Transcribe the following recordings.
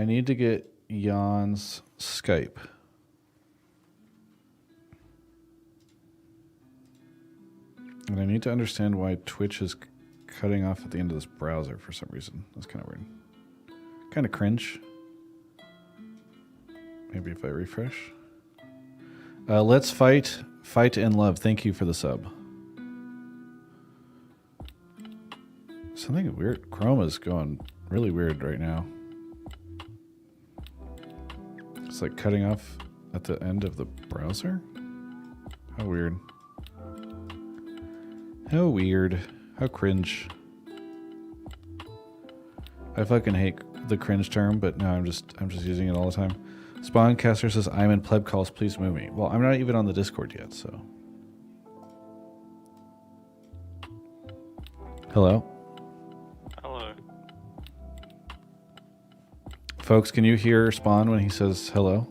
I need to get Jan's Skype. And I need to understand why Twitch is cutting off at the end of this browser for some reason. That's kind of weird. Kind of cringe. Maybe if I refresh. Let's fight and love. Thank you for the sub. Something weird. Chrome is going really weird right now. It's like cutting off at the end of the browser. How weird. How weird. How cringe. I fucking hate the cringe term, but now I'm just using it all the time. Spawncaster says, I'm in pleb calls, please move me. Well, I'm not even on the Discord yet, so. Hello? Hello. Folks, can you hear Spawn when he says hello?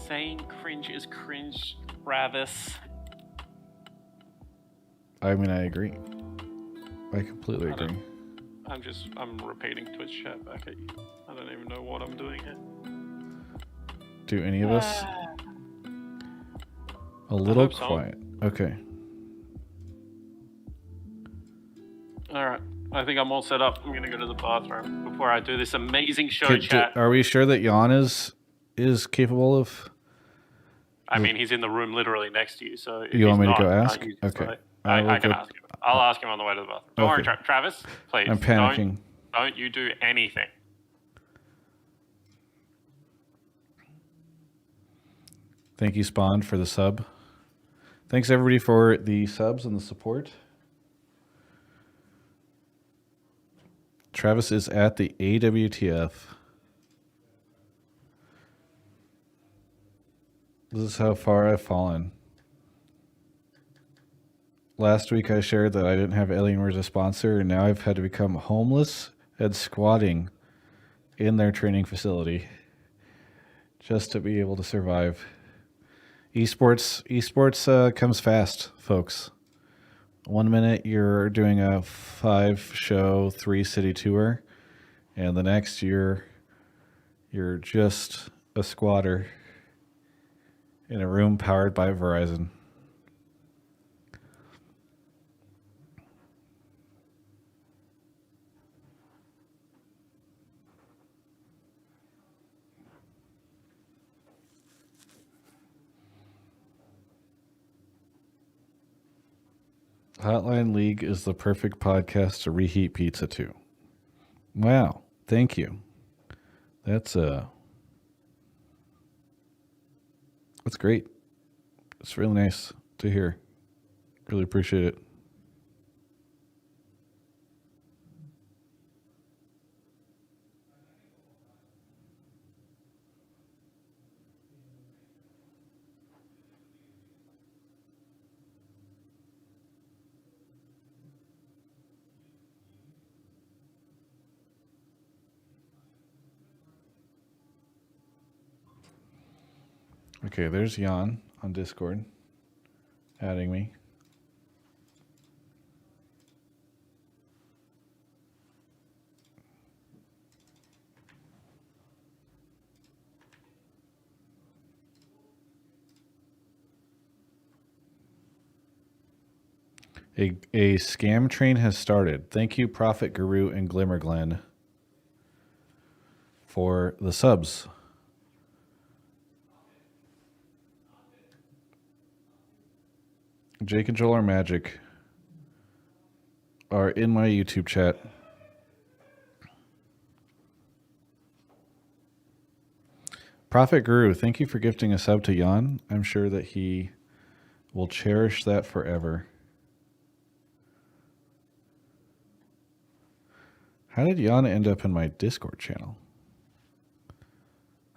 Saying cringe is cringe, Travis. I mean, I agree. I completely agree. I'm repeating Twitch chat back at you. I don't even know what I'm doing here. Do any of us? A little quiet. So. Okay. Alright. I think I'm all set up. I'm gonna go to the bathroom before I do this amazing show chat. Are we sure that Yeon is capable of? I mean, he's in the room literally next to you, so if you want me not, to go ask? Okay. I can ask him. I'll ask him on the way to the bathroom. Don't worry, Travis, please. I'm panicking. Don't you do anything. Thank you, Spawn, for the sub. Thanks, everybody, for the subs and the support. Travis is at the AWTF. This is how far I've fallen. Last week I shared that I didn't have Alienware as a sponsor, and now I've had to become homeless and squatting in their training facility just to be able to survive. Esports comes fast, folks. 1 minute you're doing a 5-show, 3-city tour, and the next you're just a squatter in a room powered by Verizon. Hotline League is the perfect podcast to reheat pizza to. Wow, thank you. That's great. It's really nice to hear. Really appreciate it. Okay, there's Jan on Discord, adding me. A scam train has started. Thank you, Prophet Guru and Glimmerglen, for the subs. Jake and Joel are magic are in my YouTube chat. Prophet Guru, thank you for gifting a sub to Jan. I'm sure that he will cherish that forever. How did Jan end up in my Discord channel?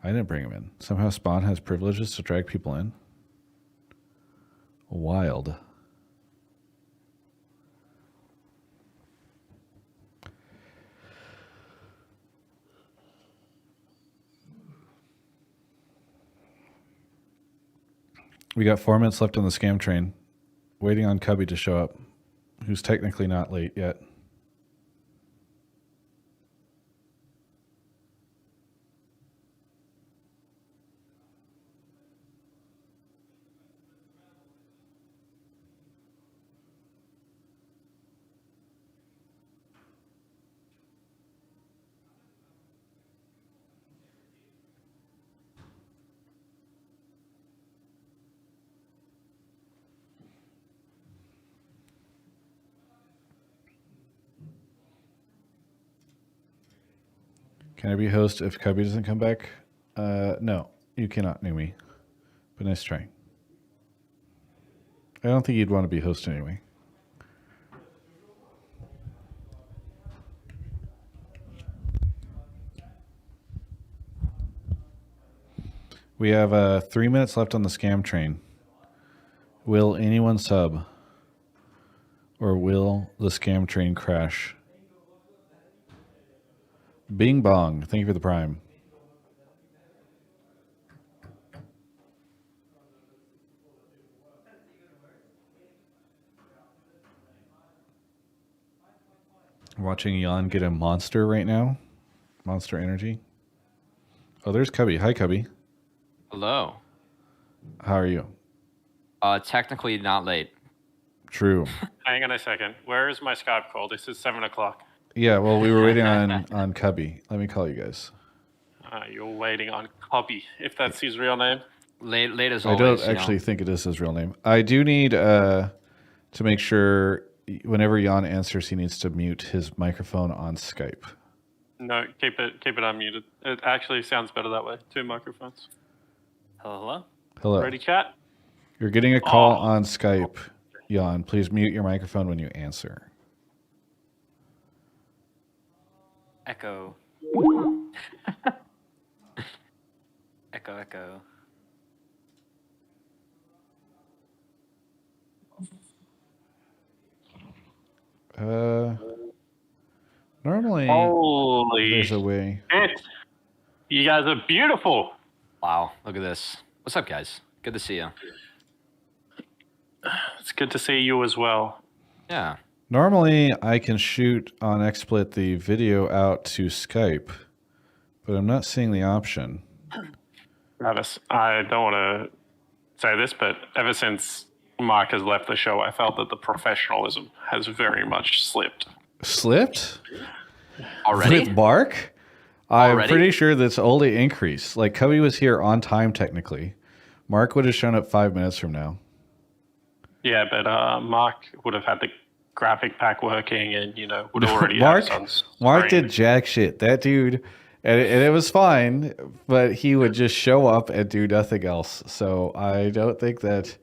I didn't bring him in. Somehow Spawn has privileges to drag people in. Wild. We got 4 minutes left on the scam train. Waiting on Cubby to show up, who's technically not late yet. Can I be host if Cubby doesn't come back? No, you cannot, Numi. But nice try. I don't think you'd want to be host anyway. We have 3 minutes left on the scam train. Will anyone sub? Or will the scam train crash? Bing bong. Thank you for the prime. Watching Yeon get a monster right now. Monster energy. Oh, there's Cubby. Hi, Cubby. Hello. How are you? Technically not late. True. Hang on a second. Where is my Skype call? This is 7 o'clock. Yeah, well, we were waiting on Cubby. Let me call you guys. You're waiting on Cubby, if that's his real name. Late as I always. don't actually think it is his real name. I do need to make sure whenever Jan answers, he needs to mute his microphone on Skype. No, keep it unmuted. It actually sounds better that way. 2 microphones. Hello. Hello. Ready, chat? You're getting a call on Skype, Jan. Please mute your microphone when you answer. Echo. Echo. Normally Holy there's a way. shit. You guys are beautiful. Wow, look at this. What's up, guys? Good to see you. It's good to see you as well. Yeah. Normally I can shoot on XSplit the video out to Skype, but I'm not seeing the option. Travis, I don't want to say this, but ever since Mark has left the show, I felt that the professionalism has very much slipped. Slipped? Already? With Mark? I'm Already? pretty sure that's only increased. Like, Cubby was here on time, technically. Mark would have shown up 5 minutes from now. Yeah, but Mark would have had the graphic pack working and, would already Mark, have us on Mark screen. did jack shit. That dude, and it was fine, but he would just show up and do nothing else. So I don't think that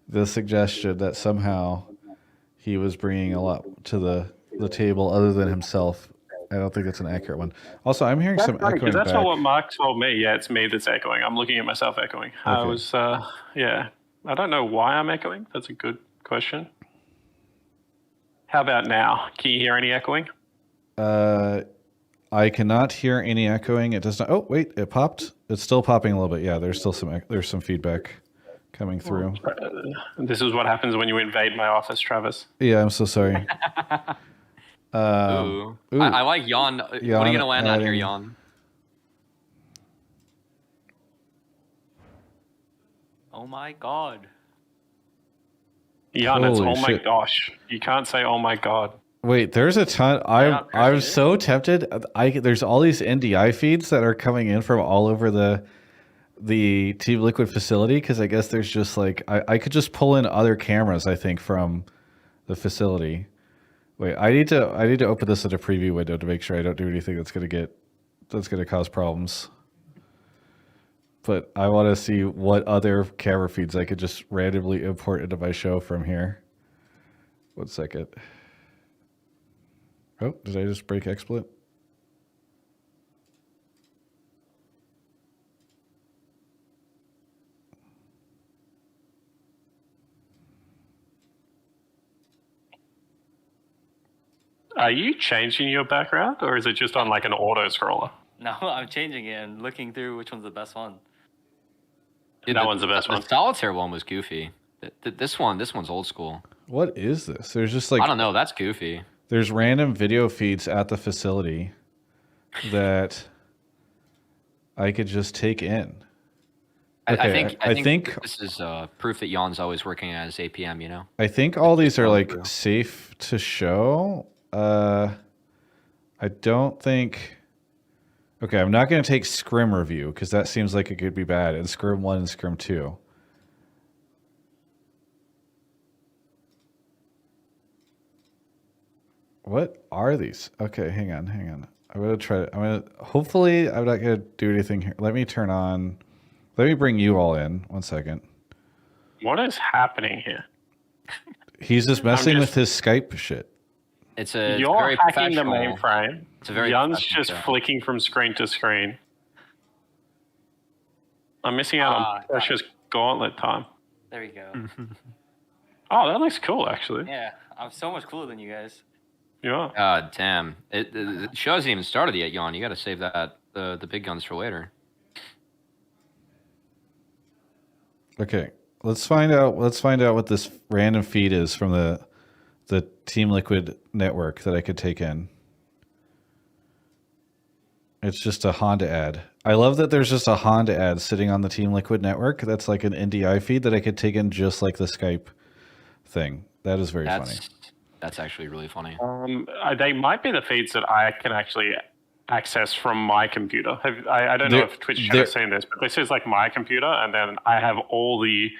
the suggestion that somehow he was bringing a lot to the table other than himself, I don't think that's an accurate one. Also, I'm hearing some funny, 'cause echoing that's back. not what Mark told me. Yeah, it's me that's echoing. I'm looking at myself echoing. I Okay. was, yeah. I don't know why I'm echoing. That's a good question. How about now? Can you hear any echoing? I cannot hear any echoing. It does not. Oh, wait, it popped. It's still popping a little bit. Yeah, there's still some feedback coming through. This is what happens when you invade my office, Travis. Yeah, I'm so sorry. Ooh. ooh. I like Yawn. What are you Yawn going to land on here, adding- Yawn? Oh my god. Jan, it's Holy oh my shit. gosh. You can't say oh my god. Wait, there's a ton. I'm not pressing it. so tempted. There's all these NDI feeds that are coming in from all over the Team Liquid facility because I guess there's just like I could just pull in other cameras. I think from the facility. Wait, I need to open this in a preview window to make sure I don't do anything that's gonna cause problems. But I want to see what other camera feeds I could just randomly import into my show from here. 1 second. Oh, did I just break XSplit? Are you changing your background or is it just on like an auto scroller? No, I'm changing it and looking through which one's the best one. Dude, That one's the best one. The solitaire one was goofy. This one's old school. What is this? There's just I like don't know. That's goofy. there's random video feeds at the facility that I could just take in. I Okay, think this is proof that Yawn's always working as APM. You know. I think all these are like True. safe to show. I don't think. Okay, I'm not going to take Scrim review because that seems like it could be bad, and Scrim 1 and Scrim 2. What are these? Okay, hang on. I'm gonna try. Hopefully, I'm not gonna do anything here. Let me turn on. Let me bring you all in. 1 second. What is happening here? He's just messing with his Skype shit. It's You're very hacking the professional. mainframe. It's a very Yun's professional just show. flicking from screen to screen. I'm missing out on precious gauntlet time. There we go. Oh, that looks cool, actually. Yeah, I'm so much cooler than you guys. Yeah. God damn! The show hasn't even started yet, Yon. You got to save the big guns for later. Okay, let's find out. Let's find out what this random feed is from the Team Liquid network that I could take in. It's just a Honda ad. I love that there's just a Honda ad sitting on the Team Liquid network. That's like an NDI feed that I could take in just like the Skype thing. That is very funny. That's actually really funny. They might be the feeds that I can actually access from my computer. I don't know if Twitch chat has seen this, but this is like my computer, and then I have all the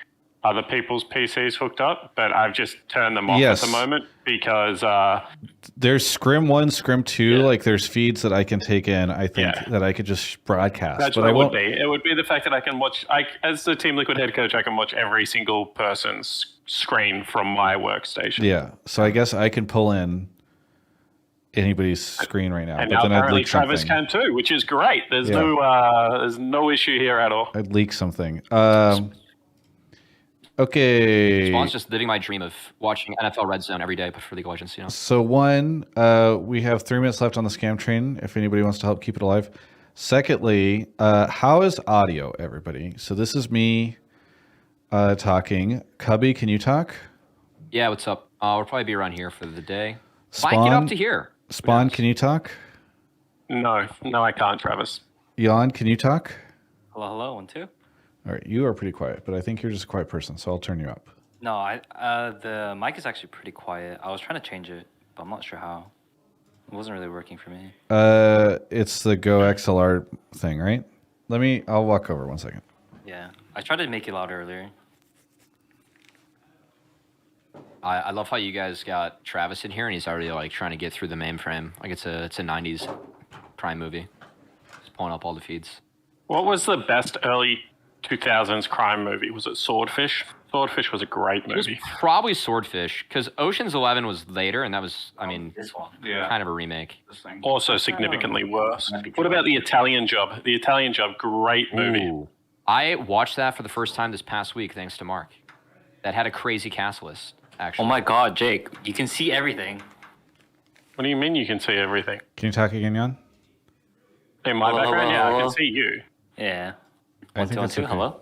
other people's PCs hooked up, but I've just turned them off at the moment because there's Scrim 1, Scrim 2, like there's feeds that I can take in, I think, that I could just broadcast. That's what it would be. It would be the fact that I can watch, as the Team Liquid head coach, I can watch every single person's screen from my workstation. Yeah, so I guess I can pull in anybody's screen right now. And but now then apparently I'd leak Travis something. can too, which is great. There's no issue here at all. I'd leak something. Okay. Spawn's just living my dream of watching NFL Red Zone every day, but for League of Legends, you know. So we have 3 minutes left on the scam train. If anybody wants to help keep it alive. Secondly, how is audio, everybody? So this is me talking. Cubby, can you talk? Yeah, what's up? We'll probably be around here for the day. Spawn, Might get up to here. Spawn, can you talk? No, I can't, Travis. Yeon, can you talk? Hello, 1, 2. All right, you are pretty quiet, but I think you're just a quiet person, so I'll turn you up. No, the mic is actually pretty quiet. I was trying to change it, but I'm not sure how. It wasn't really working for me. It's the Go XLR thing, right? I'll walk over 1 second. Yeah, I tried to make it loud earlier. I love how you guys got Travis in here, and he's already like trying to get through the mainframe. Like it's a 90s crime movie. Just pulling up all the feeds. What was the best early 2000s crime movie? Was it Swordfish? Swordfish was a great movie. It was probably Swordfish, because Ocean's 11 was later, and that was, This one. kind of a remake. Also significantly worse. What about The Italian Job? The Italian Job, great movie. Ooh. I watched that for the first time this past week, thanks to Mark. That had a crazy cast list, actually. Oh my god, Jake, you can see everything. What do you mean you can see everything? Can you talk again, Yeon? In my background, yeah, I hello. can see you. Yeah. I 1, think 2, 1, that's 2. okay. Hello.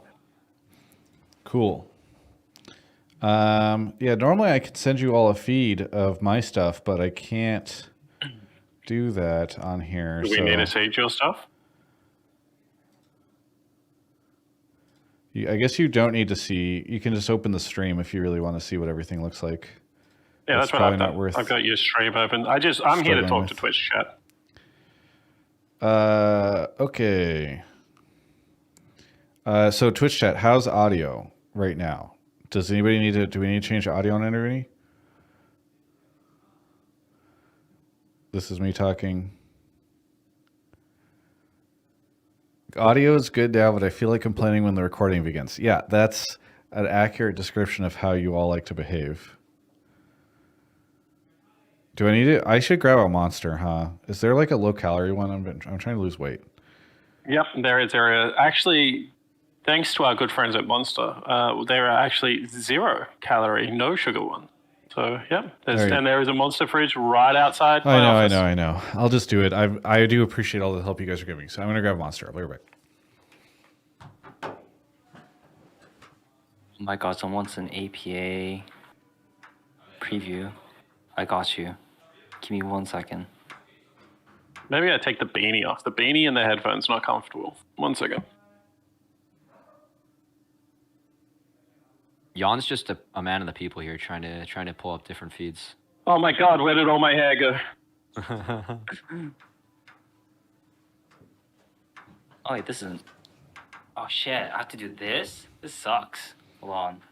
Cool. Yeah, normally I could send you all a feed of my stuff, but I can't do that on here. Do we need to see your stuff? I guess you don't need to see. You can just open the stream if you really want to see what everything looks like. Yeah, That's that's what I've probably not done. worth I've got your stream open. I'm here to talk to with. Twitch chat. Okay. So Twitch chat, how's audio right now? Does anybody need to? Do we need to change audio on anybody? This is me talking. Audio is good now, but I feel like complaining when the recording begins. Yeah, that's an accurate description of how you all like to behave. Do I need it? I should grab a monster, huh? Is there like a low calorie one? I'm trying to lose weight. Yep, there is. Actually, thanks to our good friends at Monster, there are actually 0 calorie, no sugar one. So, yeah, and there is a Monster fridge right outside my office. I know. I'll just do it. I do appreciate all the help you guys are giving, so I'm going to grab a monster. I'll be right back. Oh my god, someone wants an APA preview. I got you. Give me 1 second. Maybe I take the beanie off. The beanie and the headphones not comfortable. 1 second. Yon's just a man of the people here, trying to pull up different feeds. Oh my god, where did all my hair go? Oh wait, this isn't. Oh shit, I have to do this? This sucks. Hold on.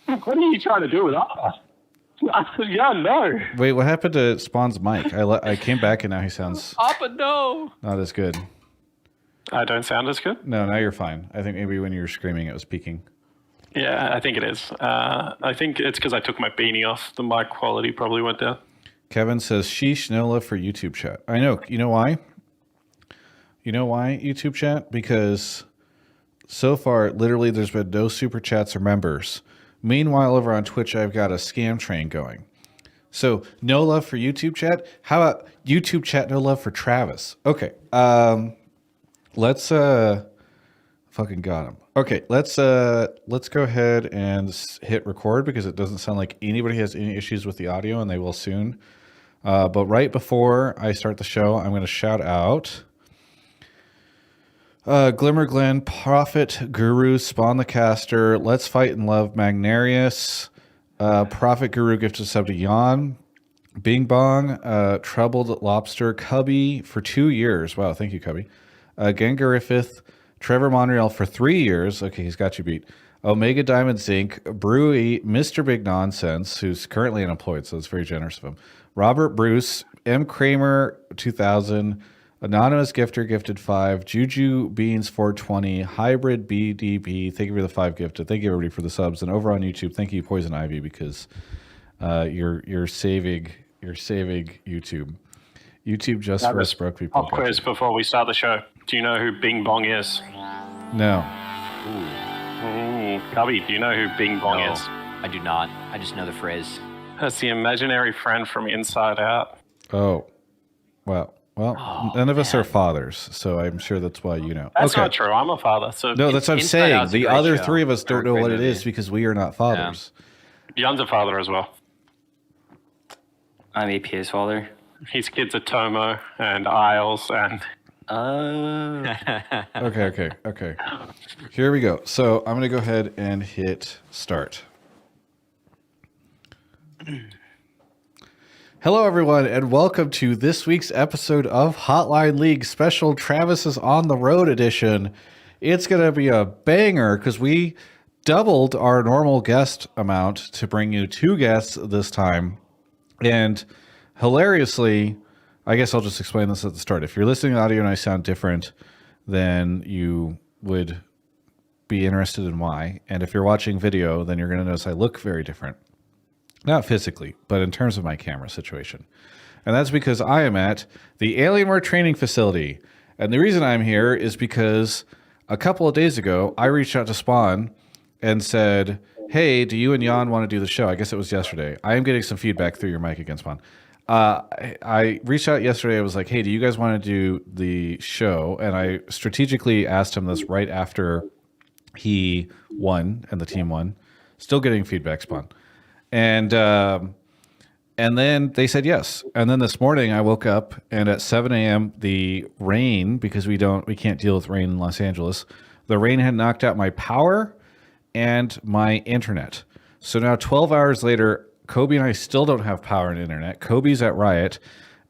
What are you trying to do with us? Yeah, no. Wait, what happened to Spawn's mic? I came back and now he sounds Papa, no. not as good. I don't sound as good. No, now you're fine. I think maybe when you were screaming, it was peaking. Yeah, I think it is. I think it's because I took my beanie off. The mic quality probably went down. Kevin says, sheesh, no love for YouTube chat. I know. You know why? You know why, YouTube chat? Because so far, literally, there's been no super chats or members. Meanwhile, over on Twitch, I've got a scam train going. So, no love for YouTube chat? How about YouTube chat, no love for Travis? Okay. Let's fucking got him. Okay, let's go ahead and hit record because it doesn't sound like anybody has any issues with the audio, and they will soon. But right before I start the show, I'm going to shout out Glimmer Glen, Prophet Guru, Spawn the Caster, Let's Fight and Love, Magnarius, Prophet Guru gifted sub to Yeon, Bing Bong, Troubled Lobster, Cubby for 2 years. Wow, thank you, Cubby. Gengarifith, Trevor Monreal for 3 years. Okay, he's got you beat. Omega Diamond Zinc, Brewy, Mr. Big Nonsense, who's currently unemployed, so it's very generous of him. Robert Bruce, M. Kramer 2000, Anonymous Gifter gifted 5, Juju Beans 420, Hybrid BDB, thank you for the 5 gifted. Thank you everybody for the subs. And over on YouTube, thank you Poison Ivy because you're saving YouTube. YouTube just for us broke people. Pop quiz before we start the show. Do you know who Bing Bong is? No. Cubby, do you know who Bing Bong No, is? I do not. I just know the phrase. That's the imaginary friend from Inside Out. Oh. Well, none of us are fathers, so I'm sure that's why you know. That's okay. not true. I'm a father. So No, that's what I'm Inside saying. Out's a The great other show. three of us don't Or know great what it movie. is because we are not fathers. John's a father as well. I'm APA's father. His kids are Tomo and Isles and Okay. Here we go. So I'm going to go ahead and hit start. Hello, everyone, and welcome to this week's episode of Hotline League Special Travis is on the Road edition. It's going to be a banger because we doubled our normal guest amount to bring you 2 guests this time. And hilariously, I guess I'll just explain this at the start. If you're listening to audio and I sound different, then you would be interested in why. And if you're watching video, then you're going to notice I look very different. Not physically, but in terms of my camera situation. And that's because I am at the Alienware training facility. And the reason I'm here is because a couple of days ago, I reached out to Spawn and said, hey, do you and Yeon want to do the show? I guess it was yesterday. I am getting some feedback through your mic again, Spawn. I reached out yesterday. I was like, hey, do you guys want to do the show? And I strategically asked him this right after he won and the team won. Still getting feedback, Spawn. And then they said yes. And then this morning I woke up and at 7 a.m. the rain, because we can't deal with rain in Los Angeles, the rain had knocked out my power and my internet. So now 12 hours later, Kobe and I still don't have power and internet. Kobe's at Riot,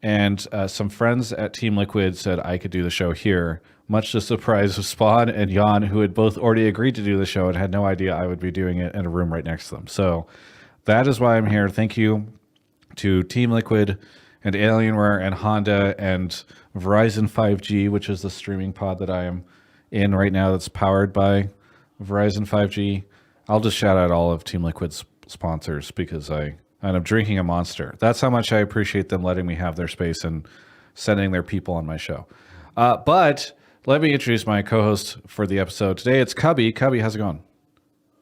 and some friends at Team Liquid said I could do the show here, much to the surprise of Spawn and Yeon, who had both already agreed to do the show and had no idea I would be doing it in a room right next to them. So that is why I'm here. Thank you to Team Liquid and Alienware and Honda and Verizon 5G, which is the streaming pod that I am in right now that's powered by Verizon 5G. I'll just shout out all of Team Liquid's sponsors because I end up drinking a Monster. That's how much I appreciate them letting me have their space and sending their people on my show. But let me introduce my co-host for the episode today. It's Cubby. Cubby, how's it going?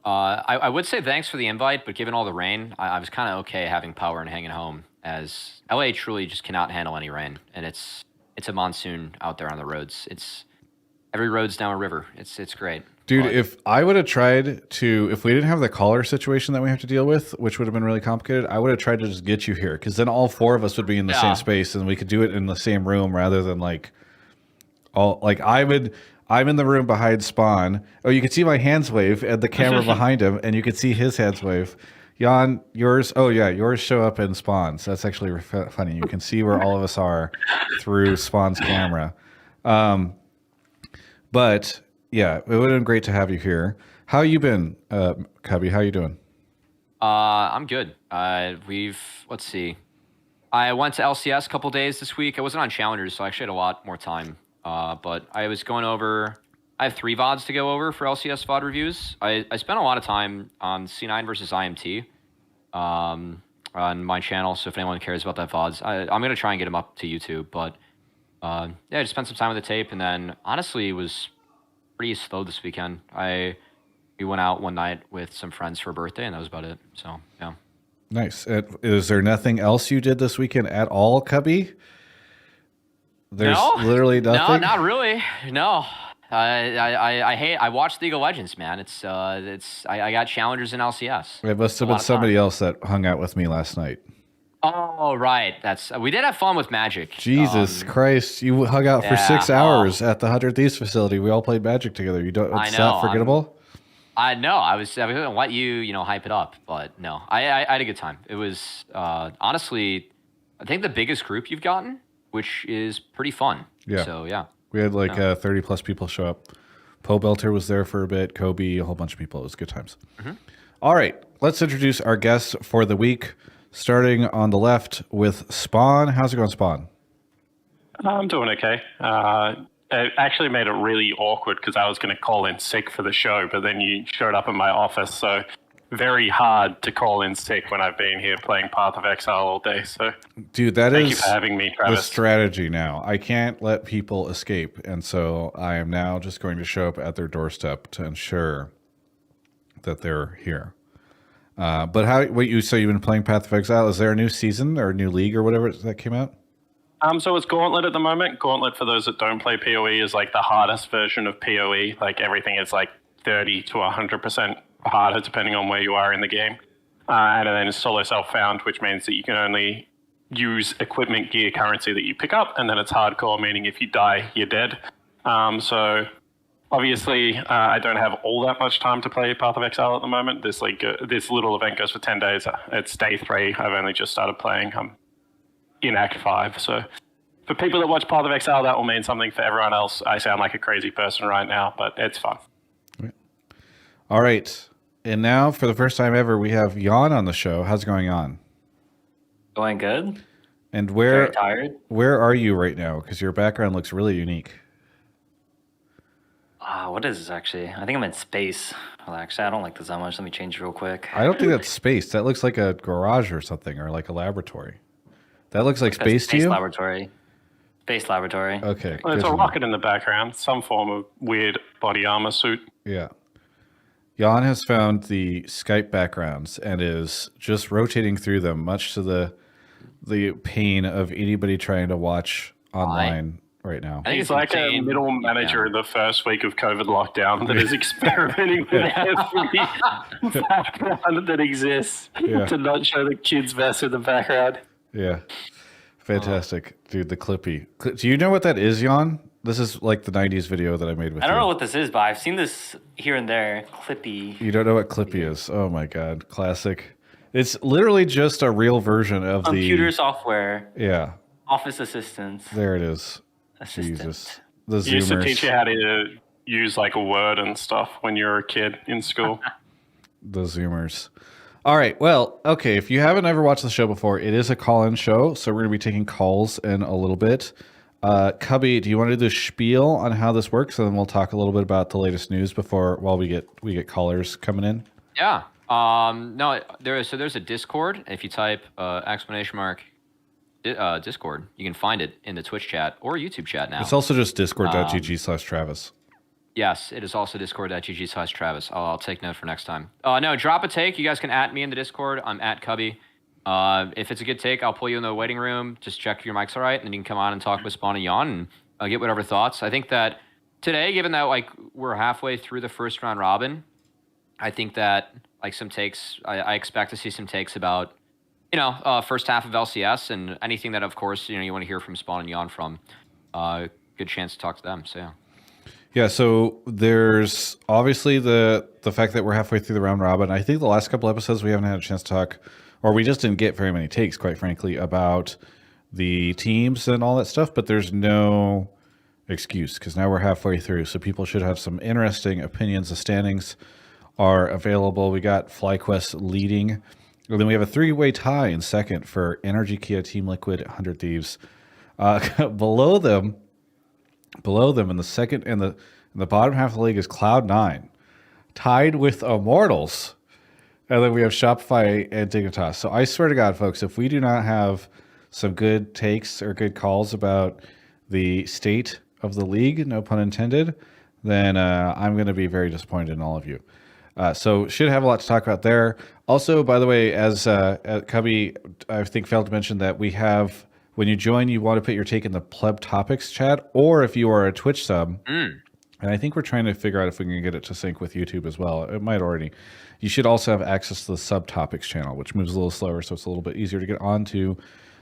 I would say thanks for the invite, but given all the rain, I was kind of okay having power and hanging home, as LA truly just cannot handle any rain, and it's a monsoon out there on the roads. Every road's down a river. It's great. Dude, if I would have tried to, if we didn't have the caller situation that we have to deal with, which would have been really complicated, I would have tried to just get you here, because then all 4 of us would be in the same space and we could do it in the same room rather than I'm in the room behind Spawn. Oh, you can see my hands wave and the camera behind him, and you can see his hands wave. Jan, yours show up in Spawn's. That's actually funny. You can see where all of us are through Spawn's camera. But yeah, it would have been great to have you here. How you been, Cubby? How you doing? I'm good. Let's see. I went to LCS a couple days this week. I wasn't on challengers, so I actually had a lot more time. But I was going over. I have 3 VODs to go over for LCS VOD reviews. I spent a lot of time on C9 versus IMT on my channel. So if anyone cares about that VODs, I'm gonna try and get them up to YouTube. But yeah, I just spent some time with the tape, and then honestly, it was pretty slow this weekend. We went out one night with some friends for a birthday, and that was about it. So yeah. Nice. Is there nothing else you did this weekend at all, Cubby? There's literally nothing. No, not really. No. I watched League of Legends, man. I got challengers in LCS. It must have been somebody else that hung out with me last night. Oh, right. We did have fun with Magic. Jesus Christ. You hung out for 6 hours at the 100 Thieves facility. We all played Magic together. It's not forgettable? I know. I was going to let you, hype it up, but no. I had a good time. It was, honestly, I think the biggest group you've gotten, which is pretty fun. Yeah. So, yeah. We had 30 plus people show up. Poe Belter was there for a bit. Kobe, a whole bunch of people. It was good times. Mm-hmm. All right. Let's introduce our guests for the week. Starting on the left with Spawn. How's it going, Spawn? I'm doing okay. It actually made it really awkward because I was going to call in sick for the show, but then you showed up in my office, so very hard to call in sick when I've been here playing Path of Exile all day. So, dude, thank you for having me, Travis. The strategy now. I can't let people escape, and so I am now just going to show up at their doorstep to ensure that they're here. But you've been playing Path of Exile. Is there a new season or a new league or whatever that came out? So it's Gauntlet at the moment. Gauntlet, for those that don't play PoE, is like the hardest version of PoE. Like everything is like 30 to 100% harder depending on where you are in the game. And then it's solo self-found, which means that you can only use equipment, gear, currency that you pick up. And then it's hardcore, meaning if you die, you're dead. So obviously, I don't have all that much time to play Path of Exile at the moment. This little event goes for 10 days. It's day 3. I've only just started playing. I'm in Act 5. So for people that watch Path of Exile, that will mean something. For everyone else, I sound like a crazy person right now, but it's fun. All right. And now, for the first time ever, we have Yeon on the show. How's it going on? Going good. And Very tired. Where are you right now? Because your background looks really unique. What is this actually? I think I'm in space. Well, actually, I don't like this that much. Let me change it real quick. I don't think that's space. That looks like a garage or something, or like a laboratory. That looks like space to you? Laboratory. Space laboratory. Okay. Well, there's a rocket in the background, some form of weird body armor suit. Yeah. Jan has found the Skype backgrounds and is just rotating through them, much to the pain of anybody trying to watch online right now. I think he's like a middle manager in the first week of COVID lockdown that is experimenting with every background that exists to not show the kid's mess in the background. Yeah. Fantastic. Dude, the Clippy. Do you know what that is, Jan? This is like the 90s video that I made with you. I don't know what this is, but I've seen this here and there. Clippy. You don't know what Clippy is? Oh my God. Classic. It's literally just a real version of computer software. Yeah. Office assistants. There it is. Assistant. Jesus. The Zoomers. You used to teach you how to use like a Word and stuff when you were a kid in school. The Zoomers. All right. Well, okay. If you haven't ever watched the show before, it is a call-in show, so we're going to be taking calls in a little bit. Cubby, do you want to do the spiel on how this works, and then we'll talk a little bit about the latest news while we get callers coming in? Yeah. No. There's a Discord. If you type ! Discord, you can find it in the Twitch chat or YouTube chat now. It's also just discord.gg/Travis. Yes, it is also discord.gg/Travis. I'll take note for next time. No, drop a take. You guys can at me in the Discord. I'm at Cubby. If it's a good take, I'll pull you in the waiting room. Just check if your mic's all right, and then you can come on and talk with Spawn and Yeon and get whatever thoughts. I think that today, given that we're halfway through the first round robin, I think that some takes. I expect to see some takes about first half of LCS and anything that, of course, you want to hear from Spawn and Yeon from. Good chance to talk to them. So yeah. Yeah, so there's obviously the fact that we're halfway through the round robin. I think the last couple episodes we haven't had a chance to talk, or we just didn't get very many takes, quite frankly, about the teams and all that stuff, but there's no excuse because now we're halfway through, so people should have some interesting opinions of standings are available. We got FlyQuest leading. And then we have a 3-way tie in second for Energy Kia, Team Liquid, 100 Thieves. Below them in the second and the bottom half of the league is Cloud9, tied with Immortals. And then we have Shopify and Dignitas. So I swear to God, folks, if we do not have some good takes or good calls about the state of the league, no pun intended, then I'm going to be very disappointed in all of you. So should have a lot to talk about there. Also, by the way, as Cubby, I think, failed to mention that we have, when you join, you want to put your take in the Pleb Topics chat, or if you are a Twitch sub, and I think we're trying to figure out if we can get it to sync with YouTube as well. It might already. You should also have access to the subtopics channel, which moves a little slower, so it's a little bit easier to get onto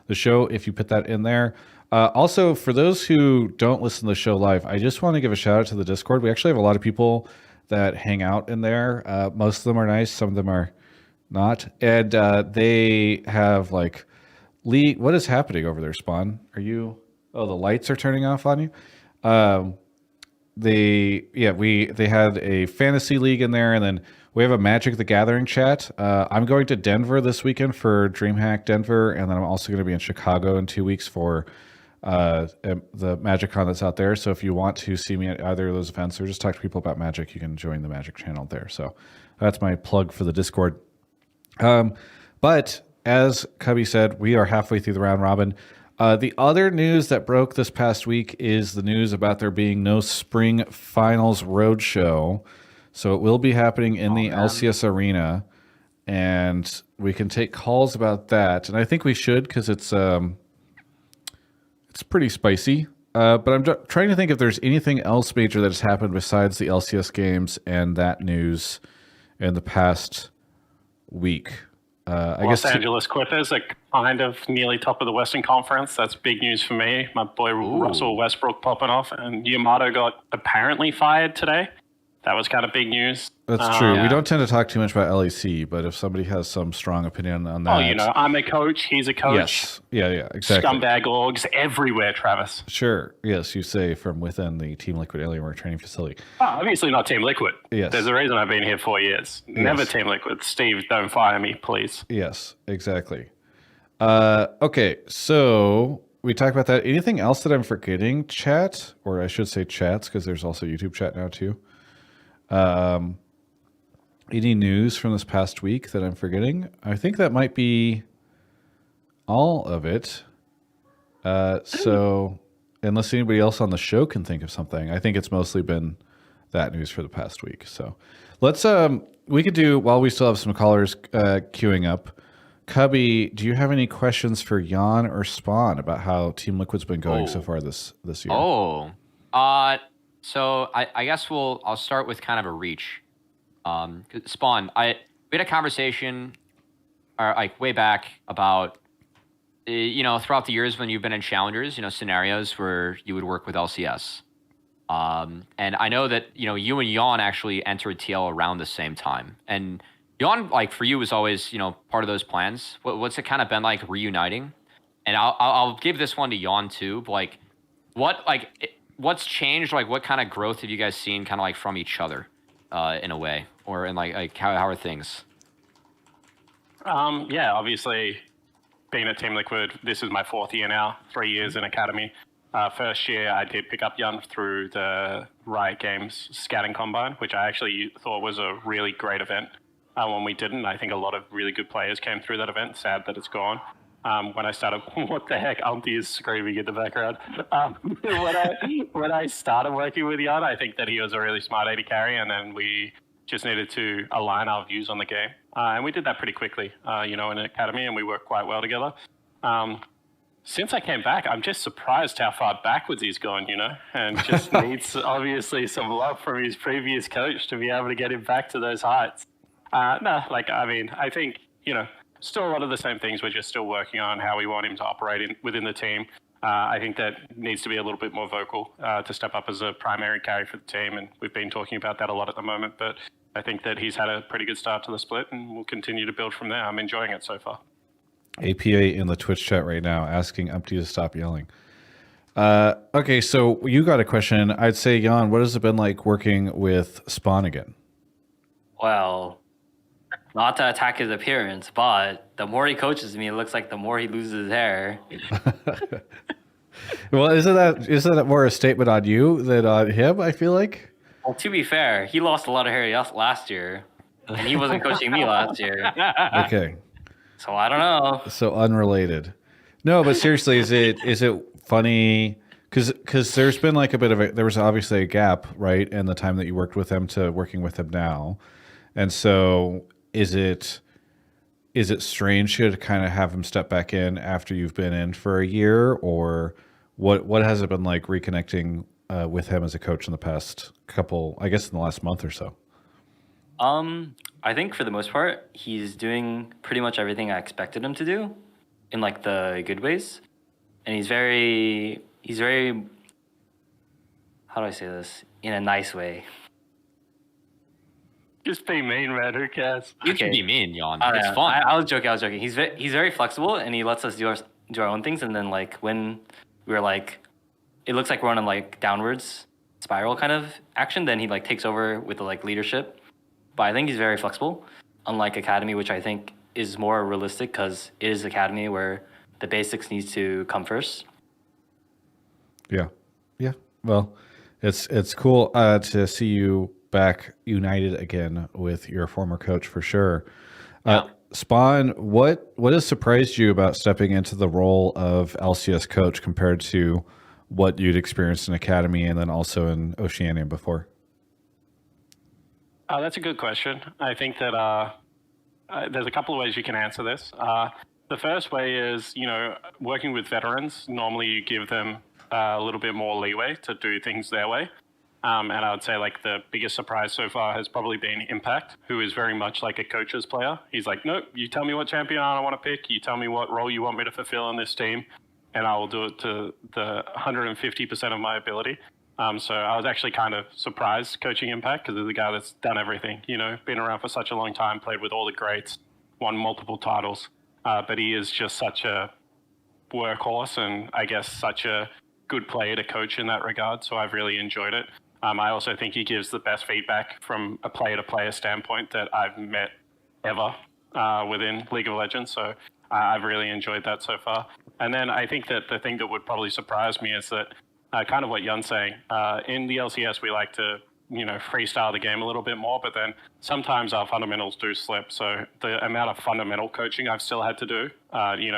the show if you put that in there. Also, for those who don't listen to the show live, I just want to give a shout out to the Discord. We actually have a lot of people that hang out in there. Most of them are nice. Some of them are not. And they have like, what is happening over there, Spawn? Are you, the lights are turning off on you? They had a fantasy league in there, and then we have a Magic the Gathering chat. I'm going to Denver this weekend for DreamHack Denver, and then I'm also going to be in Chicago in 2 weeks for the Magic Con that's out there. So if you want to see me at either of those events or just talk to people about Magic, you can join the Magic channel there. So that's my plug for the Discord. But as Cubby said, we are halfway through the round robin. The other news that broke this past week is the news about there being no spring finals roadshow. So it will be happening in the LCS arena, and we can take calls about that. And I think we should, because it's pretty spicy. But I'm trying to think if there's anything else major that has happened besides the LCS games and that news in the past week. Los Angeles Clippers are kind of nearly top of the Western Conference. That's big news for me. My boy Russell Westbrook popping off, and Yamato got apparently fired today. That was kind of big news. That's true. Yeah. We don't tend to talk too much about LEC, but if somebody has some strong opinion on that. Oh, I'm a coach. He's a coach. Yes. Yeah, exactly. Scumbag orgs everywhere, Travis. Sure. Yes, you say from within the Team Liquid Alienware training facility. Oh, obviously not Team Liquid. Yes. There's a reason I've been here 4 years. Never Team Liquid. Steve, don't fire me, please. Yes, exactly. Okay, so we talked about that. Anything else that I'm forgetting, chat? Or I should say chats, because there's also YouTube chat now, too. Any news from this past week that I'm forgetting? I think that might be all of it. So unless anybody else on the show can think of something, I think it's mostly been that news for the past week. So let's, we could do, while we still have some callers queuing up, Cubby, do you have any questions for Yeon or Spawn about how Team Liquid's been going so far this year? So I guess I'll start with kind of a reach. Spawn, we had a conversation like way back about, throughout the years when you've been in challengers, scenarios where you would work with LCS. And I know that, you and Yeon actually entered TL around the same time. And Yeon, like for you, was always, part of those plans. What's it kind of been like reuniting? And I'll give this one to Yeon too. But what's changed? Like, what kind of growth have you guys seen kind of like from each other in a way? Or in like how are things? Yeah, obviously being at Team Liquid, this is my 4th year now, 3 years in Academy. First year I did pick up Yeon through the Riot Games Scouting Combine, which I actually thought was a really great event. When we didn't, I think a lot of really good players came through that event. Sad that it's gone. When I started, what the heck? Auntie is screaming in the background. When I started working with Yeon, I think that he was a really smart AD carry, and then we just needed to align our views on the game. And we did that pretty quickly, in Academy, and we worked quite well together. Since I came back, I'm just surprised how far backwards he's gone, and just needs, obviously, some love from his previous coach to be able to get him back to those heights. I think, still a lot of the same things. We're just still working on how we want him to operate within the team. I think that needs to be a little bit more vocal to step up as a primary carry for the team, and we've been talking about that a lot at the moment. But I think that he's had a pretty good start to the split, and we'll continue to build from there. I'm enjoying it so far. APA in the Twitch chat right now asking Umpty to stop yelling. Okay, so you got a question. I'd say, Yeon, what has it been like working with Spawn again? Well, not to attack his appearance, but the more he coaches me, it looks like the more he loses his hair. Well, isn't that more a statement on you than on him? I feel like. Well, to be fair, he lost a lot of hair last year, and he wasn't coaching me last year. Okay. So I don't know. So unrelated. No, but seriously, is it funny? Because there's been like there was obviously a gap, right, in the time that you worked with him to working with him now, and so is it strange to kind of have him step back in after you've been in for a year, or what has it been like reconnecting with him as a coach in the past couple, I guess in the last month or so? I think for the most part, he's doing pretty much everything I expected him to do, in like the good ways, and he's very, how do I say this, in a nice way. Just be mean, man. Who cares? You can be mean, Yeon. I It's know. fun. I was joking. He's very flexible, and he lets us do our own things. And then like when we're like, it looks like we're on a like downwards spiral kind of action, then he like takes over with the like leadership. But I think he's very flexible, unlike Academy, which I think is more realistic because it is Academy where the basics needs to come first. Yeah. Well, it's cool to see you back united again with your former coach for sure. Spawn, what has surprised you about stepping into the role of LCS coach compared to what you'd experienced in Academy and then also in Oceania before? That's a good question. I think that there's a couple of ways you can answer this. The first way is, working with veterans. Normally you give them a little bit more leeway to do things their way. And I would say like the biggest surprise so far has probably been Impact, who is very much like a coach's player. He's like, nope, you tell me what champion I want to pick. You tell me what role you want me to fulfill in this team, and I will do it to the 150% of my ability. So I was actually kind of surprised coaching Impact because he's a guy that's done everything, been around for such a long time, played with all the greats, won multiple titles. But he is just such a workhorse and I guess such a good player to coach in that regard. So I've really enjoyed it. I also think he gives the best feedback from a player-to-player standpoint that I've met ever within League of Legends. So I've really enjoyed that so far. And then I think that the thing that would probably surprise me is that kind of what Yun's saying. In the LCS, we like to, freestyle the game a little bit more, but then sometimes our fundamentals do slip. So the amount of fundamental coaching I've still had to do,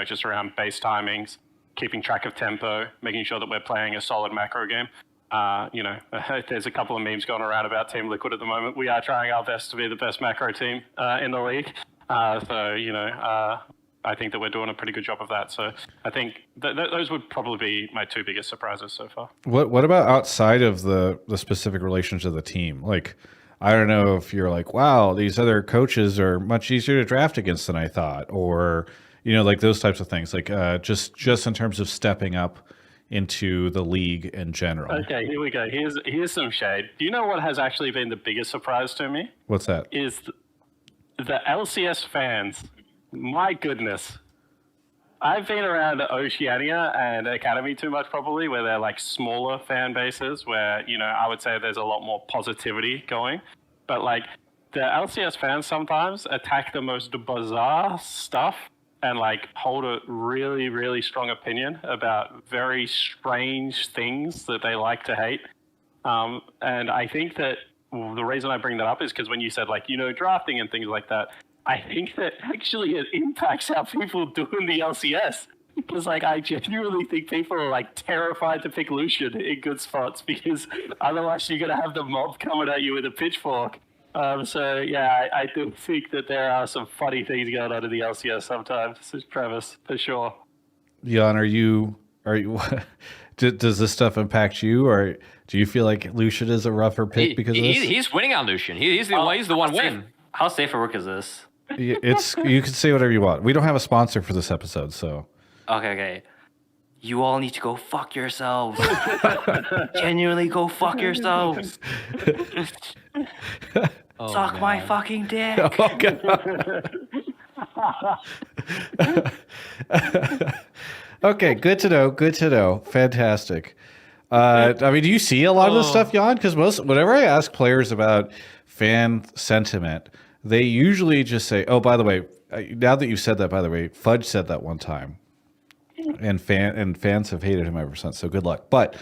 just around base timings, keeping track of tempo, making sure that we're playing a solid macro game. There's a couple of memes going around about Team Liquid at the moment. We are trying our best to be the best macro team in the league. I think that we're doing a pretty good job of that. So I think those would probably be my two biggest surprises so far. What about outside of the specific relations of the team? Like, I don't know if you're like, wow, these other coaches are much easier to draft against than I thought, or like those types of things. Like just in terms of stepping up into the league in general. Okay, here we go. Here's some shade. Do you know what has actually been the biggest surprise to me? What's that? Is the LCS fans. My goodness. I've been around Oceania and Academy too much probably, where they're like smaller fan bases where, I would say there's a lot more positivity going. But like the LCS fans sometimes attack the most bizarre stuff and like hold a really, really strong opinion about very strange things that they like to hate. And I think that the reason I bring that up is because when you said like, drafting and things like that, I think that actually it impacts how people do in the LCS. Because like I genuinely think people are like terrified to pick Lucian in good spots because otherwise you're gonna have the mob coming at you with a pitchfork. I do think that there are some funny things going on in the LCS sometimes. This is Travis for sure. Yeon, are you? Does this stuff impact you, or do you feel like Lucian is a rougher pick because of this? He's winning on Lucian. He's the one win. How safe for work is this? You can say whatever you want. We don't have a sponsor for this episode, so. Okay. You all need to go fuck yourselves. Genuinely go fuck yourselves. Suck my fucking dick. Oh, God. Okay, good to know. Fantastic. Do you see a lot of this stuff, Jan? Because whenever I ask players about fan sentiment, they usually just say, "Oh, by the way, now that you said that, by the way, Fudge said that one time, and fans have hated him ever since. So good luck." But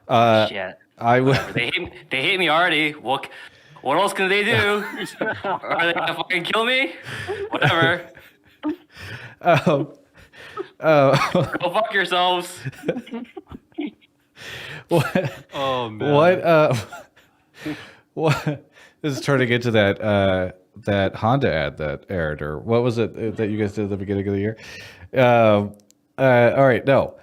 Shit. I would. They hate me already. What else can they do? Are they gonna fucking kill me? Whatever. Go fuck yourselves. What? Oh man. What? This is turning into that Honda ad that aired, or what was it that you guys did at the beginning of the year? All right, no.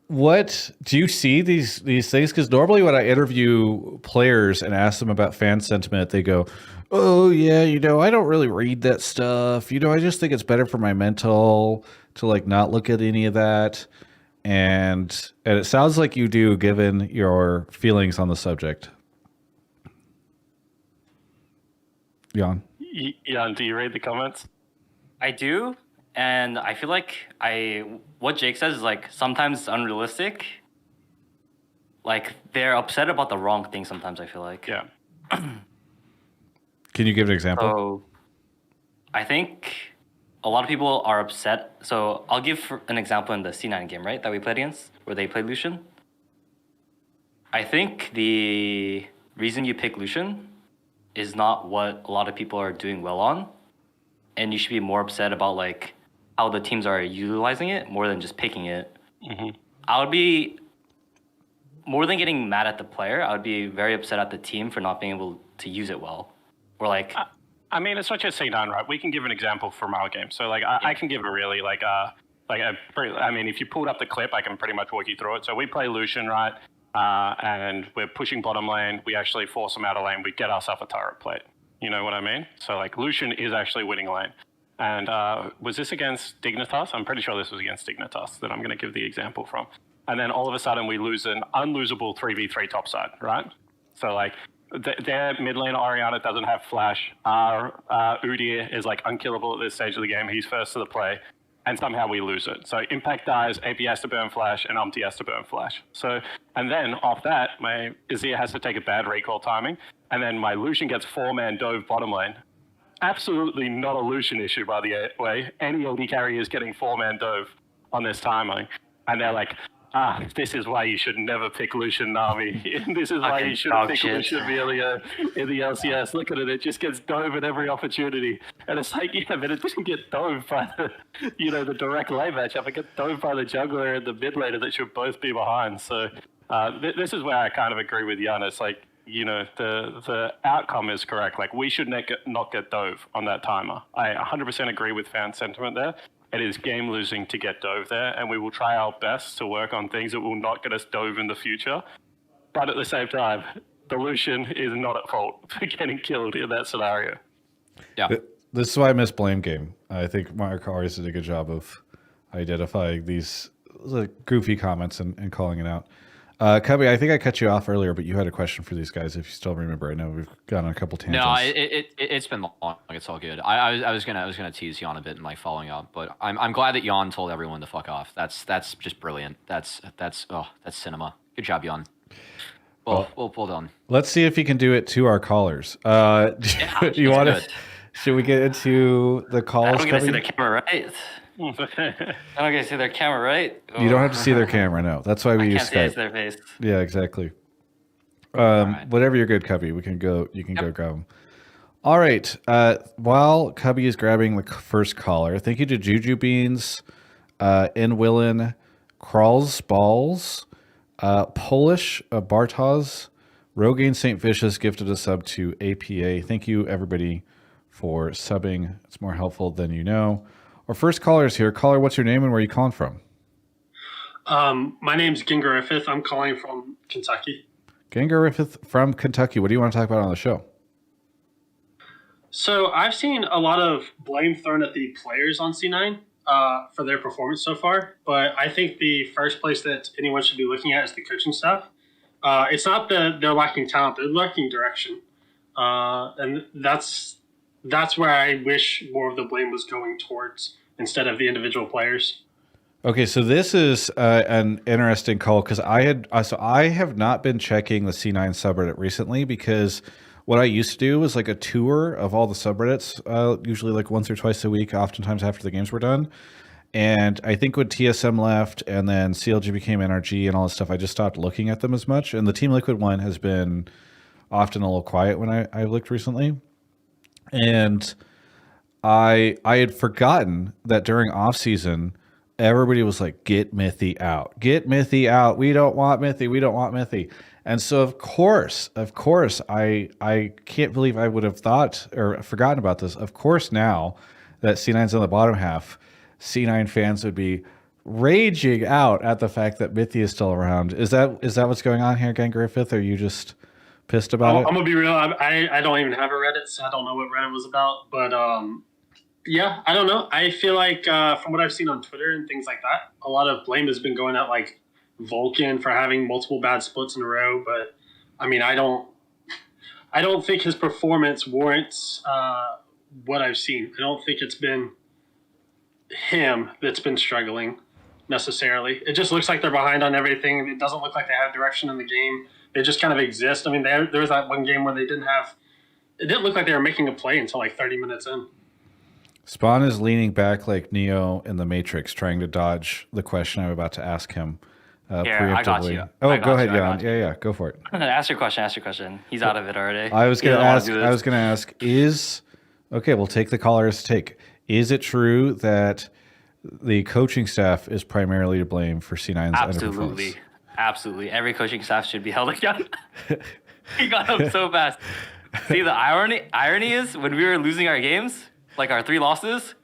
What do you see these things? Because normally when I interview players and ask them about fan sentiment, they go, "Oh yeah, I don't really read that stuff. I just think it's better for my mental to like not look at any of that." And it sounds like you do, given your feelings on the subject. Yeon. Yeon, do you read the comments? I do, and I feel like what Jake says is like sometimes it's unrealistic. Like they're upset about the wrong thing sometimes, I feel like. Yeah. Can you give an example? So I think a lot of people are upset. So I'll give an example in the C9 game, right, that we played against, where they played Lucian. I think the reason you pick Lucian is not what a lot of people are doing well on, and you should be more upset about like how the teams are utilizing it more than just picking it. Mm-hmm. I would be more than getting mad at the player. I would be very upset at the team for not being able to use it well, or like. I mean, it's not just C9, right? We can give an example from our game. So like, I can give a really I mean, if you pulled up the clip, I can pretty much walk you through it. So we play Lucian, right? And we're pushing bottom lane. We actually force them out of lane. We get ourselves a turret plate. You know what I mean? So like Lucian is actually winning lane. And was this against Dignitas? I'm pretty sure this was against Dignitas that I'm going to give the example from. And then all of a sudden we lose an unlosable 3v3 topside, right? So like their mid lane Oriana doesn't have flash. Udyr is like unkillable at this stage of the game. He's first to the play. And somehow we lose it. So Impact dies, AP has to burn flash, and Umpty has to burn flash. So, and then off that, my Azir has to take a bad recall timing, and then my Lucian gets 4-man dove bottom lane. Absolutely not a Lucian issue, by the way. Any AD carry is getting 4-man dove on this timing. And they're like, this is why you should never pick Lucian Nami. This is why you should pick Lucian Amelia in the LCS. Look at it, it just gets dove at every opportunity. And it's like, yeah, but it doesn't get dove by the direct lane matchup. It gets dove by the jungler and the mid laner that should both be behind. So this is where I kind of agree with Jan. It's like, the outcome is correct. Like, we should not get dove on that timer. I 100% agree with fan sentiment there. It is game losing to get dove there, and we will try our best to work on things that will not get us dove in the future. But at the same time, the Lucian is not at fault for getting killed in that scenario. Yeah. This is why I miss Blame Game. I think Mark always did a good job of identifying these goofy comments and calling it out. Cubby, I think I cut you off earlier, but you had a question for these guys, if you still remember. I know we've gone on a couple tangents. No, it's been long. It's all good. I was gonna tease Jan a bit and like following up, but I'm glad that Jan told everyone to fuck off. That's just brilliant. That's cinema. Good job, Jan. Well done. Let's see if he can do it to our callers. You want to? Should we get into the calls? I don't get to see their camera, right? I don't get to see their camera, right? You don't have to see their camera, no. That's why we use Skype. See their face. Yeah, exactly. Right. Whatever you're good, Cubby. You can go grab them. All right. While Cubby is grabbing the first caller, thank you to Juju Beans, Inwillen, Crawls Balls, Polish, Bartosz, Rogaine St. Vicious gifted a sub to APA. Thank you, everybody, for subbing. It's more helpful than you know. Our first caller is here. Caller, what's your name and where are you calling from? My name's Ginger Griffith. I'm calling from Kentucky. Ginger Griffith from Kentucky. What do you want to talk about on the show? So I've seen a lot of blame thrown at the players on C9 for their performance so far, but I think the first place that anyone should be looking at is the coaching staff. It's not that they're lacking talent; they're lacking direction, and that's where I wish more of the blame was going towards instead of the individual players. Okay, so this is an interesting call because I have not been checking the C9 subreddit recently because what I used to do was like a tour of all the subreddits, usually like once or twice a week, oftentimes after the games were done. And I think when TSM left and then CLG became NRG and all this stuff, I just stopped looking at them as much. And the Team Liquid one has been often a little quiet when I've looked recently. And I had forgotten that during off season, everybody was like, "Get Mithy out! Get Mithy out! We don't want Mithy! We don't want Mithy!" And so, of course, I can't believe I would have thought or forgotten about this. Of course, now that C9's on the bottom half, C9 fans would be raging out at the fact that Mithy is still around. Is that what's going on here, Gang Griffith? Are you just pissed about it? I'm gonna be real. I don't even have a Reddit, so I don't know what Reddit was about. But yeah, I don't know. I feel like from what I've seen on Twitter and things like that, a lot of blame has been going at like Vulcan for having multiple bad splits in a row. But I mean, I don't think his performance warrants what I've seen. I don't think it's been him that's been struggling necessarily. It just looks like they're behind on everything. It doesn't look like they have direction in the game. They just kind of exist. I mean, there was that one game where it didn't look like they were making a play until like 30 minutes in. Spawn is leaning back like Neo in the Matrix, trying to dodge the question I'm about to ask him preemptively. I got you. Oh, go ahead, Yeon. Yeah, go for it. Ask your question. He's out of it already. I was going to ask, we'll take the caller's take. Is it true that the coaching staff is primarily to blame for C9's underperformance? Absolutely. Every coaching staff should be held accountable. He got up so fast. See, the irony is when we were losing our games, like our 3 losses,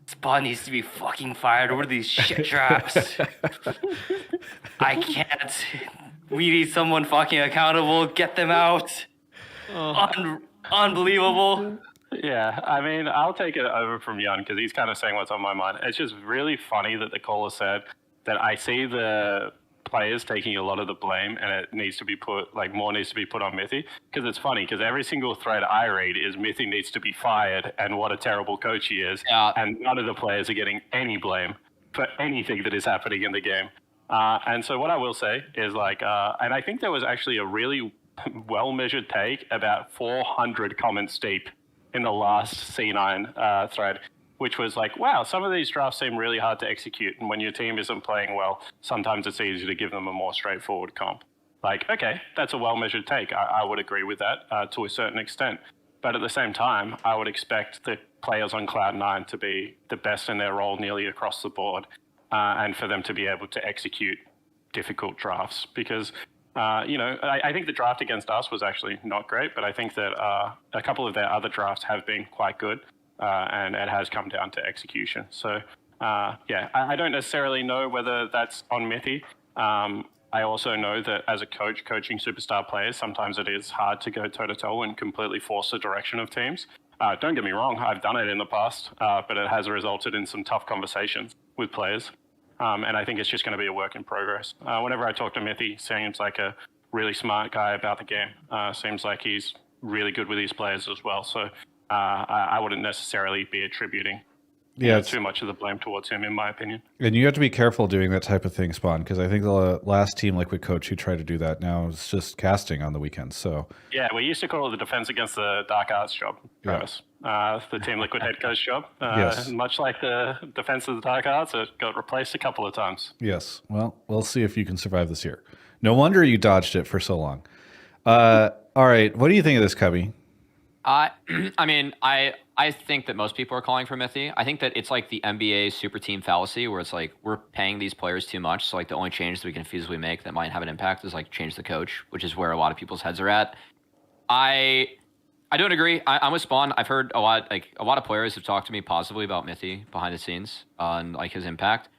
Spawn needs to be fucking fired. What are these shit traps? I can't. We need someone fucking accountable. Get them out. Unbelievable. Yeah, I mean, I'll take it over from Yeon because he's kind of saying what's on my mind. It's just really funny that the caller said that I see the players taking a lot of the blame and it needs to be more needs to be put on Mithy, because it's funny because every single thread I read is Mithy needs to be fired and what a terrible coach he is, and none of the players are getting any blame for anything that is happening in the game. And so what I will say is and I think there was actually a really well-measured take about 400 comments deep in the last C9 thread, which was like, wow, some of these drafts seem really hard to execute. And when your team isn't playing well, sometimes it's easy to give them a more straightforward comp. Like, okay, that's a well-measured take. I would agree with that to a certain extent. But at the same time, I would expect the players on Cloud9 to be the best in their role nearly across the board, and for them to be able to execute difficult drafts. Because, I think the draft against us was actually not great, but I think that a couple of their other drafts have been quite good. And it has come down to execution. So, I don't necessarily know whether that's on Mithy. I also know that as a coach, coaching superstar players, sometimes it is hard to go toe-to-toe and completely force the direction of teams. Don't get me wrong, I've done it in the past, but it has resulted in some tough conversations with players. And I think it's just going to be a work in progress. Whenever I talk to Mithy, seems like a really smart guy about the game. Seems like he's really good with his players as well. So, I wouldn't necessarily be attributing too much of the blame towards him, in my opinion. And you have to be careful doing that type of thing, Spawn, because I think the last Team Liquid coach who tried to do that now is just casting on the weekends. So yeah, we used to call it the defense against the dark arts job, Travis. The Team Liquid head coach job. Yes. Much like the defense of the dark arts, it got replaced a couple of times. Yes. Well, we'll see if you can survive this year. No wonder you dodged it for so long. All right. What do you think of this, Cubby? I mean, I think that most people are calling for Mithy. I think that it's like the NBA super team fallacy where it's like we're paying these players too much. So like the only change that we can feasibly make that might have an impact is like change the coach, which is where a lot of people's heads are at. I don't agree. I'm with Spawn. I've heard a lot of players have talked to me positively about Mithy behind the scenes and like his impact.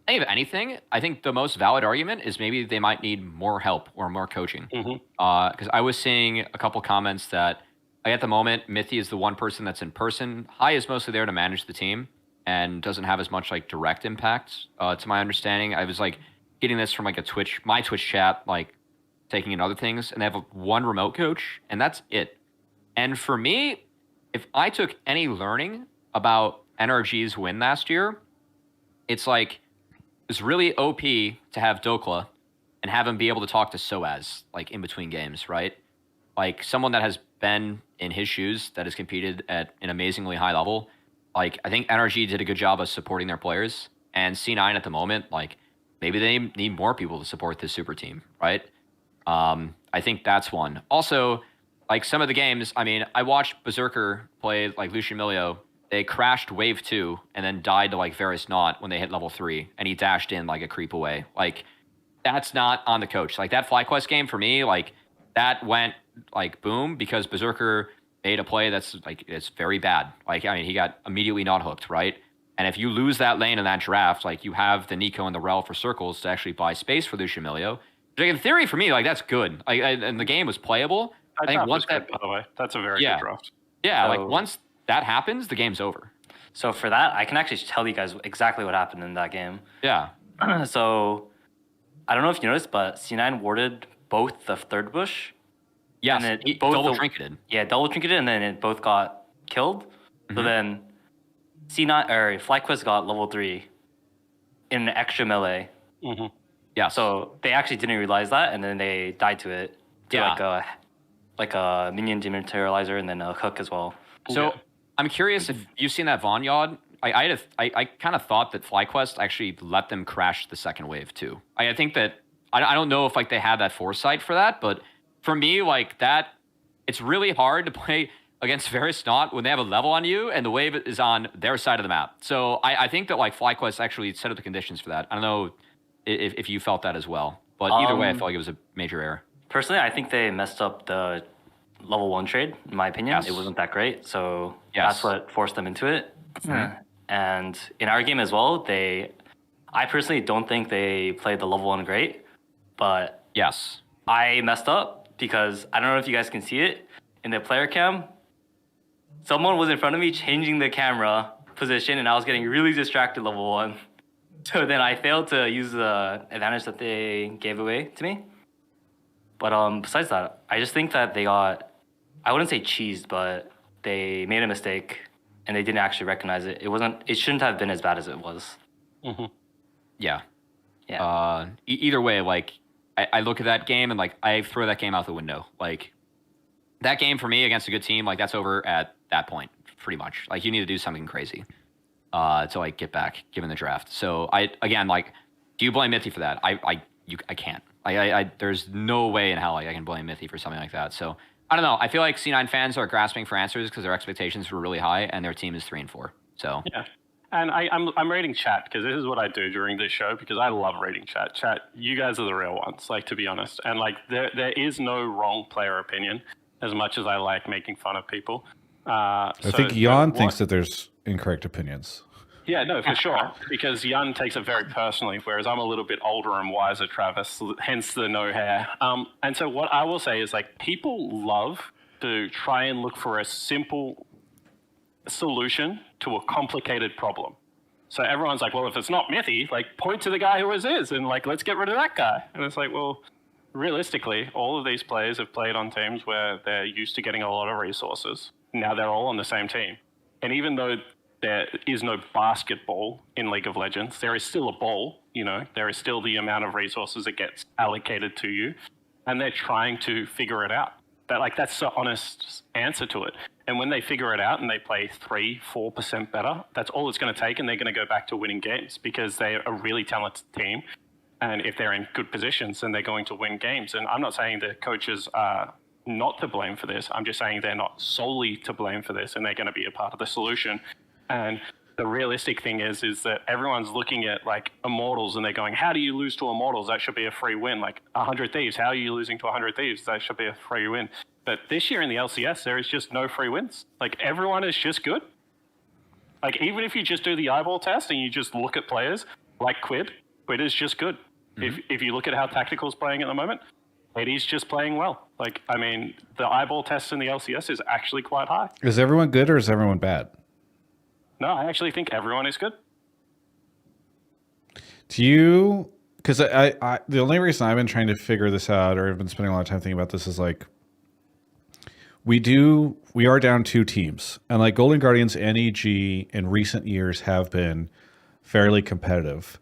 I think if anything, I think the most valid argument is maybe they might need more help or more coaching. Because I was seeing a couple comments that at the moment, Mithy is the one person that's in person. Hai is mostly there to manage the team and doesn't have as much like direct impact. To my understanding, I was like getting this from like my Twitch chat, like taking in other things, and they have one remote coach, and that's it. And for me, if I took any learning about NRG's win last year, it's like it's really OP to have Dokla and have him be able to talk to Soaz like in between games, right? like someone that has been in his shoes, that has competed at an amazingly high level, like I think NRG did a good job of supporting their players, and C9 at the moment, like maybe they need more people to support this super team, right? I think that's one. Also, like some of the games, I mean, I watched Berserker play like Lucian Milio. They crashed wave 2 and then died to like Varus Not when they hit level 3, and he dashed in like a creep away. Like that's not on the coach. Like that FlyQuest game for me, like that went like boom because Berserker made a play that's like it's very bad. Like I mean, he got immediately not hooked, right? And if you lose that lane in that draft, like you have the Nico and the Rel for circles to actually buy space for Lucian Milio. Like in theory, for me, like that's good. Like and the game was playable. I think once that, by the way, that's a very good draft. Yeah, like once that happens, the game's over. So for that, I can actually tell you guys exactly what happened in that game. Yeah. So I don't know if you noticed, but C9 warded both the third bush. Yes, and he double trinketed. Yeah, double trinketed, and then it both got killed. Mm-hmm. So then C9 or FlyQuest got level 3 in an extra melee. Mm-hmm. Yeah. So they actually didn't realize that, and then they died to it. To like a minion dematerializer and then a hook as well. So I'm curious if you've seen that Von Yod. I kind of thought that FlyQuest actually let them crash the second wave too. I think that I don't know if like they had that foresight for that, but for me like that, it's really hard to play against Varus Not when they have a level on you and the wave is on their side of the map. So I think that like FlyQuest actually set up the conditions for that. I don't know if you felt that as well, but either way, I felt like it was a major error. Personally, I think they messed up the level 1 trade, in my opinion. Yes. It wasn't that great, so that's what forced them into it. Mm-hmm. And in our game as well, I personally don't think they played the level 1 great, but yes, I messed up because I don't know if you guys can see it in the player cam. Someone was in front of me changing the camera position, and I was getting really distracted level 1. So then I failed to use the advantage that they gave away to me. But besides that, I just think that they got, I wouldn't say cheesed, but they made a mistake and they didn't actually recognize it. It shouldn't have been as bad as it was. Mm-hmm. Yeah. Yeah. Either way, like I look at that game and like I throw that game out the window. Like that game for me against a good team, like that's over at that point, pretty much. Like you need to do something crazy to like get back given the draft. So again, like, do you blame Mithy for that? I can't. There's no way in hell I can blame Mithy for something like that. So I don't know. I feel like C9 fans are grasping for answers because their expectations were really high and their team is 3-4. So yeah, and I'm reading chat because this is what I do during this show because I love reading chat. Chat, you guys are the real ones, like to be honest. And like there is no wrong player opinion as much as I like making fun of people. I think Yeon thinks that there's incorrect opinions. Yeah, no, for sure. Because Yeon takes it very personally, whereas I'm a little bit older and wiser, Travis, hence the no hair. And so what I will say is, like, people love to try and look for a simple solution to a complicated problem. So everyone's like, well, if it's not Mithy, like, point to the guy who it is, and, like, let's get rid of that guy. And it's like, well, realistically, all of these players have played on teams where they're used to getting a lot of resources. Now they're all on the same team. And even though there is no basketball in League of Legends, there is still a ball, you know, there is still the amount of resources that gets allocated to you, and they're trying to figure it out. That's the honest answer to it. And when they figure it out and they play 3-4% better, that's all it's going to take, and they're going to go back to winning games because they're a really talented team. And if they're in good positions, then they're going to win games. And I'm not saying the coaches are not to blame for this. I'm just saying they're not solely to blame for this, and they're going to be a part of the solution. And the realistic thing is that everyone's looking at like Immortals and they're going, how do you lose to Immortals? That should be a free win. Like 100 Thieves, how are you losing to 100 Thieves? That should be a free win. But this year in the LCS, there is just no free wins. Like everyone is just good. Like even if you just do the eyeball test and you just look at players like Quid is just good. Mm-hmm. If you look at how Tactical's playing at the moment, Eddie's just playing well. Like, I mean, the eyeball test in the LCS is actually quite high. Is everyone good or is everyone bad? No, I actually think everyone is good. Do you? Because the only reason I've been trying to figure this out, or I've been spending a lot of time thinking about this, is like we are down 2 teams, and like Golden Guardians and EG in recent years have been fairly competitive,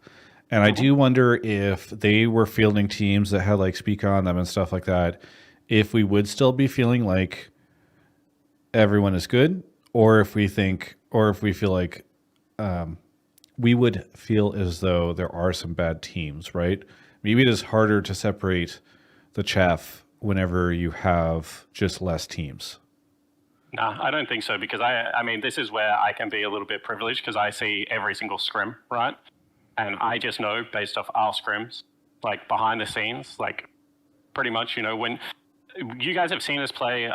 and I do wonder if they were fielding teams that had like Speak on them and stuff like that, if we would still be feeling like everyone is good, or if we feel like we would feel as though there are some bad teams, right? Maybe it is harder to separate the chaff whenever you have just less teams. No, I don't think so, because I mean, this is where I can be a little bit privileged because I see every single scrim, right? And I just know based off our scrims, like behind the scenes, like pretty much, when you guys have seen us play,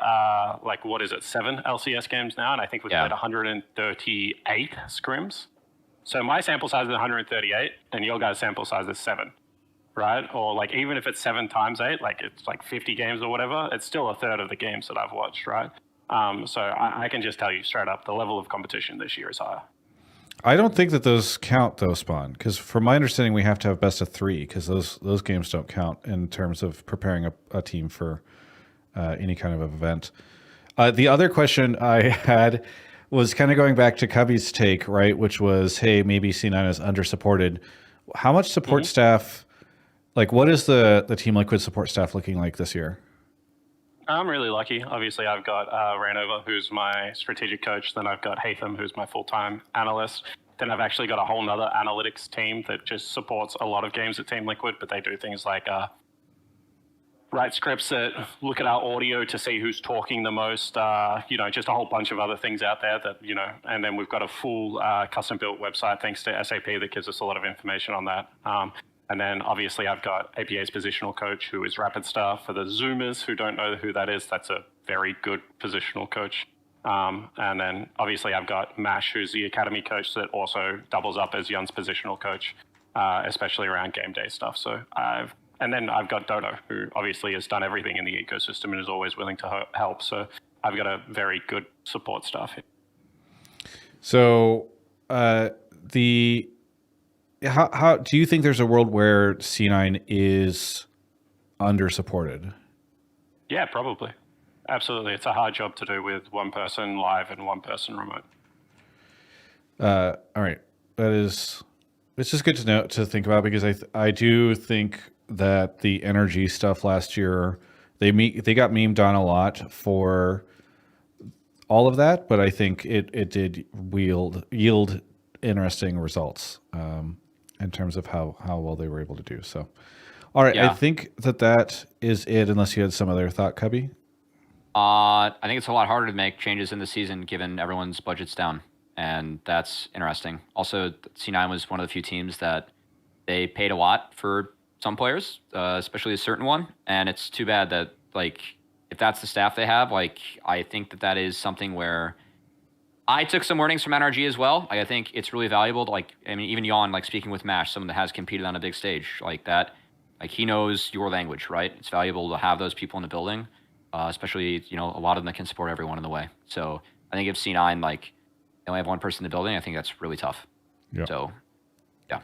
like, what is it, 7 LCS games now? And I think we've played 138 scrims. So my sample size is 138 and your guys' sample size is 7, right? Or like, even if it's 7 times 8, like it's like 50 games or whatever, it's still a third of the games that I've watched, right? So I can just tell you straight up, the level of competition this year is higher. I don't think that those count though, Spawn, because from my understanding, we have to have best of 3 because those games don't count in terms of preparing a team for any kind of event. The other question I had was kind of going back to Cubby's take, right? Which was, hey, maybe C9 is under-supported. How much support staff, like what is the Team Liquid support staff looking like this year? I'm really lucky. Obviously, I've got Ranover, who's my strategic coach. Then I've got Hatham, who's my full-time analyst. Then I've actually got a whole nother analytics team that just supports a lot of games at Team Liquid, but they do things like write scripts that look at our audio to see who's talking the most, just a whole bunch of other things out there that, and then we've got a full custom-built website thanks to SAP that gives us a lot of information on that. And then obviously I've got APA's positional coach, who is Rapid Star. For the Zoomers who don't know who that is, that's a very good positional coach. And then obviously I've got Mash, who's the academy coach that also doubles up as Yun's positional coach, especially around game day stuff. And then I've got Dodo, who obviously has done everything in the ecosystem and is always willing to help. So I've got a very good support staff here. So how do you think there's a world where C9 is under-supported? Yeah, probably. Absolutely. It's a hard job to do with one person live and one person remote. All right. It's just good to know, to think about, because I do think that the energy stuff last year, they got memed on a lot for all of that, but I think it did yield interesting results in terms of how well they were able to do. So, all right, yeah. I think that is it, unless you had some other thought, Cubby. I think it's a lot harder to make changes in the season given everyone's budget's down, and that's interesting. Also, C9 was one of the few teams that they paid a lot for some players, especially a certain one, and it's too bad that, like, if that's the staff they have, like, I think that is something where I took some warnings from NRG as well. I think it's really valuable to, like, I mean, even Yeon, like, speaking with Mash, someone that has competed on a big stage like that, like, he knows your language, right? It's valuable to have those people in the building, especially, a lot of them that can support everyone in the way. So I think if C9, like, they only have one person in the building, I think that's really tough. Yeah. So, yeah.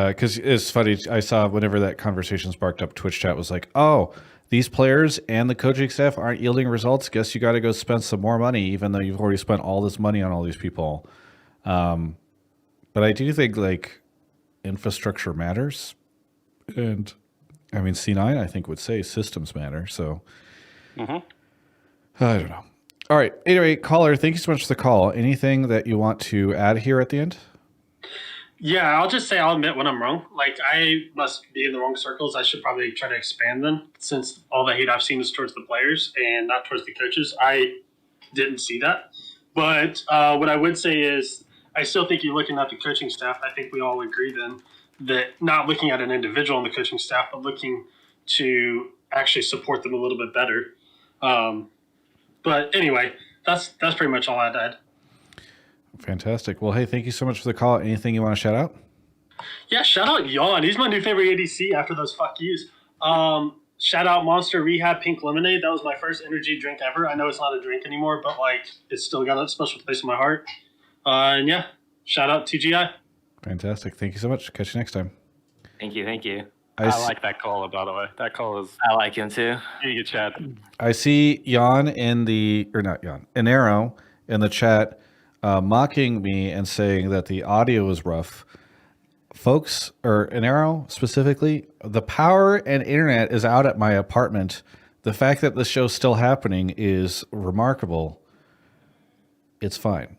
Because it's funny, I saw whenever that conversation sparked up, Twitch chat was like, oh, these players and the coaching staff aren't yielding results. Guess you got to go spend some more money, even though you've already spent all this money on all these people. But I do think, like, infrastructure matters. And, I mean, C9, I think, would say systems matter. So, I don't know. All right. Anyway, caller, thank you so much for the call. Anything that you want to add here at the end? Yeah, I'll just say I'll admit when I'm wrong. Like, I must be in the wrong circles. I should probably try to expand them, since all the hate I've seen is towards the players and not towards the coaches. I didn't see that. But what I would say is I still think you're looking at the coaching staff. I think we all agree then that not looking at an individual on the coaching staff, but looking to actually support them a little bit better. But anyway, that's pretty much all I'd add. Fantastic. Well, hey, thank you so much for the call. Anything you want to shout out? Yeah, shout out Yeon. He's my new favorite ADC after those fuck yous. Shout out Monster Rehab Pink Lemonade. That was my first energy drink ever. I know it's not a drink anymore, but, like, it's still got a special place in my heart. And yeah, shout out TGI. Fantastic. Thank you so much. Catch you next time. Thank you. I like that caller, by the way. That call is... I like him too. You chat. I see Yeon Enero in the chat mocking me and saying that the audio is rough. Folks, or Enero specifically, the power and internet is out at my apartment the fact that the show's still happening is remarkable. It's fine.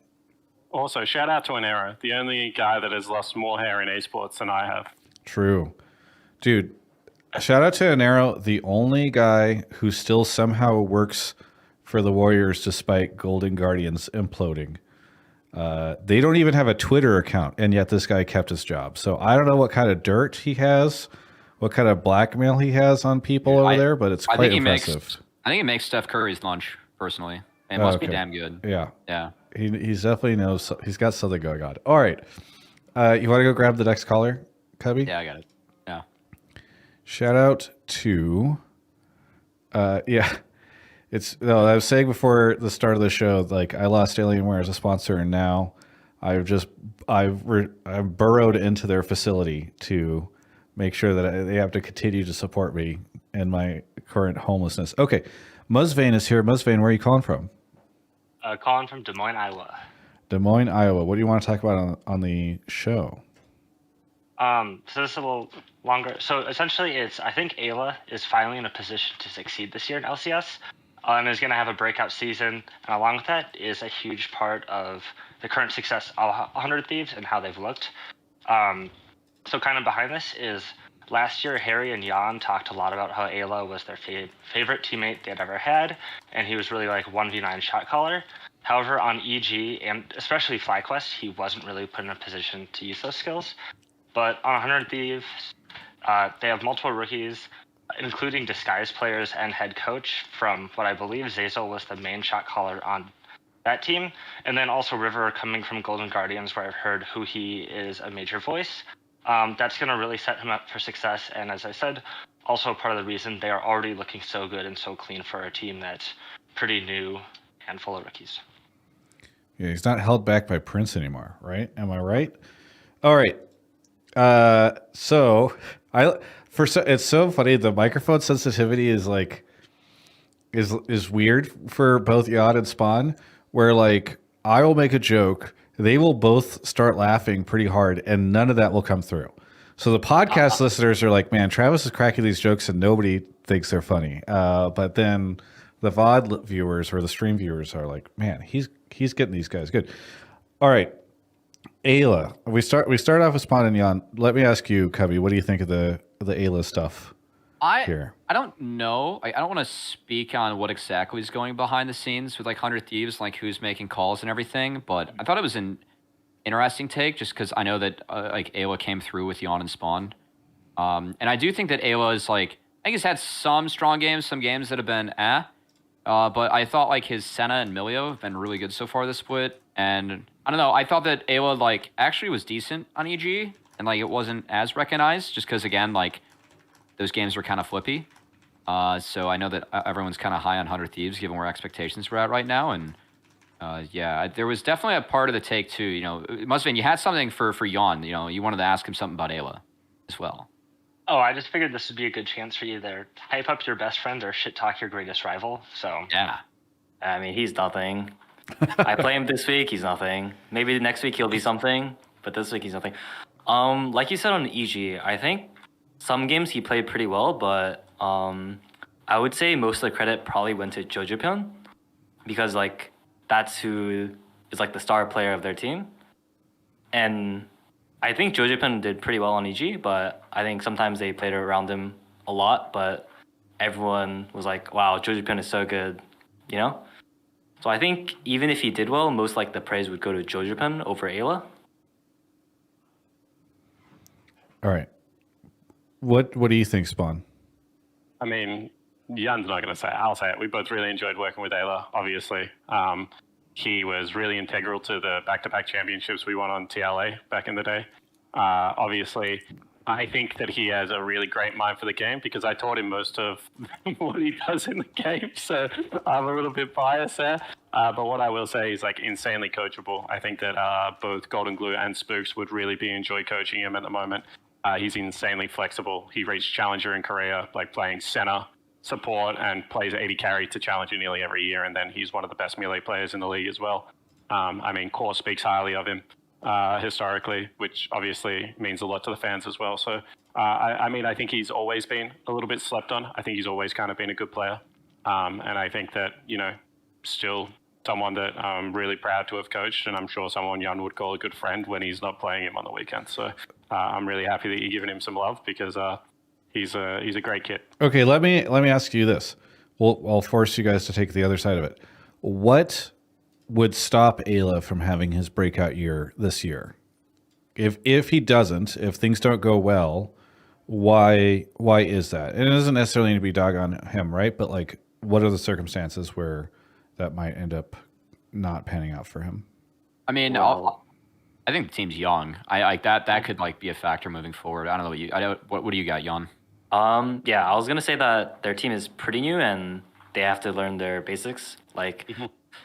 Also, shout out to Anero, the only guy that has lost more hair in esports than I have. True. Dude, shout out to Anero, the only guy who still somehow works for the Warriors despite Golden Guardians imploding. They don't even have a Twitter account, and yet this guy kept his job. So I don't know what kind of dirt he has, what kind of blackmail he has on people over there, but it's quite impressive. I think he makes Steph Curry's lunch, personally. It must be damn good. Yeah. Yeah. He's definitely knows. He's got something going on. All right. You want to go grab the next caller, Cubby? Yeah, I got it. Yeah. Shout out to, yeah. I was saying before the start of the show, like I lost Alienware as a sponsor, and now I've burrowed into their facility to make sure that they have to continue to support me in my current homelessness. Okay. Muzzvane is here. Muzzvane, where are you calling from? Calling from Des Moines, Iowa. Des Moines, Iowa. What do you want to talk about on the show? So this is a little longer. So essentially, I think Ayla is finally in a position to succeed this year in LCS, and is going to have a breakout season. And along with that is a huge part of the current success of 100 Thieves and how they've looked. So kind of behind this is last year, Harry and Yeon talked a lot about how Ayla was their favorite teammate they'd ever had, and he was really like 1v9 shot caller. However, on EG and especially FlyQuest, he wasn't really put in a position to use those skills. But on 100 Thieves, they have multiple rookies, including disguise players and head coach from what I believe Zazel was the main shot caller on that team. And then also River coming from Golden Guardians, where I've heard who he is a major voice. That's going to really set him up for success. And as I said, also part of the reason they are already looking so good and so clean for a team that's pretty new and full of rookies. Yeah, he's not held back by Prince anymore, right? Am I right? All right. It's so funny. The microphone sensitivity is like is weird for both Yeon and Spawn, where like I will make a joke, they will both start laughing pretty hard, and none of that will come through. So the podcast listeners are like, man, Travis is cracking these jokes and nobody thinks they're funny. But then the VOD viewers or the stream viewers are like, man, he's getting these guys good. All right. Ayla. We start off with Spawn and Yeon. Let me ask you, Cubby, what do you think of the Ayla stuff here? I don't know. I don't want to speak on what exactly is going behind the scenes with like 100 Thieves, like who's making calls and everything, but I thought it was an interesting take just because I know that like Ayla came through with Yeon and Spawn. And I do think that Ayla is like, I think he's had some strong games, some games that have been but I thought like his Senna and Milio have been really good so far this split. And I don't know, I thought that Ayla like actually was decent on EG and like it wasn't as recognized just because again, like those games were kind of flippy. So I know that everyone's kind of high on 100 Thieves given where expectations we're at right now. And yeah, there was definitely a part of the take too. You know, it must have been you had something for Yeon. You know, you wanted to ask him something about Ayla as well. Oh, I just figured this would be a good chance for you to hype up your best friend or shit talk your greatest rival. So yeah, I mean, he's nothing. I play him this week, he's nothing. Maybe next week he'll be something, but this week he's nothing. Like you said on EG, I think some games he played pretty well, but I would say most of the credit probably went to Jojupyeon because like that's who is like the star player of their team. And I think Jojupyeon did pretty well on EG, but I think sometimes they played around him a lot, but everyone was like, wow, Jojupyeon is so good, you know? So I think even if he did well, most like the praise would go to Jojupyeon over Ayla. All right. What do you think, Spawn? I mean, Yeon's not going to say it. I'll say it. We both really enjoyed working with Ayla, obviously. He was really integral to the back-to-back championships we won on TLA back in the day. Obviously, I think that he has a really great mind for the game because I taught him most of what he does in the game. So I'm a little bit biased there. But what I will say is like insanely coachable. I think that both Golden Glue and Spooks would really enjoy coaching him at the moment. He's insanely flexible. He reached Challenger in Korea, like playing center, support, and plays 80 carry to Challenger nearly every year. And then he's one of the best melee players in the league as well. I mean, Core speaks highly of him historically, which obviously means a lot to the fans as well. So, I mean, I think he's always been a little bit slept on. I think he's always kind of been a good player. And I think that, still someone that I'm really proud to have coached, and I'm sure someone Jan would call a good friend when he's not playing him on the weekend. So I'm really happy that you're giving him some love because he's a great kid. Okay, let me ask you this. I'll force you guys to take the other side of it. What would stop Ayla from having his breakout year this year? If he doesn't, if things don't go well, why is that? And it doesn't necessarily need to be dog on him, right? But like, what are the circumstances where that might end up not panning out for him? I mean, I think the team's young. I like that. That could like be a factor moving forward. I don't know what do you got, Jan? Yeah, I was gonna say that their team is pretty new and they have to learn their basics. Like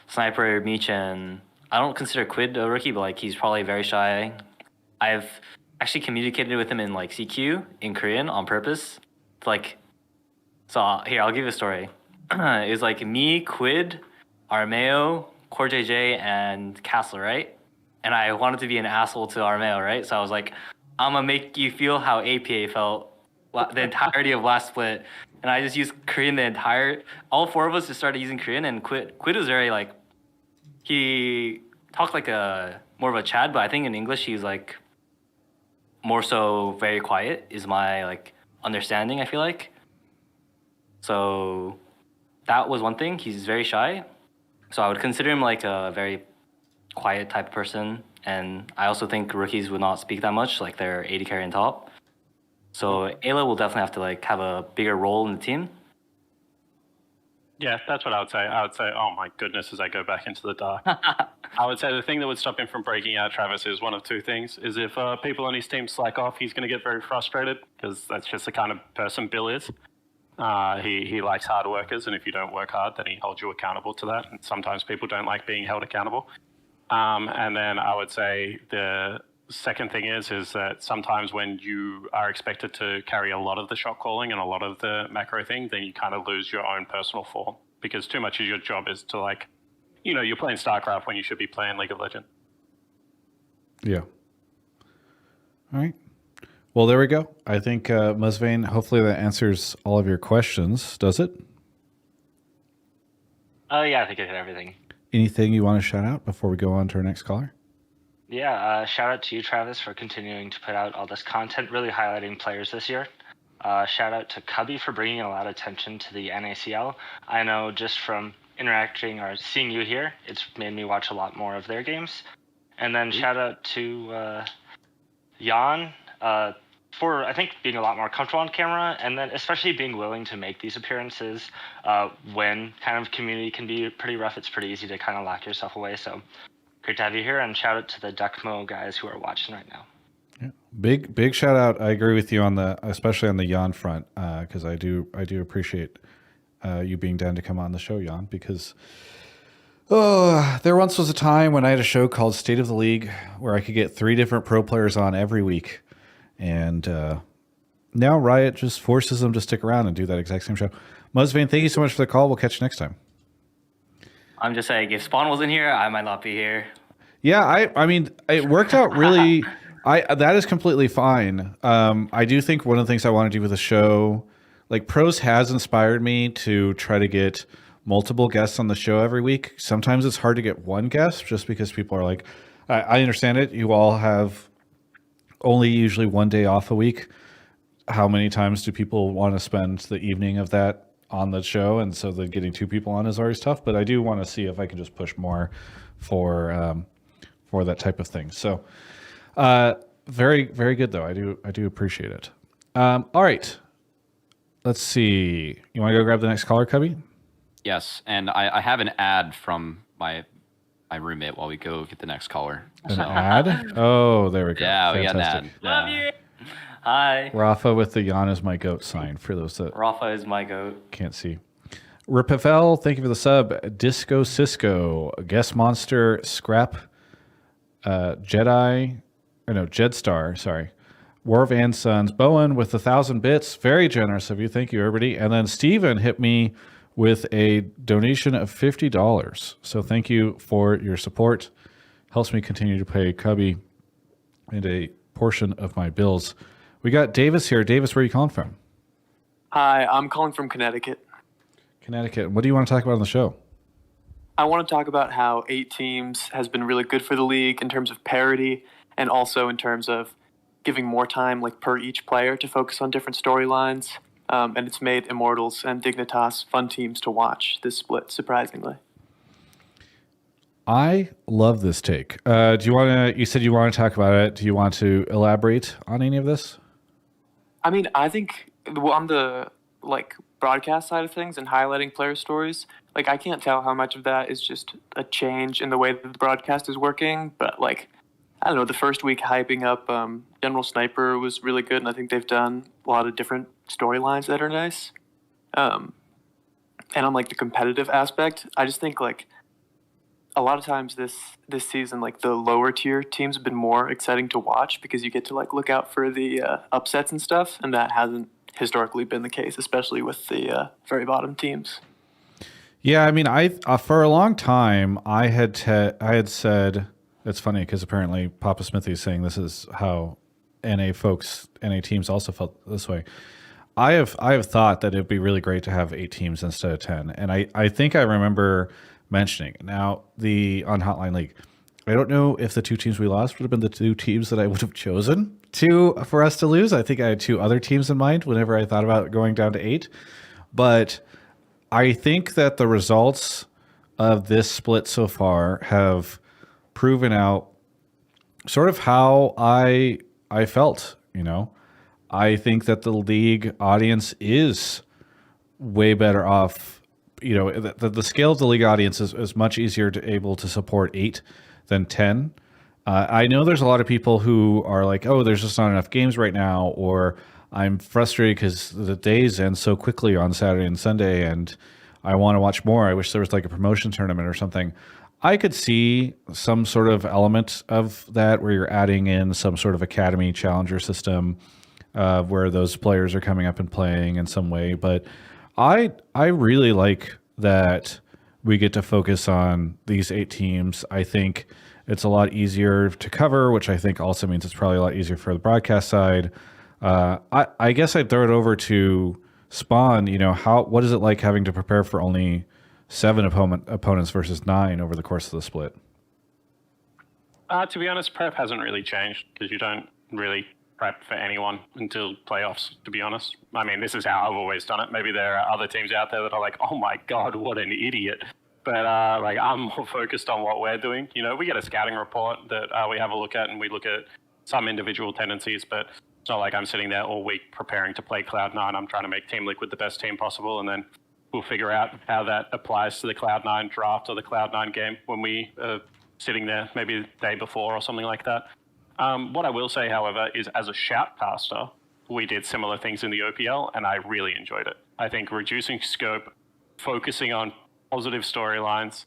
Sniper, Meech, and I don't consider Quid a rookie, but like he's probably very shy. I've actually communicated with him in like CQ in Korean on purpose. So here, I'll give you a story. It was like me, Quid, Armeo, CoreJJ, and Castle, right? And I wanted to be an asshole to Armeo, right? So I was like, I'm gonna make you feel how APA felt the entirety of last split. And I just used Korean all four of us just started using Korean, and Quid was very like, he talked like more of a Chad, but I think in English he's like more so very quiet is my like understanding, I feel like. So that was one thing. He's very shy. So I would consider him like a very quiet type of person. And I also think rookies would not speak that much, like they're 80 carry and top. So Ayla will definitely have to like have a bigger role in the team. Yeah, that's what I would say. I would say, oh my goodness, as I go back into the dark. I would say the thing that would stop him from breaking out, Travis, is one of two things. Is if people on his team slack off, he's going to get very frustrated because that's just the kind of person Bill is. He likes hard workers, and if you don't work hard, then he holds you accountable to that. And sometimes people don't like being held accountable. And then I would say the second thing is that sometimes when you are expected to carry a lot of the shot calling and a lot of the macro thing, then you kind of lose your own personal form because too much of your job is to like, you're playing StarCraft when you should be playing League of Legends. Yeah. All right. Well, there we go. I think, Musvane, hopefully that answers all of your questions. Does it? Yeah, I think I hit everything. Anything you want to shout out before we go on to our next caller? Yeah, shout out to you, Travis, for continuing to put out all this content, really highlighting players this year. Shout out to Cubby for bringing a lot of attention to the NACL. I know just from interacting or seeing you here, it's made me watch a lot more of their games. And then shout out to Jan for, I think, being a lot more comfortable on camera, and then especially being willing to make these appearances when kind of community can be pretty rough. It's pretty easy to kind of lock yourself away. So great to have you here, and shout out to the Duckmo guys who are watching right now. Yeah. Big shout out. I agree with you especially on the Jan front, because I do appreciate you being down to come on the show, Jan, because there once was a time when I had a show called State of the League where I could get 3 different pro players on every week. And now Riot just forces them to stick around and do that exact same show. Musvane, thank you so much for the call. We'll catch you next time. I'm just saying, if Spawn wasn't here, I might not be here. Yeah, I mean, it worked out really. That is completely fine. I do think one of the things I want to do with the show, like Pros has inspired me to try to get multiple guests on the show every week. Sometimes it's hard to get one guest just because people are like, I understand it. You all have only usually one day off a week. How many times do people want to spend the evening of that on the show? And so getting 2 people on is always tough, but I do want to see if I can just push more for that type of thing. So, very, very good though. I do appreciate it. All right, let's see. You want to go grab the next caller, Cubby? Yes. And I have an ad from my roommate while we go get the next caller. An ad? Oh, there we go. Yeah, fantastic. we got an ad. Love you. Hi. Rafa with the Jan is my goat sign for those that Rafa is my goat. can't see. Ripafel, thank you for the sub. Disco Cisco, Guest Monster, Scrap, Jedstar, sorry. War of Ann Sons, Bowen with 1,000 bits. Very generous of you. Thank you, everybody. And then Steven hit me with a donation of $50. So thank you for your support. Helps me continue to pay Cubby and a portion of my bills. We got Davis here. Davis, where are you calling from? Hi, I'm calling from Connecticut. Connecticut. What do you want to talk about on the show? I want to talk about how 8 teams has been really good for the league in terms of parity and also in terms of giving more time like per each player to focus on different storylines. And it's made Immortals and Dignitas fun teams to watch this split, surprisingly. I love this take. Do you want to? You said you want to talk about it. Do you want to elaborate on any of this? I mean, I think on the broadcast side of things and highlighting player stories, I can't tell how much of that is just a change in the way that the broadcast is working. But I don't know, the first week hyping up General Sniper was really good, and I think they've done a lot of different storylines that are nice. And on the competitive aspect, I just think a lot of times this season, the lower tier teams have been more exciting to watch because you get to look out for the upsets and stuff, and that hasn't historically been the case, especially with the very bottom teams. Yeah, I mean, I for a long time I had said, it's funny because apparently Papa Smithy is saying this is how NA teams also felt this way. I have thought that it'd be really great to have 8 teams instead of 10, and I think I remember mentioning now on Hotline League. I don't know if the 2 teams we lost would have been the 2 teams that I would have chosen for us to lose. I think I had 2 other teams in mind whenever I thought about going down to 8, but I think that the results of this split so far have proven out sort of how I felt. I think that the league audience is way better off. The scale of the league audience is much easier able to support 8 than 10. I know there's a lot of people who are like, oh, there's just not enough games right now, or I'm frustrated because the days end so quickly on Saturday and Sunday, and I want to watch more. I wish there was a promotion tournament or something. I could see some sort of element of that where you're adding in some sort of academy challenger system where those players are coming up and playing in some way, but I really like that we get to focus on these 8 teams. I think it's a lot easier to cover, which I think also means it's probably a lot easier for the broadcast side. I guess I'd throw it over to Spawn. What is it like having to prepare for only 7 opponents versus 9 over the course of the split? To be honest, prep hasn't really changed because you don't really prep for anyone until playoffs, to be honest. I mean, this is how I've always done it. Maybe there are other teams out there that are like, oh my God, what an idiot. But I'm more focused on what we're doing. We get a scouting report that we have a look at, and we look at some individual tendencies, but it's not like I'm sitting there all week preparing to play Cloud9. I'm trying to make Team Liquid the best team possible, and then we'll figure out how that applies to the Cloud9 draft or the Cloud9 game when we are sitting there maybe the day before or something like that. What I will say, however, is as a shoutcaster, we did similar things in the OPL, and I really enjoyed it. I think reducing scope, focusing on positive storylines,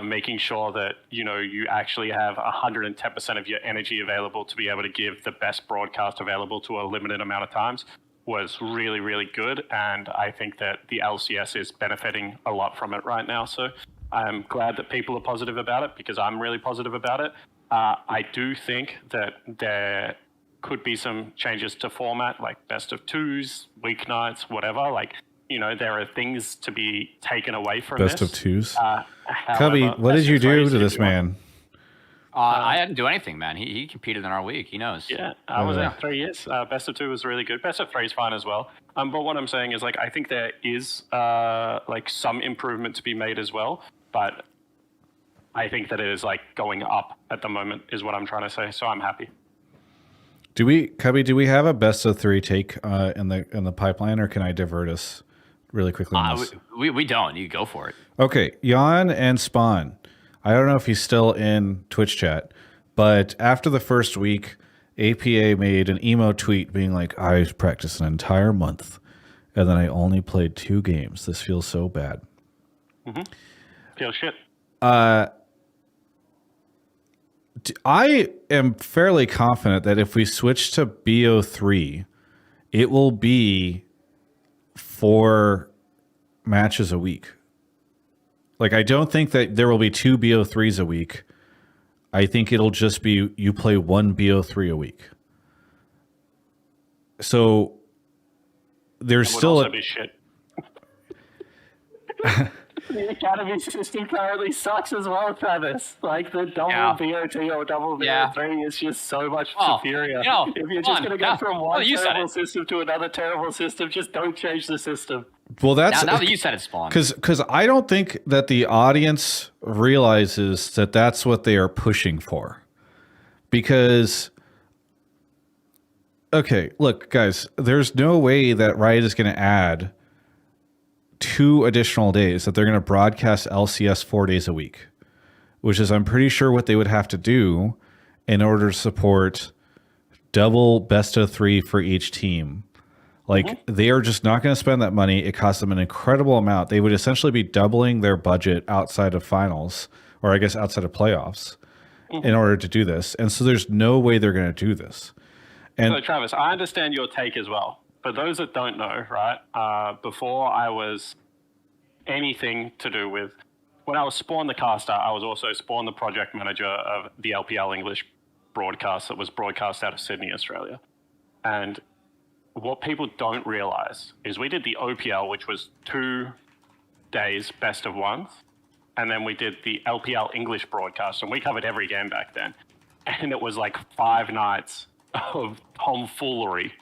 making sure that you actually have 110% of your energy available to be able to give the best broadcast available to a limited amount of times was really, really good. And I think that the LCS is benefiting a lot from it right now. So I'm glad that people are positive about it because I'm really positive about it. I do think that there could be some changes to format, like best of 2s, weeknights, whatever. There are things to be taken away from best this. Best of 2s? However, Cubby, what did you do to this man? I didn't do anything, man. He competed in our league. He knows. Yeah, I was there 3 years. Best of 2 was really good. Best of 3 is fine as well. But what I'm saying is, I think there is some improvement to be made as well. But I think that it is going up at the moment is what I'm trying to say. So I'm happy. Do we have a best of 3 take in the pipeline, or can I divert us really quickly on this? We don't. You go for it. Okay, Yeon and Spawn. I don't know if he's still in Twitch chat, but after the first week, APA made an emo tweet being like, I practiced an entire month, and then I only played 2 games. This feels so bad. Mm-hmm. Feels shit. I am fairly confident that if we switch to BO3, it will be 4 matches a week. I don't think that there will be 2 BO3s a week. I think it'll just be you play 1 BO3 a week. So there's still be shit. The academy system currently sucks as well, Travis. Like the double BOT or double BO3 is just so much superior. If you're just going to go from one terrible system to another terrible system, just don't change the system. Well, that's now that you said it, Spawn. Because I don't think that the audience realizes that that's what they are pushing for. Because, okay, look, guys, there's no way that Riot is going to add 2 additional days, that they're going to broadcast LCS 4 days a week, which is, I'm pretty sure, what they would have to do in order to support double best of 3 for each team. Like, they are just not going to spend that money. It costs them an incredible amount. They would essentially be doubling their budget outside of finals, or I guess outside of playoffs, in order to do this. And so there's no way they're going to do this. And so, Travis, I understand your take as well. For those that don't know, right, before I was anything to do with, when I was Spawn the caster, I was also Spawn the project manager of the LPL English broadcast that was broadcast out of Sydney, Australia. And what people don't realize is we did the OPL, which was 2 days best of ones, and then we did the LPL English broadcast, and we covered every game back then. And it was like 5 nights of tomfoolery.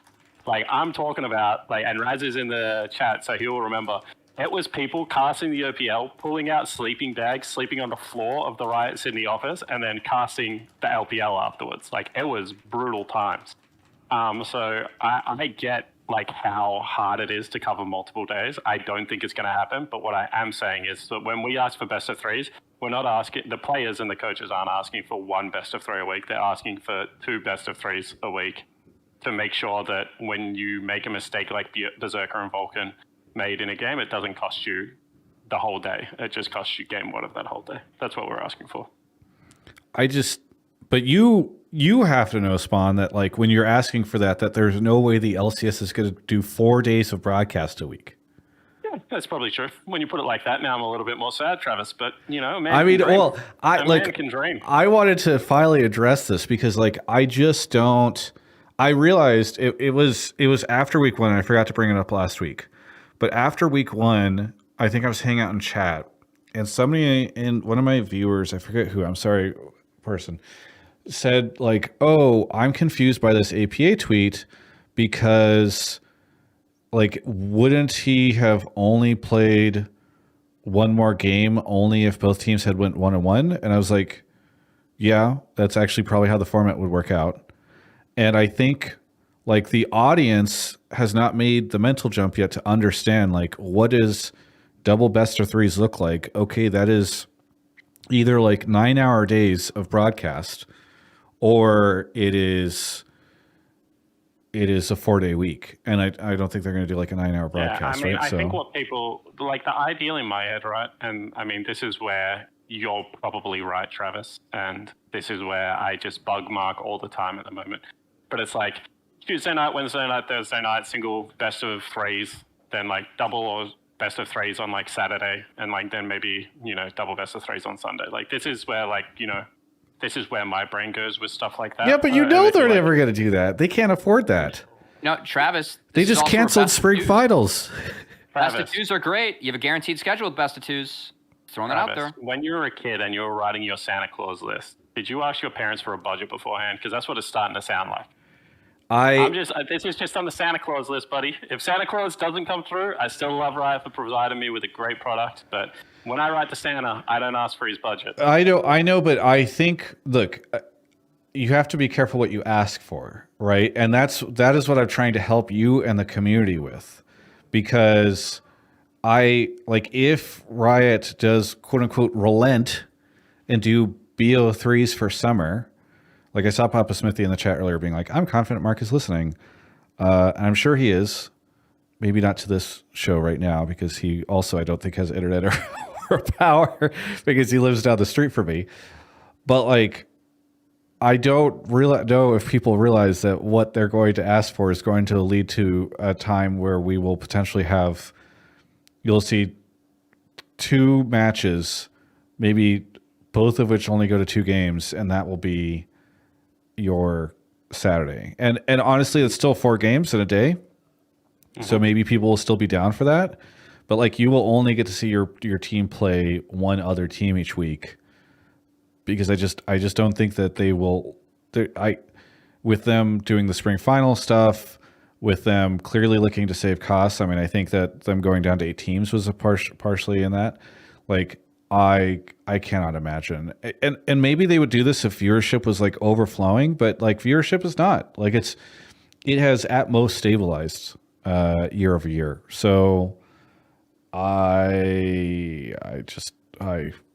Like, I'm talking about, like, and Raz is in the chat, so he'll remember. It was people casting the OPL, pulling out sleeping bags, sleeping on the floor of the Riot Sydney office, and then casting the LPL afterwards. Like, it was brutal times. So I get, like, how hard it is to cover multiple days. I don't think it's going to happen, but what I am saying is that when we ask for best of 3s, we're not asking, the players and the coaches aren't asking for 1 best of 3 a week. They're asking for 2 best of 3s a week, to make sure that when you make a mistake like Berserker and Vulcan made in a game, it doesn't cost you the whole day. It just costs you game 1 of that whole day. That's what we're asking for. But you have to know, Spawn, that, like, when you're asking for that there's no way the LCS is going to do 4 days of broadcast a week. Yeah, that's probably true. When you put it like that, now I'm a little bit more sad, Travis. But, you know, man, man can dream. I wanted to finally address this because, like, I just don't. I realized it was after week 1. And I forgot to bring it up last week, but after week 1, I think I was hanging out in chat, and somebody in one of my viewers, I forget who, I'm sorry, person, said, like, "Oh, I'm confused by this APA tweet because, like, wouldn't he have only played 1 more game only if both teams had went 1-1?" And I was like, "Yeah, that's actually probably how the format would work out." And I think, like, the audience has not made the mental jump yet to understand, like, what does double best of 3s look like? Okay, that is either like 9-hour days of broadcast, or it is a 4-day week. And I don't think they're going to do like a 9-hour broadcast, right? I think what people, like, the ideal in my head, right? And I mean, this is where you're probably right, Travis. And this is where I just bug Mark all the time at the moment. But it's like Tuesday night, Wednesday night, Thursday night, single best of 3s, then like double or best of 3s on like Saturday, and like then maybe, you know, double best of 3s on Sunday. Like, this is where, like, you know, this is where my brain goes with stuff like that. Yeah, but you know they're never going to do that. They can't afford that. No, Travis. They just canceled spring finals. Best of 2s are great. You have a guaranteed schedule with best of 2s. Throwing that out there. When you were a kid and you were writing your Santa Claus list, did you ask your parents for a budget beforehand? Because that's what it's starting to sound like. This is just on the Santa Claus list, buddy. If Santa Claus doesn't come through, I still love Riot for providing me with a great product. But when I write to Santa, I don't ask for his budget. I know, but I think, look, you have to be careful what you ask for, right? And that is what I'm trying to help you and the community with, because if Riot does quote unquote relent and do BO3s for summer. Like, I saw Papa Smithy in the chat earlier being like, "I'm confident Mark is listening." And I'm sure he is. Maybe not to this show right now, because he also, I don't think, has internet or power, because he lives down the street from me. But, like, I don't really know if people realize that what they're going to ask for is going to lead to a time where we will potentially have, you'll see 2 matches, maybe both of which only go to 2 games, and that will be your Saturday. And honestly, it's still 4 games in a day. Mm-hmm. So maybe people will still be down for that. but like you will only get to see your team play one other team each week, because I just don't think that they will. With them doing the spring final stuff, with them clearly looking to save costs. I mean, I think that them going down to 8 teams was a partially in that. Like, I cannot imagine, and maybe they would do this if viewership was like overflowing, but like viewership is not. Like it has at most stabilized year over year. So I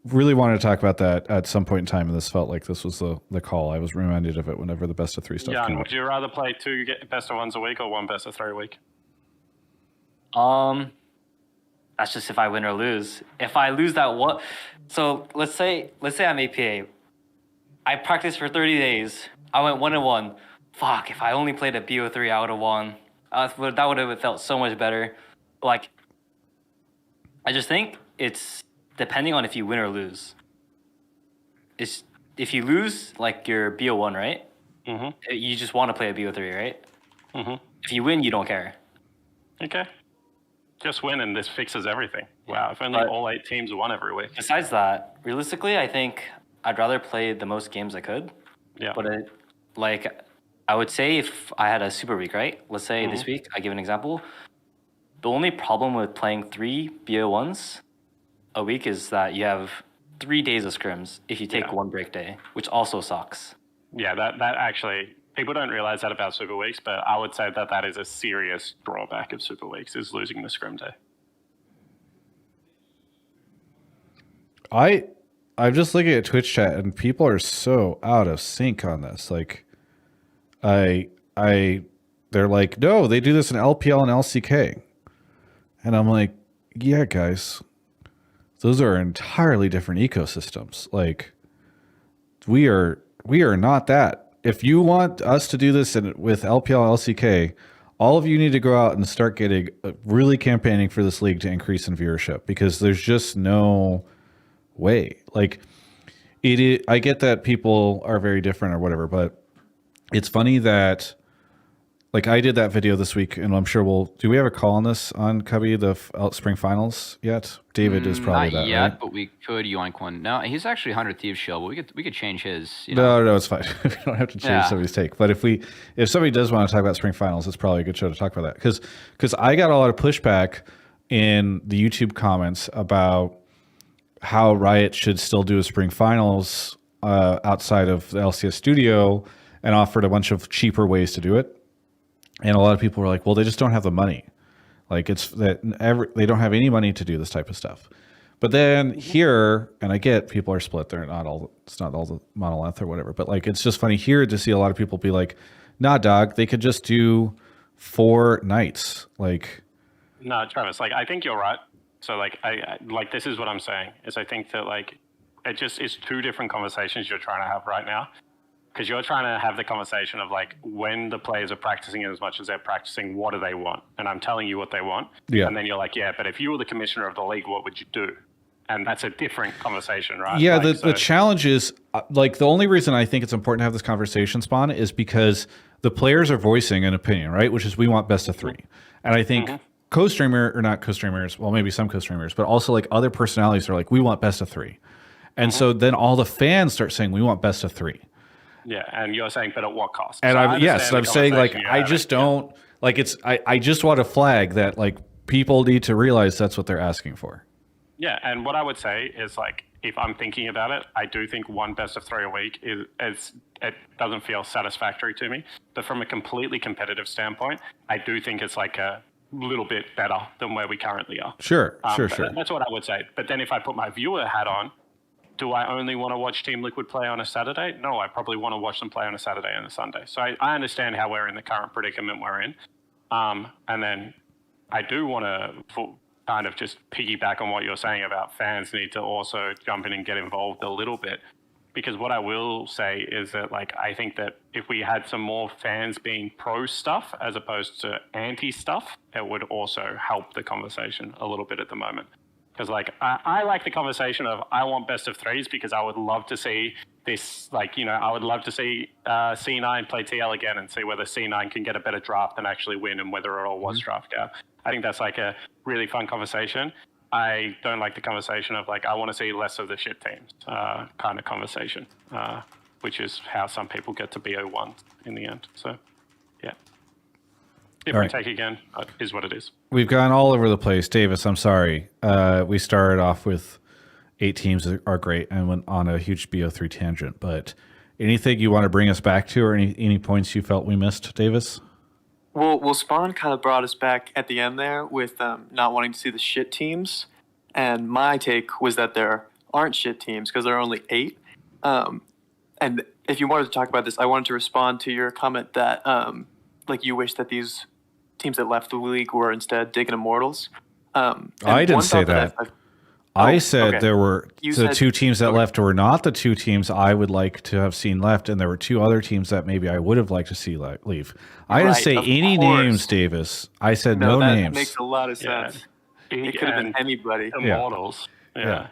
really wanted to talk about that at some point in time, and this felt like this was the call. I was reminded of it whenever the best of 3 stuff came Would up. you rather play 2 best of 1s a week or 1 best of 3 a week? That's just if I win or lose. If I lose that one, so let's say I'm APA. I practiced for 30 days. I went 1-1. Fuck! If I only played a BO3, I would have won. That would have felt so much better. Like, I just think it's depending on if you win or lose. It's if you lose, like your BO1, right? Mm-hmm. You just want to play a BO3, right? Mm-hmm. If you win, you don't care. Okay. Just win and this fixes everything. Wow, if only all 8 teams won every week. Besides that, realistically, I think I'd rather play the most games I could. Yeah. But I would say if I had a super week, right? Let's say this week, I give an example. The only problem with playing 3 BO1s a week is that you have 3 days of scrims if you take one break day, which also sucks. Yeah, that actually, people don't realize that about Super Weeks, but I would say that is a serious drawback of Super Weeks, is losing the scrim day. I'm just looking at Twitch chat, and people are so out of sync on this. Like, they're like, no, they do this in LPL and LCK. And I'm like, yeah, guys, those are entirely different ecosystems. Like, we are not that. If you want us to do this with LPL and LCK, all of you need to go out and start getting really campaigning for this league to increase in viewership, because there's just no way. Like, I get that people are very different or whatever, but it's funny that, like, I did that video this week, and I'm sure do we have a call on this on Cubby, the spring finals yet? David is probably not that, yet, right? but we could. Yeon. No, he's actually 100 Thieves Shield, but we could change his. You know. No, it's fine. We don't have to change somebody's take. But if somebody does want to talk about spring finals, it's probably a good show to talk about that, because I got a lot of pushback in the YouTube comments about how Riot should still do a spring finals outside of the LCS studio, and offered a bunch of cheaper ways to do it. And a lot of people were like, well, they just don't have the money. Like, it's that they don't have any money to do this type of stuff. But then here, and I get people are split. It's not all the monolith or whatever. But like, it's just funny here to see a lot of people be like, nah, dog, they could just do 4 nights. Like, no, Travis, like, I think you're right. So like, I like, this is what I'm saying, is I think that, like, it just is 2 different conversations you're trying to have right now. Because you're trying to have the conversation of, like, when the players are practicing as much as they're practicing, what do they want? And I'm telling you what they want. Yeah. And then you're like, yeah, but if you were the commissioner of the league, what would you do? And that's a different conversation, right? Yeah, like, the challenge is, like, the only reason I think it's important to have this conversation, Spawn, is because the players are voicing an opinion, right? Which is, we want best of 3. And I think co-streamer, or not co-streamers, well, maybe some co-streamers, but also, like, other personalities are like, we want best of 3. And so then all the fans start saying, we want best of 3. Yeah, and you're saying, but at what cost? And So I'm saying, like, I just don't, like, I just want to flag that, like, people need to realize that's what they're asking for. Yeah, and what I would say is, like, if I'm thinking about it, I do think 1 best of 3 a week it doesn't feel satisfactory to me. But from a completely competitive standpoint, I do think it's like a little bit better than where we currently are. Sure. That's what I would say. But then if I put my viewer hat on, do I only want to watch Team Liquid play on a Saturday? No, I probably want to watch them play on a Saturday and a Sunday. So I understand how we're in the current predicament we're in. And then I do want to kind of just piggyback on what you're saying about fans need to also jump in and get involved a little bit. Because what I will say is that, like, I think that if we had some more fans being pro stuff as opposed to anti stuff, it would also help the conversation a little bit at the moment. Because, like, I like the conversation of, I want best of 3s, because I would love to see this, like, you know, I would love to see C9 play TL again and see whether C9 can get a better draft and actually win, and whether it all was draft out. I think that's like a really fun conversation. I don't like the conversation of like, I want to see less of the shit teams kind of conversation, which is how some people get to BO1 in the end. So, yeah. Different take again, is what it is. We've gone all over the place. Davis, I'm sorry. We started off with 8 teams that are great and went on a huge BO3 tangent. But anything you want to bring us back to, or any points you felt we missed, Davis? Well, Spawn kind of brought us back at the end there with not wanting to see the shit teams. And my take was that there aren't shit teams because there are only 8. And if you wanted to talk about this, I wanted to respond to your comment that like you wish that these teams that left the league were instead Dig and Immortals. I didn't say that. I said there were the 2 teams that left were not the 2 teams I would like to have seen left, and there were 2 other teams that maybe I would have liked to see leave. I didn't say any names, Davis. I said no names. That makes a lot of sense. It could have been anybody. Immortals. Yeah.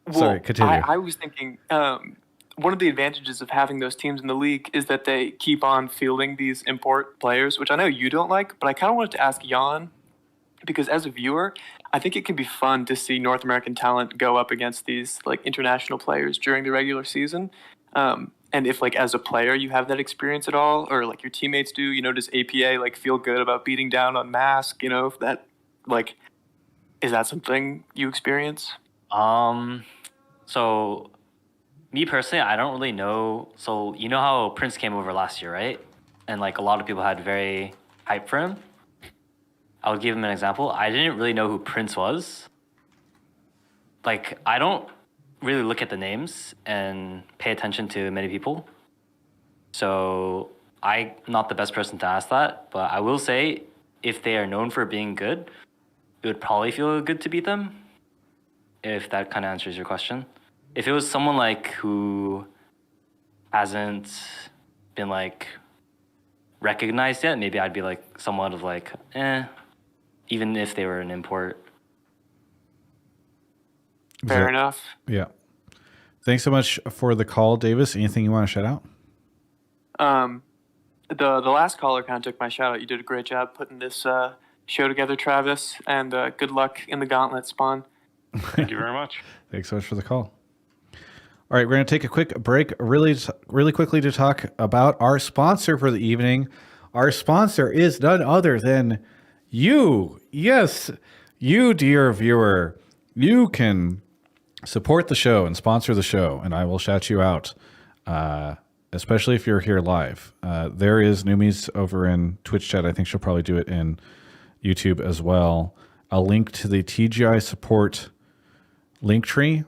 Well, Sorry, continue. I was thinking one of the advantages of having those teams in the league is that they keep on fielding these import players, which I know you don't like, but I kind of wanted to ask Yeon, because as a viewer, I think it can be fun to see North American talent go up against these like international players during the regular season. And if like as a player you have that experience at all, or like your teammates do, you know, does APA like feel good about beating down on Mask? You know, if that like, is that something you experience? So me personally, I don't really know. So you know how Prince came over last year, right? And like a lot of people had very hype for him. I'll give him an example. I didn't really know who Prince was. Like, I don't really look at the names and pay attention to many people. So I'm not the best person to ask that. But I will say, if they are known for being good, it would probably feel good to beat them. If that kind of answers your question. If it was someone like who hasn't been like recognized yet, maybe I'd be like somewhat of like, even if they were an import. Fair enough. Yeah. Thanks so much for the call, Davis. Anything you want to shout out? The last caller kind of took my shout out. You did a great job putting this show together, Travis, and good luck in the gauntlet, Spawn. Thank you very much. Thanks so much for the call. All right, we're going to take a quick break really quickly to talk about our sponsor for the evening. Our sponsor is none other than you. Yes, you, dear viewer. You can support the show and sponsor the show, and I will shout you out, especially if you're here live. There is Numi's over in Twitch chat. I think she'll probably do it in YouTube as well. A link to the TGI support link tree,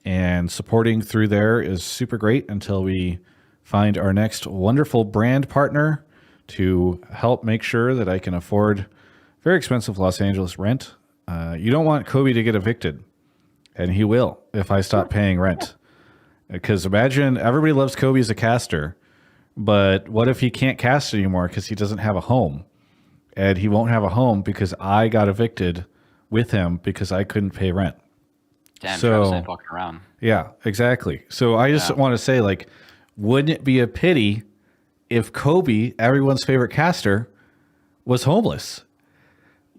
and supporting through there is super great until we find our next wonderful brand partner to help make sure that I can afford very expensive Los Angeles rent. You don't want Kobe to get evicted, and he will if I stop paying rent. Because imagine everybody loves Kobe as a caster, but what if he can't cast anymore because he doesn't have a home? And he won't have a home because I got evicted with him because I couldn't pay rent. Damn, so, Travis ain't fucking around. Yeah, exactly. So I just want to say, like, wouldn't it be a pity if Kobe, everyone's favorite caster, was homeless?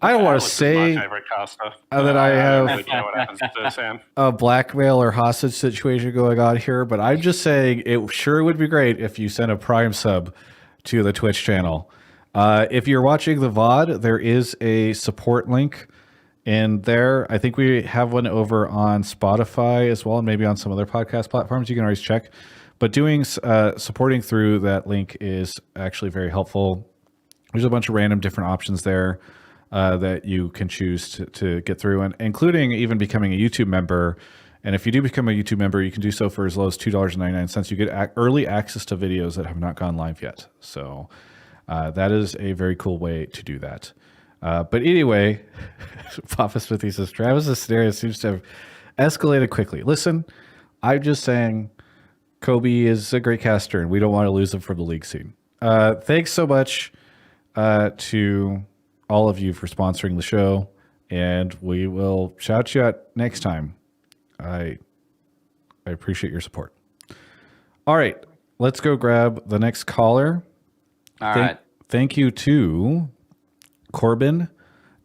I don't want to say my favorite caster. That I have really care what happens to Sam. a blackmail or hostage situation going on here, but I'm just saying it sure would be great if you sent a Prime sub to the Twitch channel. If you're watching the VOD, there is a support link in there. I think we have one over on Spotify as well, and maybe on some other podcast platforms. You can always check. But doing supporting through that link is actually very helpful. There's a bunch of random different options there that you can choose to get through, and including even becoming a YouTube member. And if you do become a YouTube member, you can do so for as low as $2.99. You get early access to videos that have not gone live yet. So that is a very cool way to do that. But anyway, Papa Smithy says, Travis's scenario seems to have escalated quickly. Listen, I'm just saying Kobe is a great caster, and we don't want to lose him from the league scene. Thanks so much to all of you for sponsoring the show, and we will shout you out next time. I appreciate your support. All right, let's go grab the next caller. All right. Thank you to Corbin,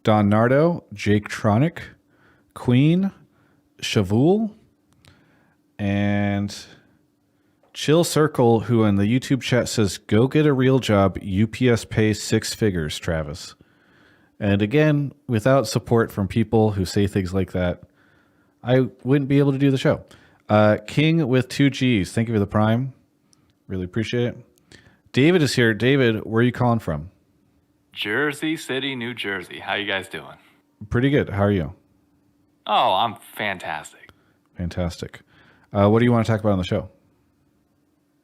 Don Nardo, Jake Tronic, Queen, Shavul, and Chill Circle, who in the YouTube chat says, "Go get a real job. UPS pays 6 figures, Travis." And again, without support from people who say things like that, I wouldn't be able to do the show. King with 2 G's. Thank you for the Prime. Really appreciate it. David is here. David, where are you calling from? Jersey City, New Jersey. How you guys doing? Pretty good. How are you? Oh, I'm fantastic. Fantastic. What do you want to talk about on the show?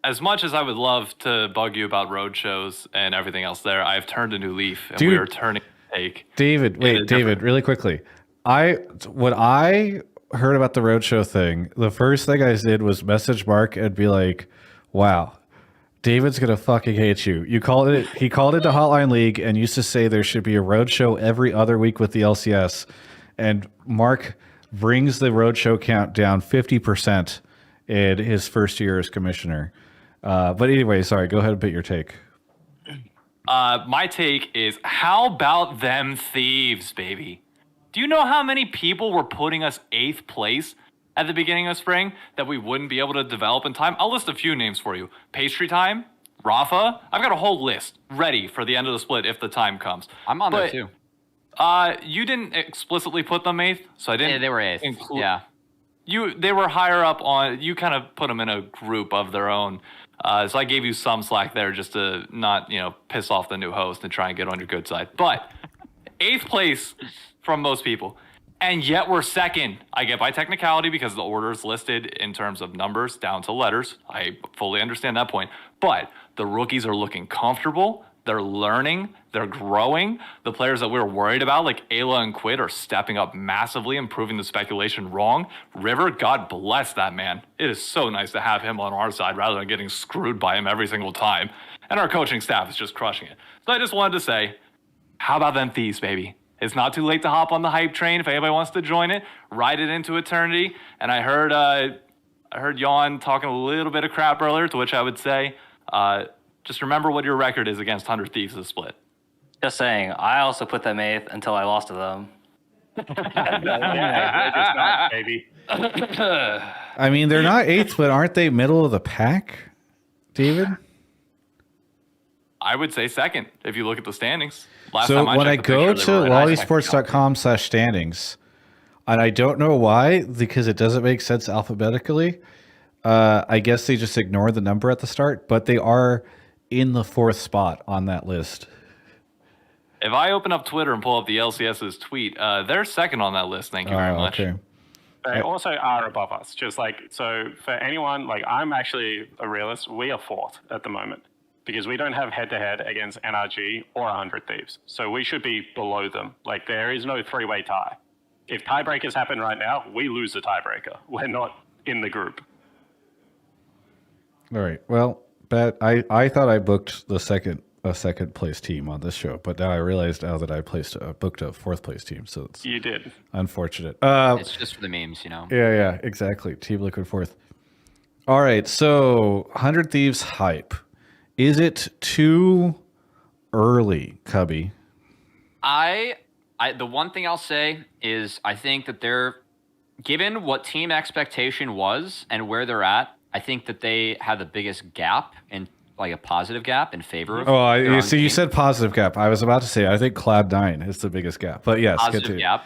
As much as I would love to bug you about road shows and everything else there, I've turned a new leaf, and Dude, we are turning a take. David, really quickly. What I heard about the roadshow thing, the first thing I did was message Mark and be like, "Wow, David's gonna fucking hate you." He called it to Hotline League and used to say there should be a roadshow every other week with the LCS, and Mark brings the roadshow count down 50% in his first year as commissioner. But anyway, sorry. Go ahead and put your take. My take is, how about them thieves, baby? Do you know how many people were putting us 8th place at the beginning of spring that we wouldn't be able to develop in time? I'll list a few names for you. Pastry Time, Rafa. I've got a whole list ready for the end of the split if the time comes. I'm on there too. You didn't explicitly put them 8th, so I didn't. Yeah, they were 8th. Yeah. They were higher up on. You kind of put them in a group of their own. So I gave you some slack there just to not, piss off the new host and try and get on your good side. But 8th place from most people. And yet we're second. I get by technicality because the order is listed in terms of numbers down to letters. I fully understand that point. But the rookies are looking comfortable. They're learning. They're growing. The players that we were worried about, like Ayla and Quid, are stepping up massively and proving the speculation wrong. River, God bless that man. It is so nice to have him on our side rather than getting screwed by him every single time. And our coaching staff is just crushing it. So I just wanted to say, how about them thieves, baby? It's not too late to hop on the hype train if anybody wants to join it. Ride it into eternity. And I heard Yeon talking a little bit of crap earlier, to which I would say, just remember what your record is against 100 Thieves this split. Just saying, I also put them 8th until I lost to them. Yeah, baby. I mean, they're not 8th, but aren't they middle of the pack, David? I would say second if you look at the standings. So when I go to lolliesports.com/standings, and I don't know why, because it doesn't make sense alphabetically, I guess they just ignore the number at the start, but they are in the 4th spot on that list. If I open up Twitter and pull up the LCS's tweet, they're second on that list. Thank you very much. Okay. They also are above us. So for anyone, I'm actually a realist. We are 4th at the moment because we don't have head-to-head against NRG or 100 Thieves. So we should be below them. There is no 3-way tie. If tiebreakers happen right now, we lose the tiebreaker. We're not in the group. All right. Well, I thought I booked a second place team on this show, but now I realized that I booked a 4th place team. So it's You did. unfortunate. It's just for the memes, Yeah, exactly. Team Liquid 4th. All right. So 100 Thieves hype. Is it too early, Cubby? The one thing I'll say is I think that they're, given what team expectation was and where they're at, I think that they have the biggest gap, and a positive gap in favor of. Oh, you said positive gap. I was about to say I think Cloud9 is the biggest gap, but yes, positive gap.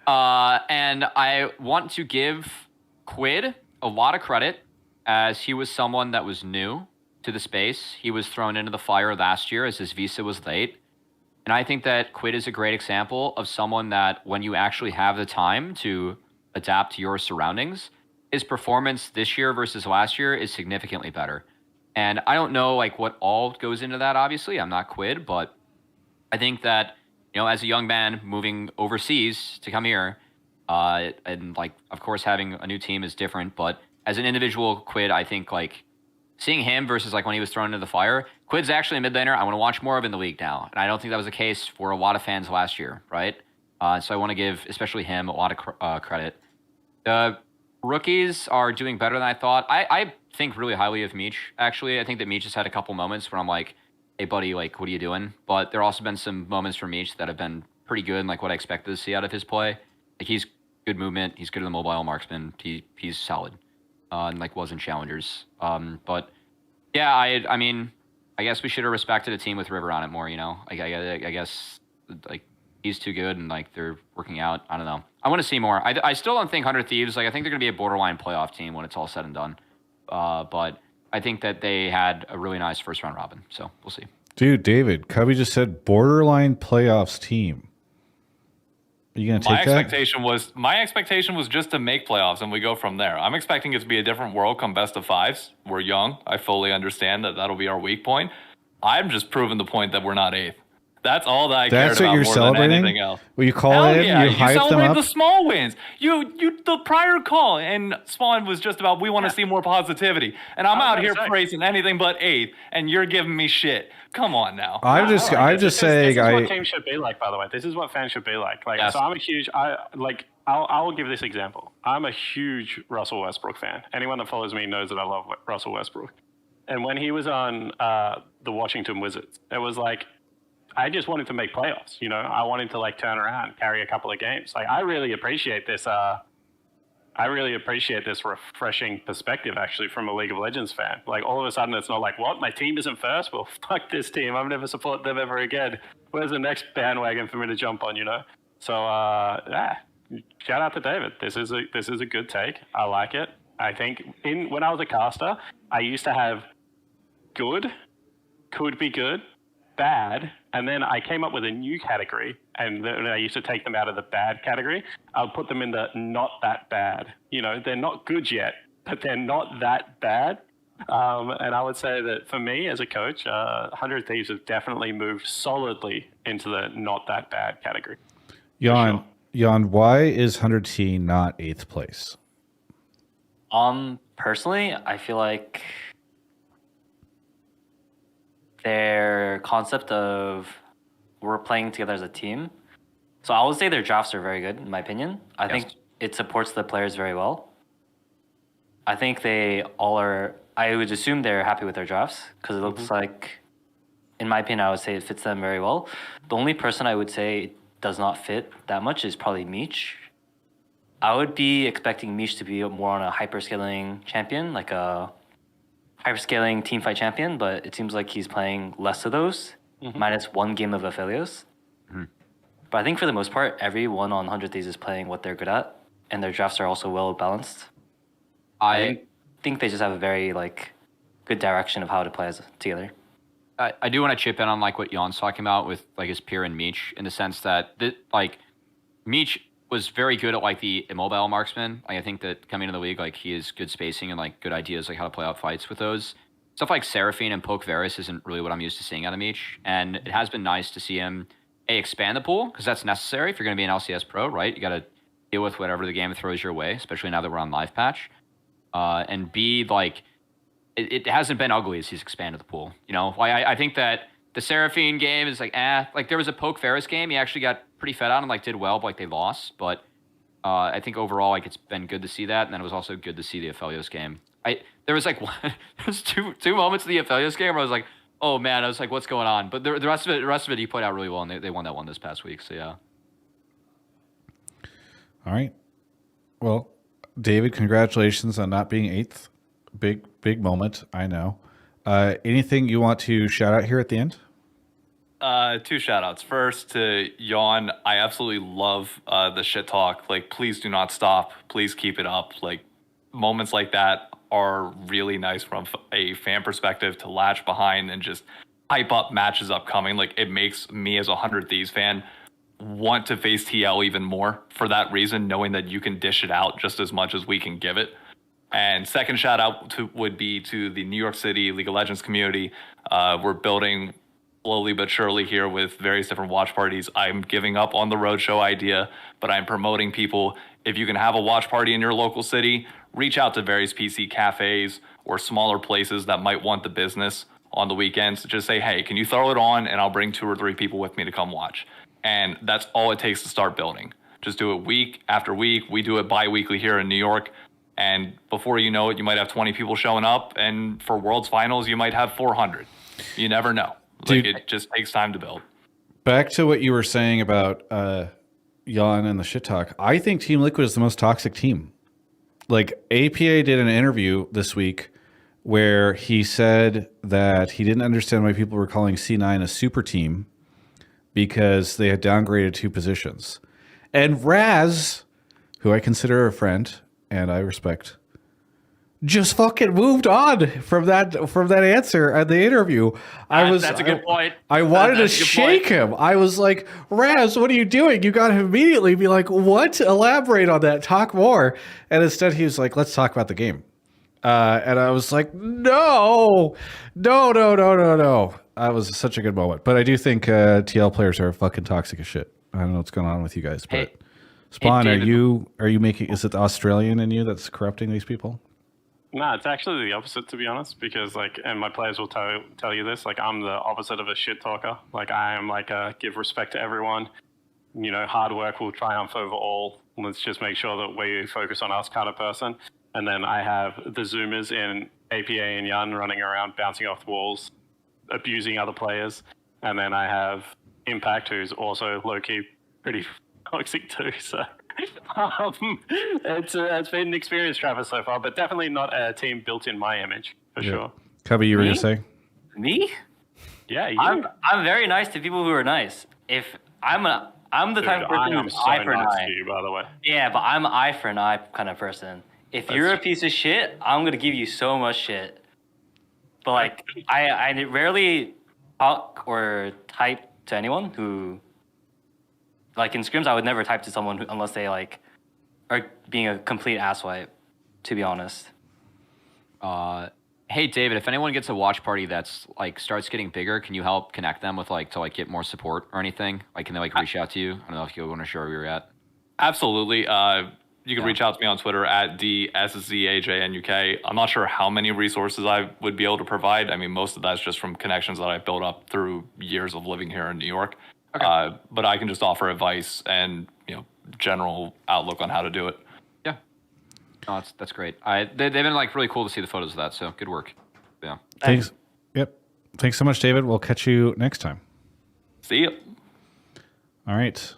And I want to give Quid a lot of credit, as he was someone that was new to the space. He was thrown into the fire last year as his visa was late. And I think that Quid is a great example of someone that when you actually have the time to adapt to your surroundings, his performance this year versus last year is significantly better. And I don't know what all goes into that, obviously. I'm not Quid, but I think that, as a young man moving overseas to come here, and of course having a new team is different, but as an individual Quid, I think seeing him versus when he was thrown into the fire, Quid's actually a mid laner I want to watch more of in the league now. And I don't think that was the case for a lot of fans last year, right? So I want to give especially him a lot of credit. The rookies are doing better than I thought. I think really highly of Meech, actually. I think that Meech has had a couple moments where I'm hey buddy, like what are you doing? But there also been some moments from Meech that have been pretty good and like what I expected to see out of his play. Like he's good movement, he's good in the mobile marksman, he's solid. And like wasn't challengers. But yeah, I mean, I guess we should have respected a team with River on it more, you know? I guess like he's too good and like they're working out. I don't know. I want to see more. I still don't think 100 Thieves, like I think they're going to be a borderline playoff team when it's all said and done. But I think that they had a really nice first round robin. So we'll see. Dude, David, Cubby just said borderline playoffs team. Are you going to take that? My expectation was just to make playoffs and we go from there. I'm expecting it to be a different world come best of fives. We're young. I fully understand that that'll be our weak point. I'm just proving the point that we're not eighth. That's all that I cared about more than anything else. Well, you call in, you hype them celebrate up. the small wins. The prior call and Spawn was just about we want to see more positivity, and I'm out here praising anything but eighth, and you're giving me shit. Come on now. I'm just saying. This is what teams should be like. By the way, this is what fans should be like. Like, yes. So I'm a huge. I'll give this example. I'm a huge Russell Westbrook fan. Anyone that follows me knows that I love Russell Westbrook. And when he was on the Washington Wizards, it was like, I just wanted to make playoffs. You know, I wanted to like turn around, carry a couple of games. Like I really appreciate this. I really appreciate this refreshing perspective actually from a League of Legends fan. Like all of a sudden it's not like, what? My team isn't first? Well, fuck this team. I've never supported them ever again. Where's the next bandwagon for me to jump on? You know. So shout out to David. This is a good take. I like it. I think when I was a caster, I used to have good, could be good, bad, and then I came up with a new category, and then I used to take them out of the bad category. I'll put them in the not that bad. You know, they're not good yet, but they're not that bad. And I would say that for me as a coach, 100 Thieves have definitely moved solidly into the not that bad category. Yeon, why is 100T not 8th place? Personally, I feel like their concept of we're playing together as a team. So I would say their drafts are very good, in my opinion. I think it supports the players very well. I think they all are. I would assume they're happy with their drafts because it looks like, in my opinion, I would say it fits them very well. The only person I would say does not fit that much is probably Meech. I would be expecting Meech to be more on a hyperscaling champion, like a hyperscaling teamfight champion, but it seems like he's playing less of those, minus one game of Aphelios. But I think for the most part, everyone on 100 Thieves is playing what they're good at, and their drafts are also well balanced. I think they just have a very good direction of how to play together. I do want to chip in on what Yeon's talking about with his peer and Meech, in the sense that Meech was very good at the immobile marksman. I think that coming into the league, he has good spacing and good ideas how to play out fights with those. Stuff like Seraphine and Poke Varus isn't really what I'm used to seeing out of Meech, and it has been nice to see him expand the pool, because that's necessary if you're going to be an LCS pro, right? You got to deal with whatever the game throws your way, especially now that we're on live patch. And B, it hasn't been ugly as he's expanded the pool. You know, I think that the Seraphine game is there was a Poke Varus game. He actually got pretty fed on and did well, but they lost. But I think overall, it's been good to see that. And then it was also good to see the Aphelios game. There was there's two moments of the Aphelios game where I was like, oh man, I was what's going on? But the rest of it, he played out really well, and they won that one this past week. So yeah. All right. Well, David, congratulations on not being 8th. Big moment, I know. Anything you want to shout out here at the end? 2 shout outs. First to Yeon. I absolutely love the shit talk. Please do not stop. Please keep it up. Moments like that are really nice from a fan perspective to latch behind and just hype up matches upcoming. It makes me as a 100 Thieves fan want to face TL even more for that reason, knowing that you can dish it out just as much as we can give it. And second shout out would be to the New York City League of Legends community. We're building slowly but surely here with various different watch parties. I'm giving up on the roadshow idea, but I'm promoting people. If you can have a watch party in your local city, reach out to various PC cafes or smaller places that might want the business on the weekends. Just say, hey, can you throw it on? And I'll bring 2 or 3 people with me to come watch. And that's all it takes to start building. Just do it week after week. We do it bi-weekly here in New York. And before you know it, you might have 20 people showing up. And for Worlds Finals, you might have 400. You never know. Like, Dude. it just takes time to build. Back to what you were saying about Yeon and the shit talk. I think Team Liquid is the most toxic team. Like, APA did an interview this week where he said that he didn't understand why people were calling C9 a super team because they had downgraded 2 positions. And Raz, who I consider a friend and I respect, just fucking moved on from that answer at the interview. That's a good point. I wanted to That's a good shake him. I was like, Raz, what are you doing? You got to immediately be like, what? Elaborate on that. Talk more. And instead he was like, let's talk about the game. And I was like, no. That was such a good moment. But I do think TL players are fucking toxic as shit. I don't know what's going on with you guys, but Hey, Spawn, David. are you making, is it the Australian in you that's corrupting these people? No, it's actually the opposite, to be honest, because and my players will tell you this, I'm the opposite of a shit talker. I am give respect to everyone. Hard work will triumph over all. Let's just make sure that we focus on us kind of person. And then I have the Zoomers in APA and Yeon running around, bouncing off the walls, abusing other players. And then I have Impact, who's also low-key pretty toxic too, so... it's been an experience, Travis, so far, but definitely not a team built in my image, for sure. Cubby, you were Me? going to say? Me? Yeah, you. I'm very nice to people who are nice. If I'm the type of person I am who's so eye for an nice eye. to you, by the way. Yeah, but I'm an eye for an eye kind of person. If you're a piece of shit, I'm gonna give you so much shit. But I rarely talk or type to anyone who, in scrims, I would never type to someone unless they are being a complete asswipe. To be honest. Hey David, if anyone gets a watch party that's starts getting bigger, can you help connect them with to get more support or anything? Can they reach out to you? I don't know if you want to share where you're at. Absolutely. You can reach out to me on Twitter at DSZAJNUK. I'm not sure how many resources I would be able to provide. I mean, most of that's just from connections that I've built up through years of living here in New York. Okay. But I can just offer advice and general outlook on how to do it. Yeah. No, that's great. They've been really cool to see the photos of that. So good work. Yeah. Thanks. Yep. Thanks so much, David. We'll catch you next time. See you. All right.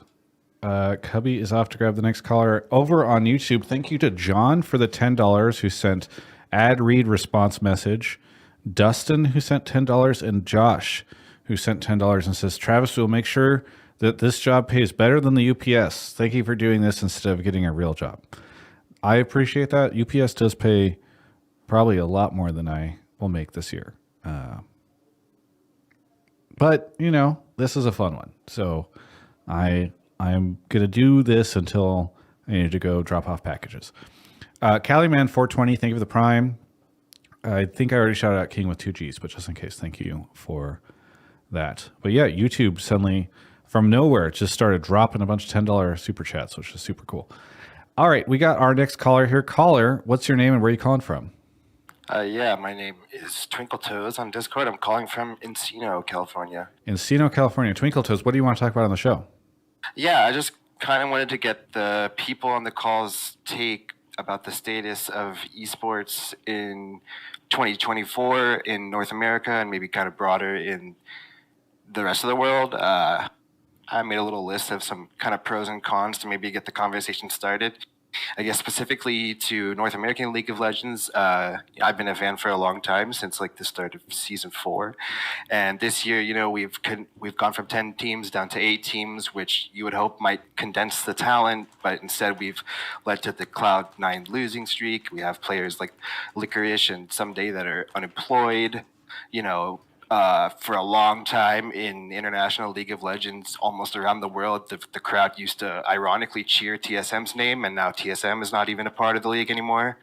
Cubby is off to grab the next caller over on YouTube. Thank you to John for the $10 who sent ad read response message, Dustin who sent $10, and Josh who sent $10 and says, Travis will make sure that this job pays better than the UPS. Thank you for doing this instead of getting a real job. I appreciate that. UPS does pay probably a lot more than I will make this year. But, this is a fun one. So I'm going to do this until I need to go drop off packages. Caliman420, thank you for the Prime. I think I already shouted out King with 2 Gs, but just in case, thank you for that. But yeah, YouTube suddenly, from nowhere, just started dropping a bunch of $10 super chats, which is super cool. All right, we got our next caller here. Caller, what's your name and where are you calling from? Yeah, my name is Twinkle Toes on Discord. I'm calling from Encino, California. Encino, California. Twinkle Toes, what do you want to talk about on the show? Yeah, I just kind of wanted to get the people on the call's take about the status of esports in 2024 in North America and maybe kind of broader in the rest of the world. I made a little list of some kind of pros and cons to maybe get the conversation started. I guess specifically to North American League of Legends, I've been a fan for a long time, since the start of season 4. And this year, we've gone from 10 teams down to 8 teams, which you would hope might condense the talent, but instead we've led to the Cloud9 losing streak. We have players like Licorice and Someday that are unemployed, for a long time in International League of Legends, almost around the world, the crowd used to ironically cheer TSM's name, and now TSM is not even a part of the league anymore.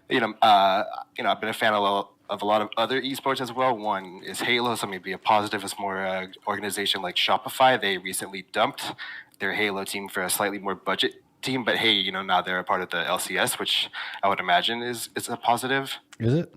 I've been a fan of a lot of other esports as well. One is Halo, so maybe a positive is more organization like Shopify. They recently dumped their Halo team for a slightly more budget team, but hey, now they're a part of the LCS, which I would imagine is a positive. Is it?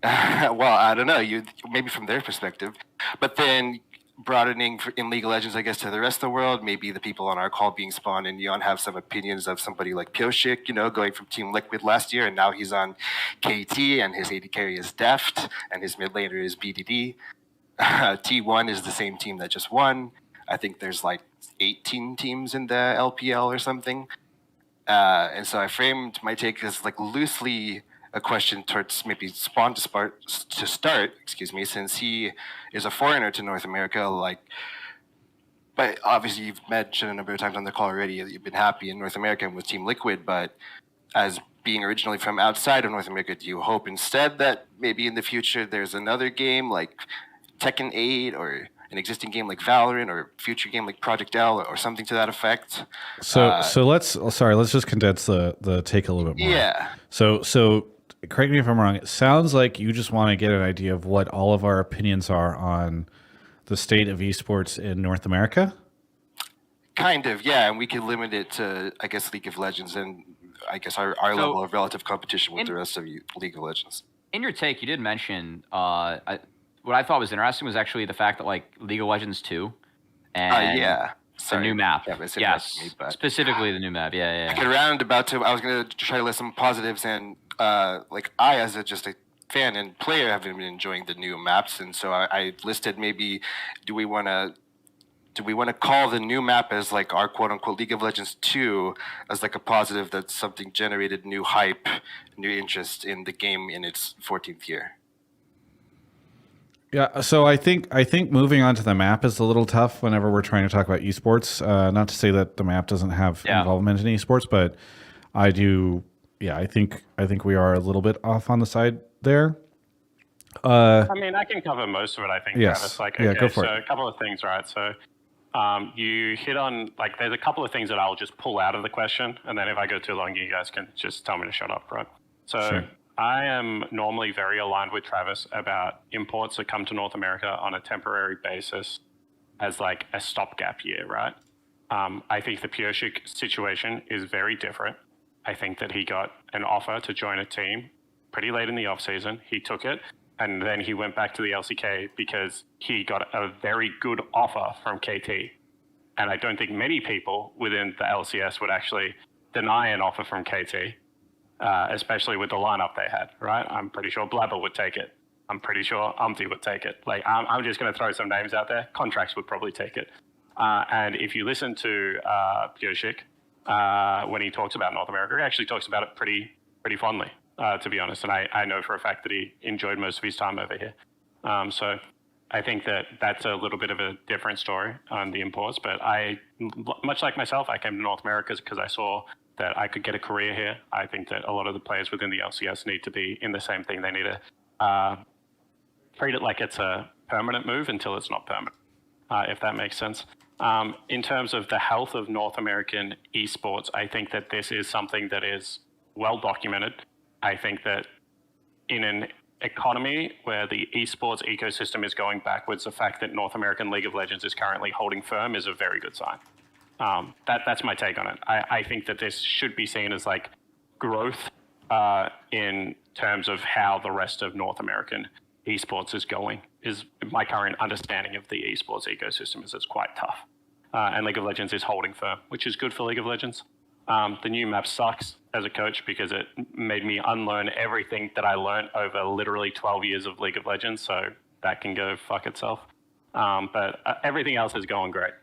Well, I don't know. Maybe from their perspective, but then broadening in League of Legends, I guess, to the rest of the world. Maybe the people on our call being Spawn and Yeon have some opinions of somebody like Pioshik, going from Team Liquid last year, and now he's on KT, and his AD carry is Deft, and his mid laner is BDD. T1 is the same team that just won. I think there's like 18 teams in the LPL or something. And so I framed my take as like loosely a question towards maybe Spawn to start, since he is a foreigner to North America. But obviously you've mentioned a number of times on the call already that you've been happy in North America and with Team Liquid, but as being originally from outside of North America, do you hope instead that maybe in the future there's another game like Tekken 8 or an existing game like Valorant or a future game like Project L or something to that effect? So let's just condense the take a little bit more. Yeah. So correct me if I'm wrong. It sounds like you just want to get an idea of what all of our opinions are on the state of esports in North America. Kind of, yeah, and we could limit it to, I guess, League of Legends and I guess our level of relative competition with the rest of League of Legends. In your take, you did mention what I thought was interesting was actually the fact that like League of Legends 2 and the new map. Yes, specifically the new map. Yeah. I get around about to. I was going to try to list some positives, and like I, as just a fan and player, have been enjoying the new maps, and so I listed maybe do we want to call the new map as like our quote unquote League of Legends 2 as like a positive that something generated new hype, new interest in the game in its 14th year? Yeah, so I think moving on to the map is a little tough whenever we're trying to talk about esports. Not to say that the map doesn't have involvement in esports, but I do. Yeah, I think we are a little bit off on the side there. I mean, I can cover most of it. I think. Yes. Travis. Go for it. it. A couple of things, right? So, you hit on like there's a couple of things that I'll just pull out of the question, and then if I go too long, you guys can just tell me to shut up, right? So. Sure. I am normally very aligned with Travis about imports that come to North America on a temporary basis as like a stopgap year, right? I think the Pureshik situation is very different. I think that he got an offer to join a team pretty late in the offseason. He took it, and then he went back to the LCK because he got a very good offer from KT. And I don't think many people within the LCS would actually deny an offer from KT. Especially with the lineup they had, right? I'm pretty sure Blabber would take it. I'm pretty sure Umti would take it. Like, I'm just going to throw some names out there. Contracts would probably take it. And if you listen to Pureshik, when he talks about North America, he actually talks about it pretty fondly, to be honest. And I know for a fact that he enjoyed most of his time over here. So I think that that's a little bit of a different story on the imports. But much like myself, I came to North America because I saw that I could get a career here. I think that a lot of the players within the LCS need to be in the same thing. They need to treat it like it's a permanent move until it's not permanent, if that makes sense. In terms of the health of North American esports, I think that this is something that is well documented. I think that in an economy where the esports ecosystem is going backwards, the fact that North American League of Legends is currently holding firm is a very good sign. That's my take on it. I think that this should be seen as like growth in terms of how the rest of North American esports is going. Is my current understanding of the esports ecosystem is it's quite tough. And League of Legends is holding firm, which is good for League of Legends. The new map sucks as a coach because it made me unlearn everything that I learned over literally 12 years of League of Legends, so that can go fuck itself. But everything else is going great.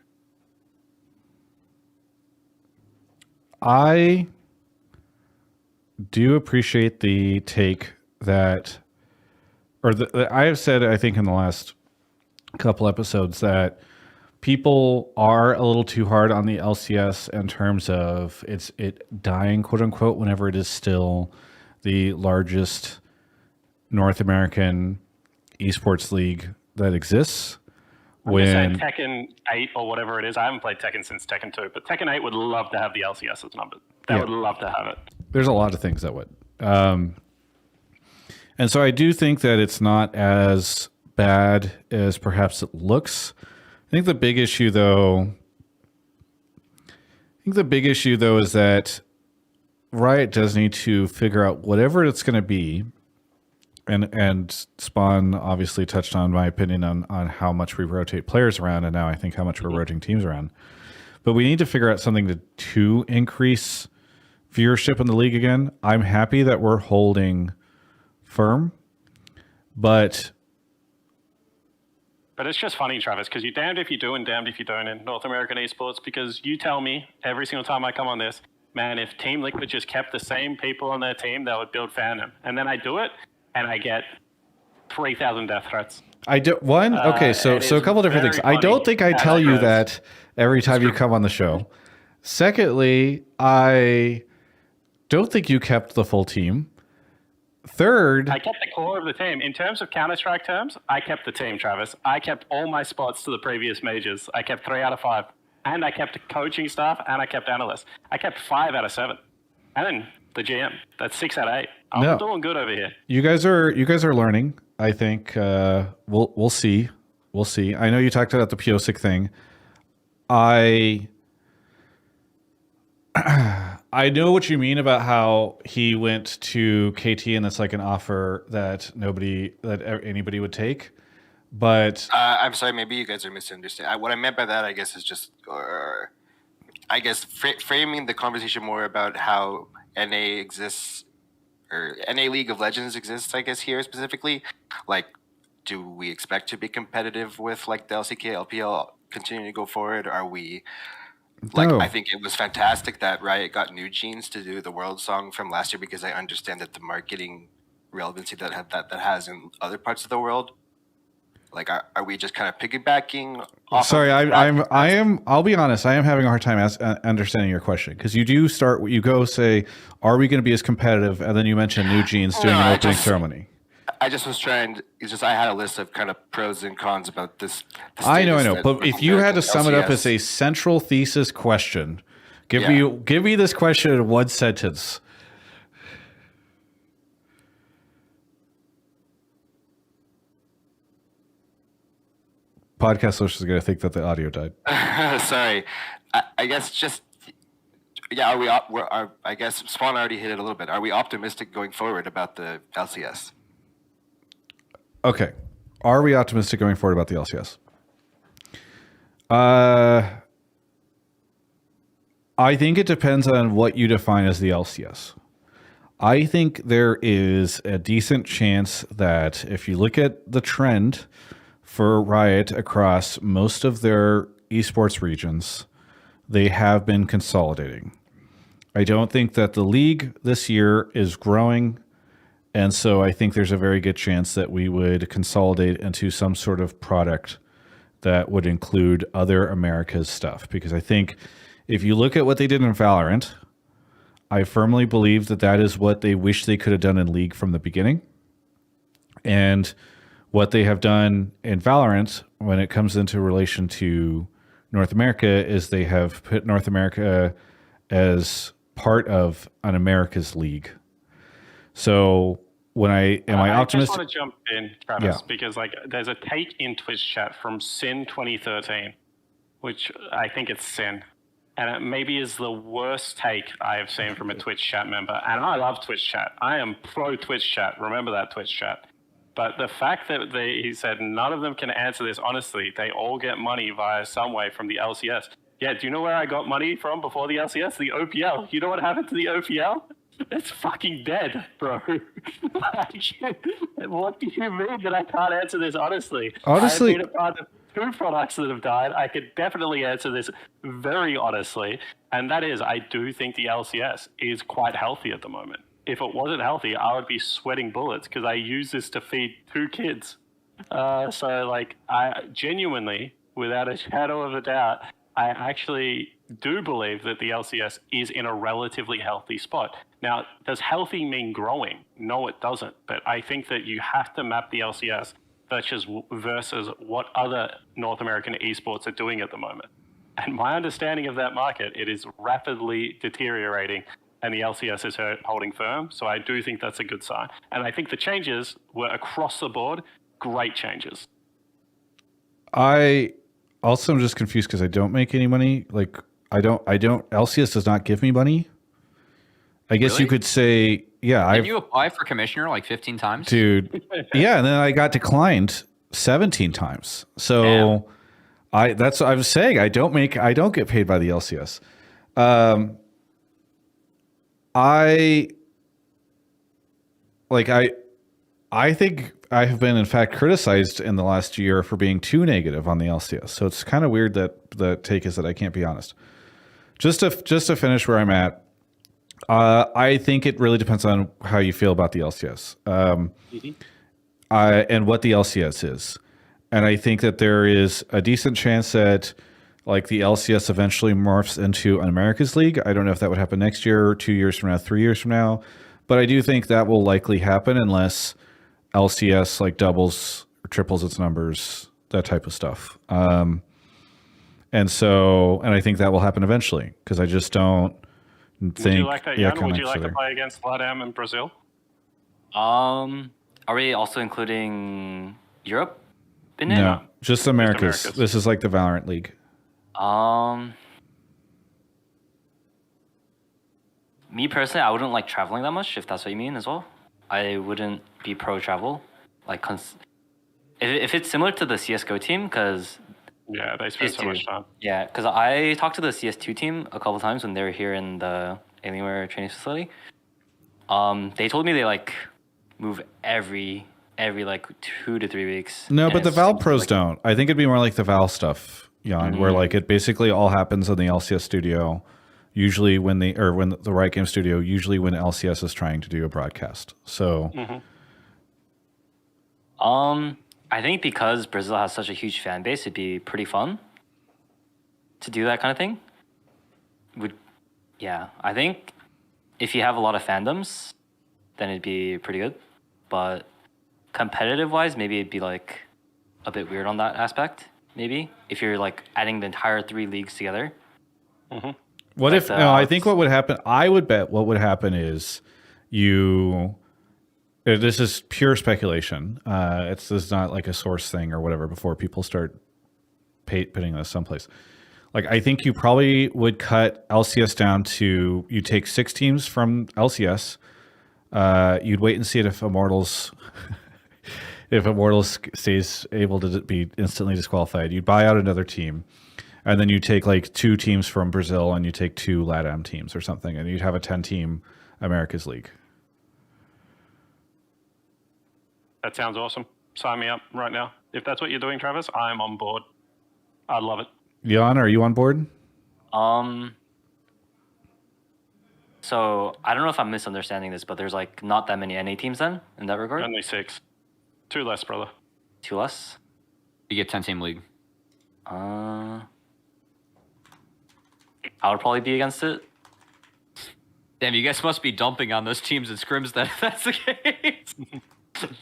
I do appreciate the take that, I have said, I think in the last couple episodes that people are a little too hard on the LCS in terms of it dying, quote unquote, whenever it is still the largest North American esports league that exists. I'm just saying Tekken 8 or whatever it is. I haven't played Tekken since Tekken 2, but Tekken 8 would love to have the LCS's numbers. They would love to have it. There's a lot of things that would. And so I do think that it's not as bad as perhaps it looks. I think the big issue though is that Riot does need to figure out whatever it's going to be. And Spawn obviously touched on my opinion on how much we rotate players around, and now I think how much we're rotating teams around. But we need to figure out something to increase viewership in the league again. I'm happy that we're holding firm, but But it's just funny, Travis, because you're damned if you do and damned if you don't in North American esports, because you tell me every single time I come on this, man, if Team Liquid just kept the same people on their team, that would build fandom. And then I do it, and I get 3,000 death threats. I do one. Okay, so a couple different things. I don't think I tell you that every time you come on the show. Secondly, I don't think you kept the full team. Third, I kept the core of the team. In terms of Counter-Strike terms, I kept the team, Travis. I kept all my spots to the previous majors. I kept 3 out of 5. And I kept coaching staff, and I kept analysts. I kept 5 out of 7. And then the GM. That's 6 out of 8. I'm doing good over here. You guys are learning. I think we'll see. We'll see. I know you talked about the Piosik thing. I know what you mean about how he went to KT and that's like an offer that anybody would take. But I'm sorry, maybe you guys are misunderstanding. What I meant by that, I guess, is just, framing the conversation more about how NA exists, or NA League of Legends exists, I guess, here specifically. Like, do we expect to be competitive with, like, the LCK, LPL continuing to go forward? Are we... Like, No. I think it was fantastic that Riot got New Jeans to do the World Song from last year, because I understand that the marketing relevancy that has in other parts of the world. Like, are we just kind of piggybacking off? sorry, of I'll be honest. I am having a hard time understanding your question, because you go say, are we going to be as competitive? And then you mention New Jeans doing an opening ceremony. I just was trying. It's just I had a list of kind of pros and cons about this. I know. But if you had to sum it up as a central thesis question, give me this question in one sentence. Podcast listeners are going to think that the audio died. Sorry, I guess just I guess Spawn already hit it a little bit. Are we optimistic going forward about the LCS? Okay. Are we optimistic going forward about the LCS? I think it depends on what you define as the LCS. I think there is a decent chance that if you look at the trend for Riot across most of their esports regions, they have been consolidating. I don't think that the league this year is growing. And so I think there's a very good chance that we would consolidate into some sort of product that would include other America's stuff. Because I think if you look at what they did in Valorant, I firmly believe that that is what they wish they could have done in League from the beginning. And what they have done in Valorant when it comes into relation to North America is they have put North America as part of an America's League. So when I optimistic? I just want to jump in, Travis, because like there's a take in Twitch chat from Sin 2013, which I think it's Sin, and it maybe is the worst take I have seen from a Twitch chat member. And I love Twitch chat. I am pro Twitch chat. Remember that, Twitch chat. But the fact that he said none of them can answer this honestly, they all get money via some way from the LCS. Yeah, do you know where I got money from before the LCS? The OPL. You know what happened to the OPL? It's fucking dead, bro. What do you mean that I can't answer this honestly? Honestly, I've been a part of 2 products that have died. I could definitely answer this very honestly. And that is, I do think the LCS is quite healthy at the moment. If it wasn't healthy, I would be sweating bullets because I use this to feed 2 kids. So, like, I genuinely, without a shadow of a doubt, I actually do believe that the LCS is in a relatively healthy spot. Now, does healthy mean growing? No, it doesn't. But I think that you have to map the LCS versus what other North American esports are doing at the moment. And my understanding of that market, it is rapidly deteriorating, and the LCS is holding firm. So I do think that's a good sign. And I think the changes were across the board, great changes. I also am just confused because I don't make any money. Like, I don't, LCS does not give me money. I guess Really? You could say, yeah. Did you apply for commissioner like 15 times? Dude, yeah, and then I got declined 17 times. So that's what I was saying. I don't get paid by the LCS. I think have been in fact criticized in the last year for being too negative on the LCS. So it's kind of weird that the take is that I can't be honest. Just to finish where I'm at, I think it really depends on how you feel about the LCS and what the LCS is. And I think that there is a decent chance that like the LCS eventually morphs into an America's League. I don't know if that would happen next year, 2 years from now, 3 years from now, but I do think that will likely happen unless LCS like doubles or triples its numbers, that type of stuff. And I think that will happen eventually because I just don't think. Would you like that, Jan? Would you like to there. play against LATAM and Brazil? Are we also including Europe in it? No, just Americas. Americas. This is like the Valorant League. Me personally, I wouldn't like traveling that much, if that's what you mean as well. I wouldn't be pro travel. Like, if it's similar to the CSGO team, because Yeah, they spend so much time. yeah, because I talked to the CS2 team a couple times when they were here in the Alienware training facility. They told me they like move every like 2 to 3 weeks. No, and but the it's Valve pros like, don't. I think it'd be more like the Valve stuff, Jan, where like it basically all happens in the LCS studio. Usually when the Riot Games studio, usually when LCS is trying to do a broadcast. So I think because Brazil has such a huge fan base, it'd be pretty fun to do that kind of thing. I think if you have a lot of fandoms, then it'd be pretty good. But competitive wise, maybe it'd be like a bit weird on that aspect. Maybe if you're like adding the entire 3 leagues together. what Like if? No, I think what would happen. I would bet what would happen is you. This is pure speculation. This is not like a source thing or whatever. Before people start putting this someplace, like I think you probably would cut LCS down to you take 6 teams from LCS. You'd wait and see if Immortals, if Immortals stays able to be instantly disqualified. You'd buy out another team, and then you take like 2 teams from Brazil and you take 2 LATAM teams or something, and you'd have a 10-team America's League. That sounds awesome. Sign me up right now. If that's what you're doing, Travis, I'm on board. I love it. Jan, are you on board? So I don't know if I'm misunderstanding this, but there's like not that many NA teams then in that regard. Only 6. 2 less, brother. 2 less. You get 10-team league. I would probably be against it. Damn, you guys must be dumping on those teams and scrims that if that's the case.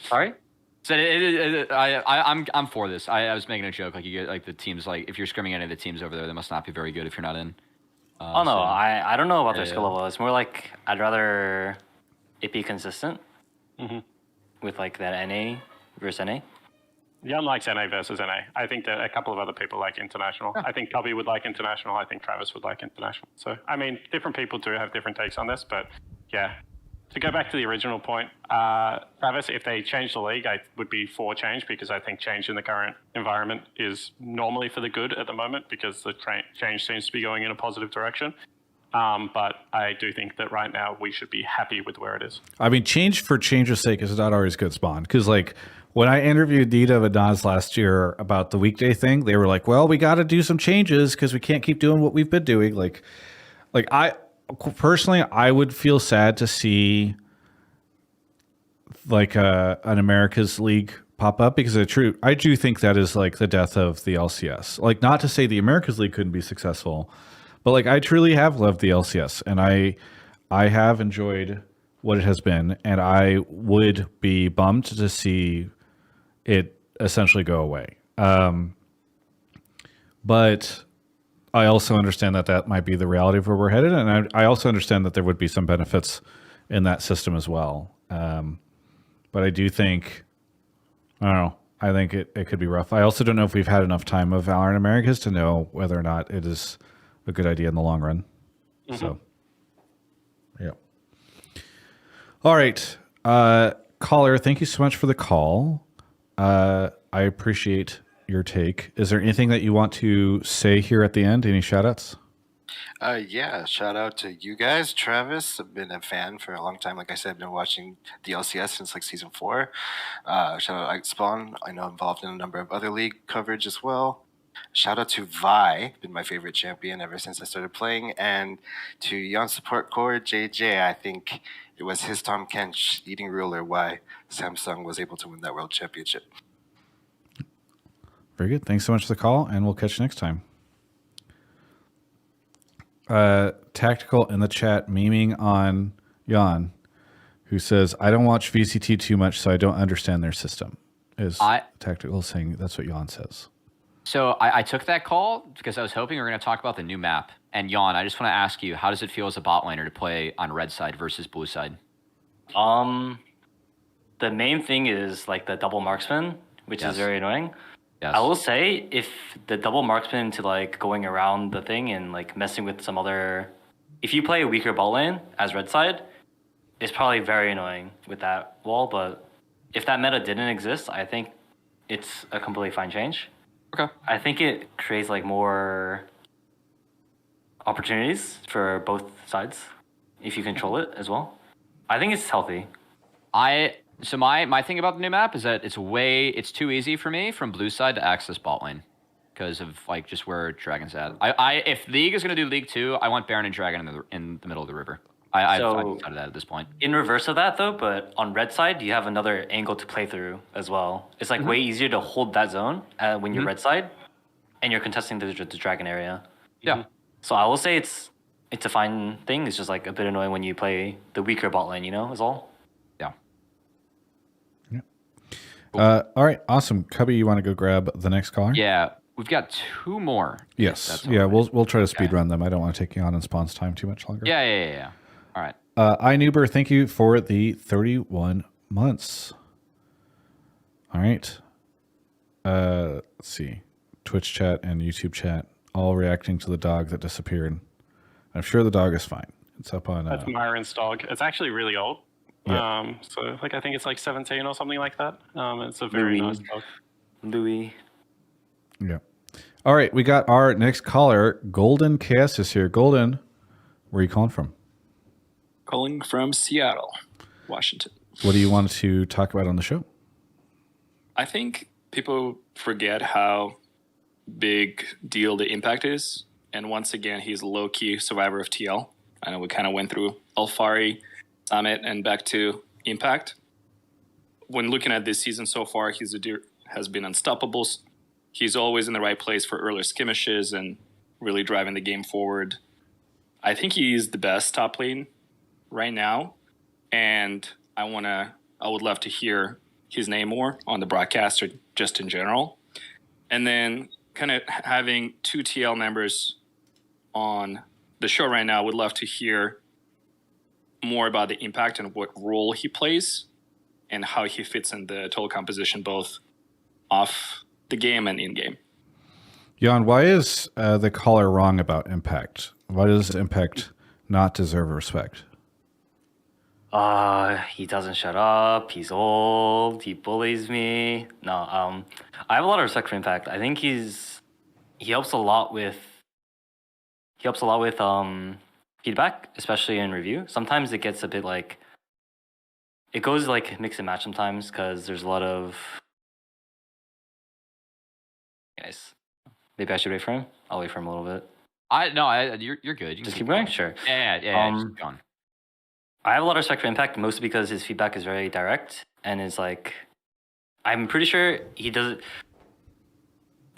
Sorry? So I'm for this. I was making a joke. Like you get like the teams. Like if you're scrimming any of the teams over there, they must not be very good if you're not in. Oh no, so- I don't know about their skill Yeah. level. It's more like I'd rather it be consistent with like that NA versus NA. Jan likes NA versus NA. I think that a couple of other people like international. I think Cubby would like international. I think Travis would like international. So, I mean, different people do have different takes on this, but yeah. To go back to the original point, Travis, if they change the league, I would be for change because I think change in the current environment is normally for the good at the moment because the change seems to be going in a positive direction. But I do think that right now we should be happy with where it is. I mean, change for change's sake is not always good, Spawn. Because like when I interviewed Dita and Nas last year about the weekday thing, they were like, "Well, we got to do some changes because we can't keep doing what we've been doing." Like I personally, I would feel sad to see like an America's League pop up because I do think that is like the death of the LCS. Like, not to say the America's League couldn't be successful, but like I truly have loved the LCS and I have enjoyed what it has been, and I would be bummed to see it essentially go away. But I also understand that might be the reality of where we're headed, and I also understand that there would be some benefits in that system as well. But I do think, I don't know, I think it could be rough. I also don't know if we've had enough time of Valorant Americas to know whether or not it is a good idea in the long run. So, yeah. All right. Caller, thank you so much for the call. I appreciate your take. Is there anything that you want to say here at the end? Any shout outs? Yeah, shout out to you guys. Travis, I've been a fan for a long time. Like I said, I've been watching the LCS since like season 4. Shout out to Spawn. I know I'm involved in a number of other league coverage as well. Shout out to Vi, been my favorite champion ever since I started playing. And to Yon Support Core, JJ, I think it was his Tom Kench eating ruler why Samsung was able to win that world championship. Very good. Thanks so much for the call, and we'll catch you next time. Tactical in the chat memeing on Jan, who says, I don't watch VCT too much, so I don't understand their system. Is Tactical saying that's what Jan says. So I took that call because I was hoping we were going to talk about the new map. And Jan, I just want to ask you, how does it feel as a bot laner to play on red side versus blue side? The main thing is like the double marksman, which is very annoying. Yes. I will say if the double marksman to like going around the thing and like messing with some other, if you play a weaker bot lane as red side, it's probably very annoying with that wall. But if that meta didn't exist, I think it's a completely fine change. Okay. I think it creates like more opportunities for both sides if you control it as well. I think it's healthy. So my thing about the new map is that it's too easy for me from blue side to access bot lane because of like just where Dragon's at. If League is going to do League 2, I want Baron and Dragon in the middle of the river. I've decided that at this point. In reverse of that though, but on red side, you have another angle to play through as well. It's like way easier to hold that zone when you're red side and you're contesting the Dragon area. Yeah. So I will say it's a fine thing. It's just like a bit annoying when you play the weaker bot lane, is all. Yeah. All right, awesome. Cubby, you want to go grab the next caller? Yeah, we've got 2 more. Yes. Yeah, we'll try to speed run them. I don't want to take Yeon and Spawn's time too much longer. Yeah. All right. iNuber, thank you for the 31 months. All right. Let's see. Twitch chat and YouTube chat all reacting to the dog that disappeared. I'm sure the dog is fine. It's up on... That's Myron's dog. It's actually really old. Yeah. So like I think it's like 17 or something like that. It's a very nice dog. Louis. Yeah. All right, we got our next caller. Golden KS is here. Golden, where are you calling from? Calling from Seattle, Washington. What do you want to talk about on the show? I think people forget how big deal the Impact is. And once again, he's a low-key survivor of TL. I know we kind of went through Alfari, Summit, and back to Impact. When looking at this season so far, has been unstoppable. He's always in the right place for early skirmishes and really driving the game forward. I think he's the best top lane right now, and I would love to hear his name more on the broadcast or just in general. And then kind of having 2 TL members on the show right now, would love to hear more about the Impact and what role he plays and how he fits in the total composition, both off the game and in game. Jan, why is the caller wrong about Impact? Why does Impact not deserve respect? He doesn't shut up. He's old. He bullies me. No, I have a lot of respect for Impact. I think he helps a lot with feedback, especially in review. Sometimes it gets a bit like it goes like mix and match sometimes because there's a lot of guys. Maybe I should wait for him. I'll wait for him a little bit. You're good. You Just keep going. Sure. Yeah. Just keep going. I have a lot of respect for Impact, mostly because his feedback is very direct and is like, I'm pretty sure he does.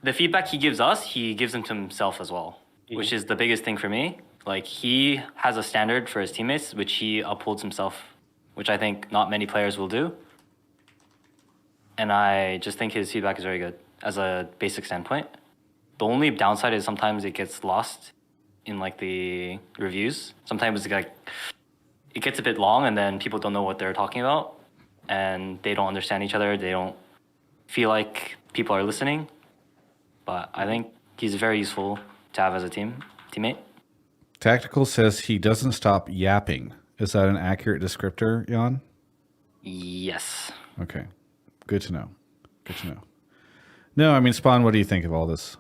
The feedback he gives us, he gives them to himself as well, which is the biggest thing for me. Like he has a standard for his teammates, which he upholds himself, which I think not many players will do. And I just think his feedback is very good as a basic standpoint. The only downside is sometimes it gets lost in like the reviews. Sometimes it's like it gets a bit long and then people don't know what they're talking about and they don't understand each other. They don't feel like people are listening. But I think he's very useful to have as a teammate. Tactical says he doesn't stop yapping. Is that an accurate descriptor, Jan? Yes. Okay. Good to know. No, I mean, Spawn, what do you think of all this?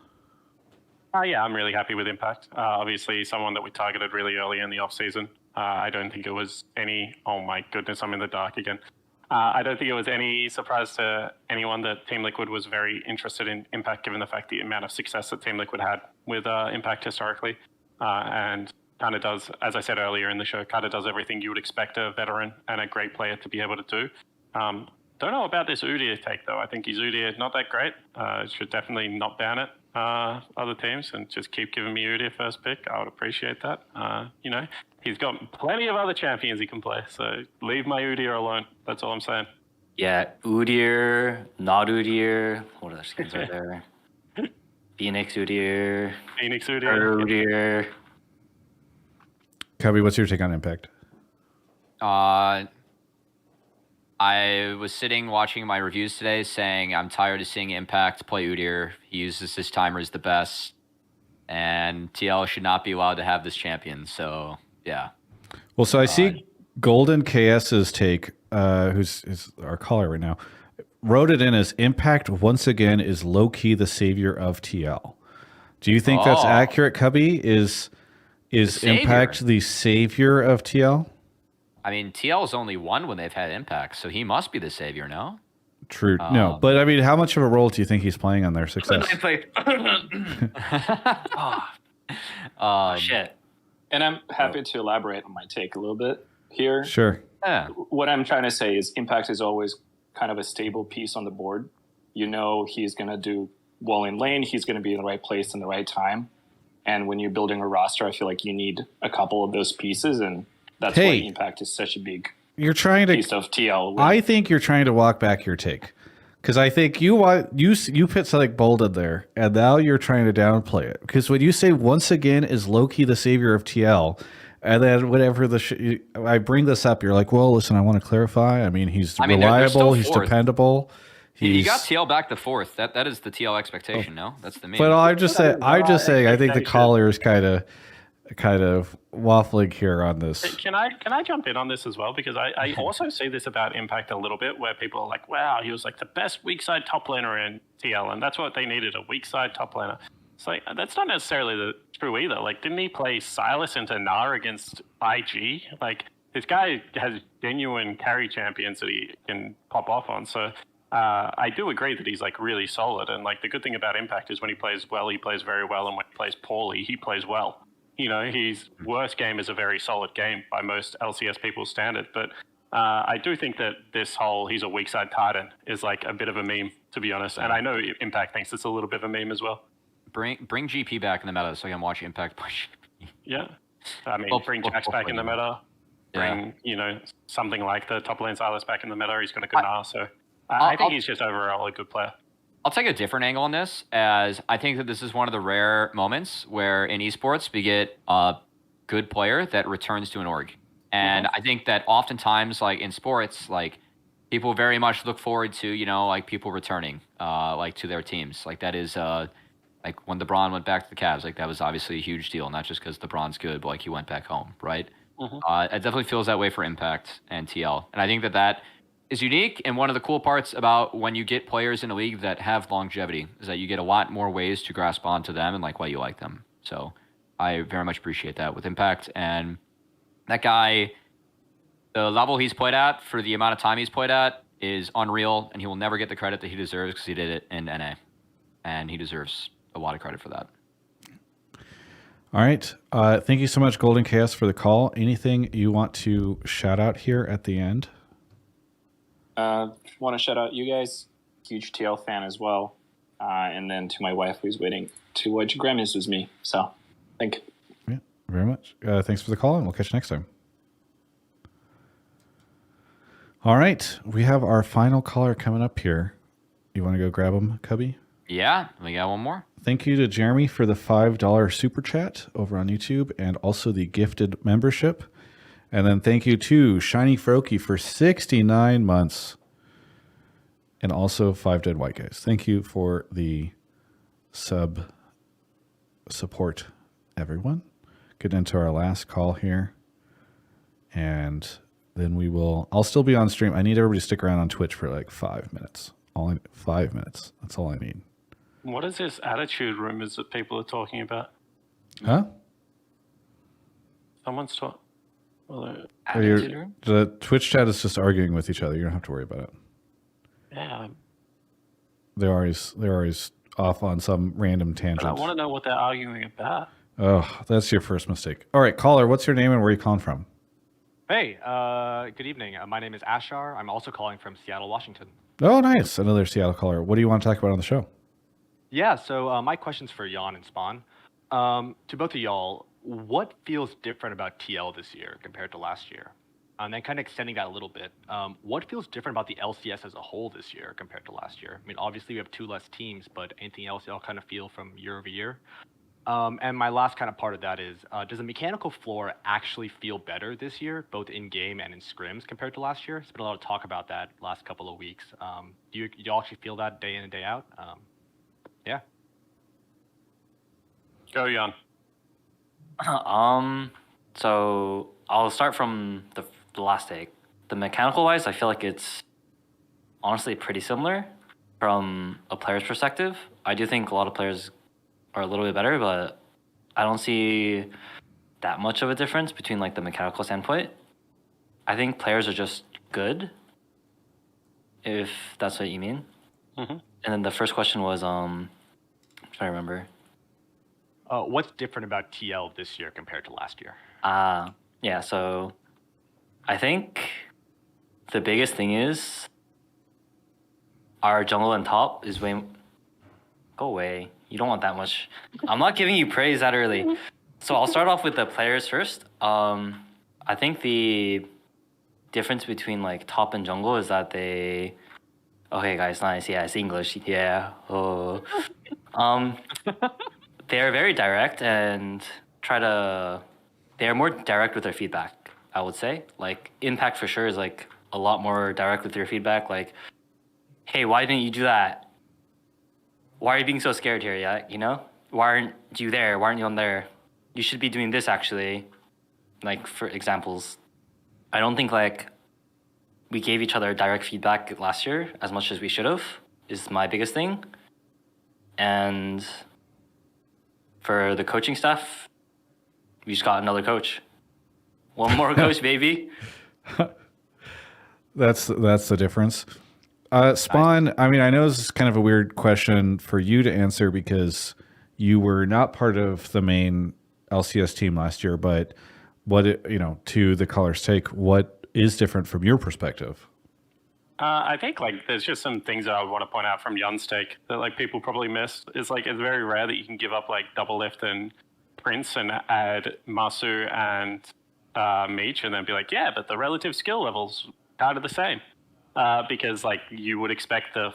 Yeah, I'm really happy with Impact. Obviously, someone that we targeted really early in the offseason. I don't think it was any. Oh my goodness, I'm in the dark again. I don't think it was any surprise to anyone that Team Liquid was very interested in Impact, given the fact the amount of success that Team Liquid had with Impact historically, and kind of does, as I said earlier in the show, kind of does everything you would expect a veteran and a great player to be able to do. Don't know about this Udyr take though. I think his Udyr not that great. Should definitely not ban it. Other teams and just keep giving me Udyr first pick. I would appreciate that. He's got plenty of other champions he can play, so leave my Udyr alone. That's all I'm saying. Yeah, Udyr, not Udyr. What other skins are there? Phoenix Udyr. Udyr. Cubby, what's your take on Impact? I was sitting watching my reviews today saying I'm tired of seeing Impact play Udyr. He uses his timers the best, and TL should not be allowed to have this champion. So, yeah. Well, so I see Golden KS's take, who's our caller right now, wrote it in as Impact once again is low-key the savior of TL. Do you think that's accurate, Cubby? Is Impact the savior of TL? I mean, TL's only won when they've had Impact, so he must be the savior, no? True. No, but I mean, how much of a role do you think he's playing on their success? Shit. And I'm happy to elaborate on my take a little bit here. Sure. Yeah. What I'm trying to say is Impact is always kind of a stable piece on the board. You know he's going to do well in lane. He's going to be in the right place in the right time. And when you're building a roster, I feel like you need a couple of those pieces, and that's why Impact is such a big piece of TL. I think you're trying to walk back your take. Because I think you put something bold in there, and now you're trying to downplay it. Because when you say once again is Loki the savior of TL, and then whenever I bring this up, you're like, well, listen, I want to clarify. I mean, he's reliable, he's dependable. You got TL back to fourth. That is the TL expectation, no? That's the main. But I'm just saying. I think the caller is kind of waffling here on this. Can I jump in on this as well? Because I also see this about Impact a little bit, where people are like, wow, he was like the best weak side top laner in TL, and that's what they needed, a weak side top laner. It's like, that's not necessarily true either. Like, didn't he play Silas into Gnar against IG? Like, this guy has genuine carry champions that he can pop off on. So I do agree that he's like really solid. And like the good thing about Impact is when he plays well, he plays very well, and when he plays poorly, he plays well. You know, his worst game is a very solid game by most LCS people's standard. But I do think that this whole he's a weak side Titan is like a bit of a meme, to be honest. And I know Impact thinks it's a little bit of a meme as well. Bring GP back in the meta so I can watch Impact play. Yeah. I mean, bring Jax back in the meta. Bring, something like the top lane Silas back in the meta. He's going to go now. So I think he's just overall a good player. I'll take a different angle on this, as I think that this is one of the rare moments where in esports we get a good player that returns to an org. And I think that oftentimes, like in sports, like people very much look forward to, like people returning, like to their teams. Like that is, like when LeBron went back to the Cavs, like that was obviously a huge deal, not just because LeBron's good, but like he went back home, right? It definitely feels that way for Impact and TL. And I think that is unique, and one of the cool parts about when you get players in a league that have longevity is that you get a lot more ways to grasp onto them and like why you like them. So I very much appreciate that with Impact. And that guy, the level he's played at for the amount of time he's played at is unreal, and he will never get the credit that he deserves because he did it in NA, and he deserves a lot of credit for that. All right. Thank you so much, Golden Chaos, for the call. Anything you want to shout out here at the end? Want to shout out you guys, huge TL fan as well, and then to my wife who's waiting to watch Grammys with me. So, thank you. Yeah, very much. Thanks for the call, and we'll catch you next time. All right, we have our final caller coming up here. You want to go grab him, Cubby? Yeah, we got one more. Thank you to Jeremy for the $5 super chat over on YouTube, and also the gifted membership. And then thank you to Shiny Froky for 69 months. And also 5 Dead White Guys. Thank you for the sub support, everyone. Get into our last call here. And then I'll still be on stream. I need everybody to stick around on Twitch for like 5 minutes. 5 minutes. That's all I need. What is this attitude rumors that people are talking about? Huh? Someone's talking. Well, The Twitch chat is just arguing with each other. You don't have to worry about it. yeah, They're always off on some random tangent. but I want to know what they're arguing about. Oh, that's your first mistake. All right, caller, what's your name and where are you calling from? Hey, good evening. My name is Ashar. I'm also calling from Seattle, Washington. Oh, nice. Another Seattle caller. What do you want to talk about on the show? Yeah, so my question's for Yeon and Spawn. To both of y'all, what feels different about TL this year compared to last year? And then kind of extending that a little bit, what feels different about the LCS as a whole this year compared to last year? I mean, obviously we have 2 less teams, but anything else y'all kind of feel from year over year? And my last kind of part of that is, does the mechanical floor actually feel better this year, both in game and in scrims compared to last year? There's been a lot of talk about that last couple of weeks. Do you actually feel that day in and day out? Yeah. Go, Jan. So I'll start from the last take. The mechanical wise, I feel like it's honestly pretty similar from a player's perspective. I do think a lot of players are a little bit better, but I don't see that much of a difference between like the mechanical standpoint. I think players are just good, if that's what you mean. Mm-hmm. And then the first question was, I'm trying to remember. What's different about TL this year compared to last year? Yeah, so I think the biggest thing is our jungle and top is way... Go away. You don't want that much. I'm not giving you praise that early. So I'll start off with the players first. I think the difference between like top and jungle is that they... Okay, guys, nice. Yeah, it's English. Yeah. Oh. They're very direct and they're more direct with their feedback, I would say. Like, Impact for sure is like a lot more direct with their feedback. Like, hey, why didn't you do that? Why are you being so scared here? Yeah, you know? Why aren't you there? Why aren't you on there? You should be doing this, actually. Like, for examples. I don't think, like, we gave each other direct feedback last year as much as we should have, is my biggest thing. And for the coaching staff, we just got another coach. One more coach, baby. That's the difference. Spawn, I mean, I know this is kind of a weird question for you to answer because you were not part of the main LCS team last year, but to the caller's take, what is different from your perspective? I think like there's just some things that I would want to point out from Yun's take that like people probably missed. It's like it's very rare that you can give up like double lift and Prince and add Masu and Meech and then be like, yeah, but the relative skill levels kind of the same. Because like you would expect the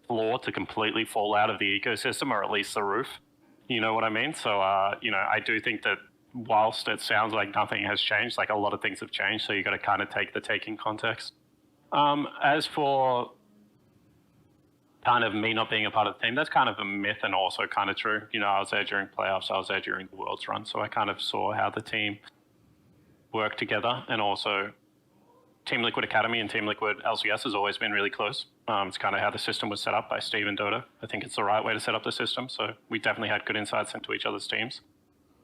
floor to completely fall out of the ecosystem or at least the roof. You know what I mean? So, I do think that whilst it sounds like nothing has changed, like a lot of things have changed. So you got to kind of take the take in context. As for kind of me not being a part of the team, that's kind of a myth and also kind of true. You know, I was there during playoffs. I was there during the Worlds run. So I kind of saw how the team worked together and also Team Liquid Academy and Team Liquid LCS has always been really close. It's kind of how the system was set up by Steve and Dodo. I think it's the right way to set up the system. So we definitely had good insights into each other's teams.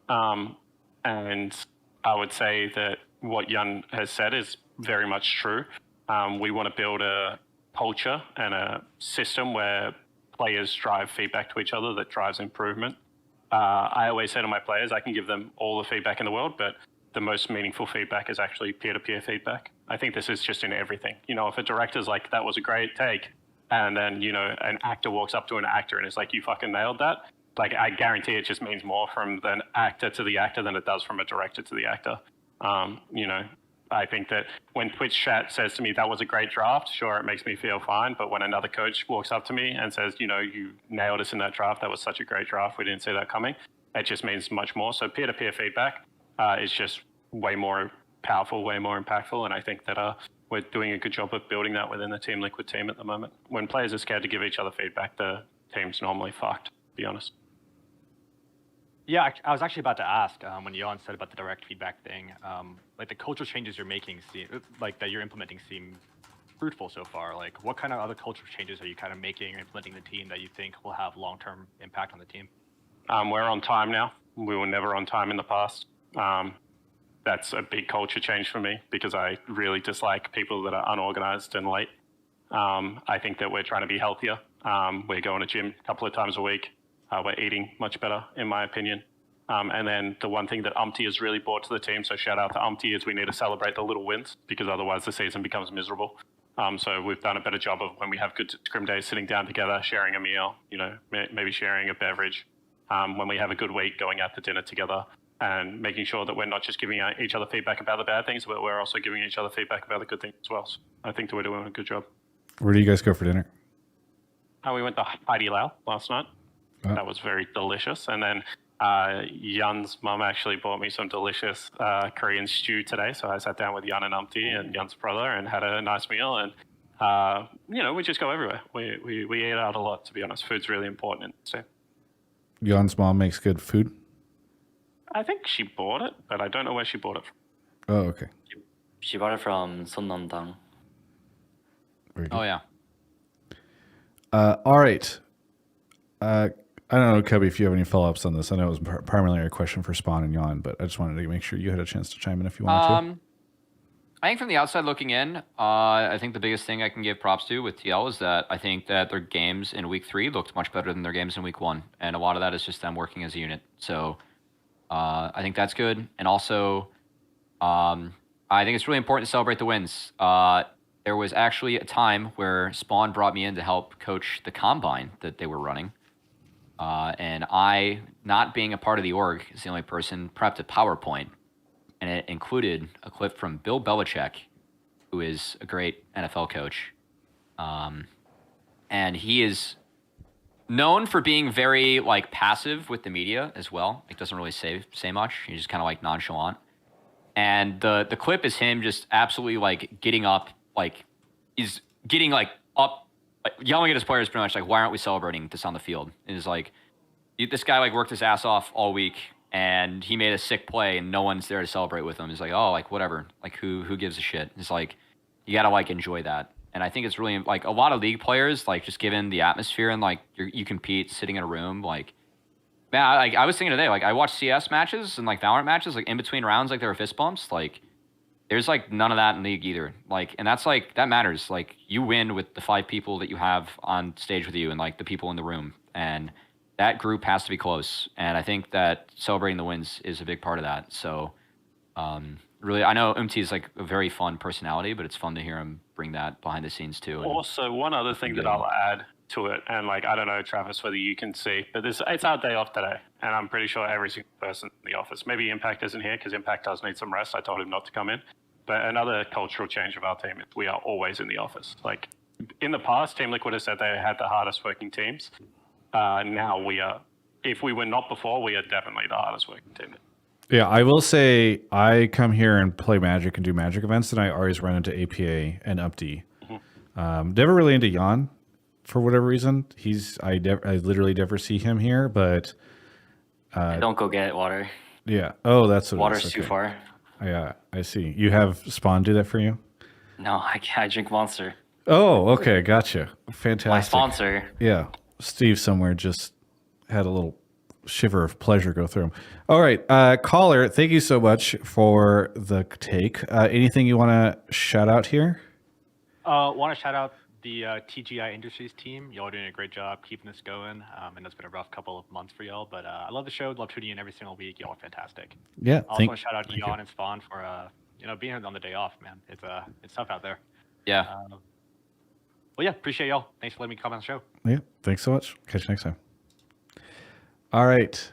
And I would say that what Yun has said is very much true. We want to build a culture and a system where players drive feedback to each other that drives improvement. I always say to my players, I can give them all the feedback in the world, but the most meaningful feedback is actually peer-to-peer feedback. I think this is just in everything. You know, if a director's like, that was a great take, and then, you know, an actor walks up to an actor and is like, you fucking nailed that, like, I guarantee it just means more from an actor to the actor than it does from a director to the actor. I think that when Twitch chat says to me, that was a great draft, sure, it makes me feel fine. But when another coach walks up to me and says, you know, you nailed us in that draft, that was such a great draft, we didn't see that coming, it just means much more. So peer-to-peer feedback is just way more powerful, way more impactful. And I think that we're doing a good job of building that within the Team Liquid team at the moment. When players are scared to give each other feedback, the team's normally fucked, to be honest. Yeah, I was actually about to ask when Yeon said about the direct feedback thing, like the cultural changes you're making, like that you're implementing, seem fruitful so far? Like, what kind of other cultural changes are you kind of making or implementing the team that you think will have long-term impact on the team? We're on time now. We were never on time in the past. That's a big culture change for me because I really dislike people that are unorganized and late. I think that we're trying to be healthier. We're going to gym a couple of times a week. We're eating much better, in my opinion. And then the one thing that Umpty has really brought to the team, so shout out to Umpty, is we need to celebrate the little wins because otherwise the season becomes miserable. So we've done a better job of when we have good scrim days, sitting down together, sharing a meal, maybe sharing a beverage. When we have a good week, going out to dinner together and making sure that we're not just giving each other feedback about the bad things, but we're also giving each other feedback about the good things as well. So I think that we're doing a good job. Where do you guys go for dinner? We went to Haidi Lao last night. Oh. That was very delicious. And then Yun's mum actually bought me some delicious Korean stew today. So I sat down with Yun and Umpty and Yun's brother and had a nice meal. And, we just go everywhere. We eat out a lot, to be honest. Food's really important. So Yun's mom makes good food? I think she bought it, but I don't know where she bought it from. Oh, okay. She bought it from Sonnam-dang. Oh, yeah. All right. I don't know, Cubby, if you have any follow-ups on this. I know it was primarily a question for Spawn and Yeon, but I just wanted to make sure you had a chance to chime in if you wanted to. I think from the outside looking in, I think the biggest thing I can give props to with TL is that I think that their games in week 3 looked much better than their games in week 1. And a lot of that is just them working as a unit. So I think that's good. And also, I think it's really important to celebrate the wins. There was actually a time where Spawn brought me in to help coach the Combine that they were running. And I, not being a part of the org, is the only person prepped a PowerPoint. And it included a clip from Bill Belichick, who is a great NFL coach. And he is known for being very passive with the media as well. Doesn't really say much. He's just kind of nonchalant. And the clip is him just absolutely getting up, he's getting up, yelling at his players pretty much why aren't we celebrating this on the field? And it's this guy worked his ass off all week and he made a sick play and no one's there to celebrate with him. He's whatever, who gives a shit? It's you gotta enjoy that. And I think it's really a lot of league players, just given the atmosphere and you compete sitting in a room, man, I was thinking today, I watched CS matches and Valorant matches, in between rounds, there were fist bumps, there's none of that in League either. And that's that matters. You win with the 5 people that you have on stage with you and the people in the room. And that group has to be close. And I think that celebrating the wins is a big part of that. So really, I know Umti is a very fun personality, but it's fun to hear him bring that behind the scenes too. Also, one other thing that I'll add to it, and I don't know, Travis, whether you can see, but it's our day off today. And I'm pretty sure every single person in the office, maybe Impact isn't here because Impact does need some rest. I told him not to come in. But another cultural change of our team is we are always in the office. In the past, Team Liquid has said they had the hardest working teams. Now we are, if we were not before, we are definitely the hardest working team. Yeah, I will say I come here and play Magic and do Magic events, and I always run into APA and Upty. Mm-hmm. Never really into Yeon for whatever reason. I literally never see him here, but don't go get water. Yeah. Oh, that's what water's it is. too far. Yeah, I see. You have Spawn do that for you? No, I drink Monster. Oh, okay, gotcha. Fantastic. My sponsor. Yeah, Steve somewhere just had a little shiver of pleasure go through him. All right, caller, thank you so much for the take. Anything you want to shout out here? Want to shout out the TGI Industries team. Y'all are doing a great job keeping this going. And it's been a rough couple of months for y'all, but I love the show. Love tuning in every single week. Y'all are fantastic. Yeah. I also want to shout out Yeon and Spawn for being here on the day off, man. It's tough out there. Yeah. Well, yeah, appreciate y'all. Thanks for letting me come on the show. Yeah, thanks so much. Catch you next time. All right.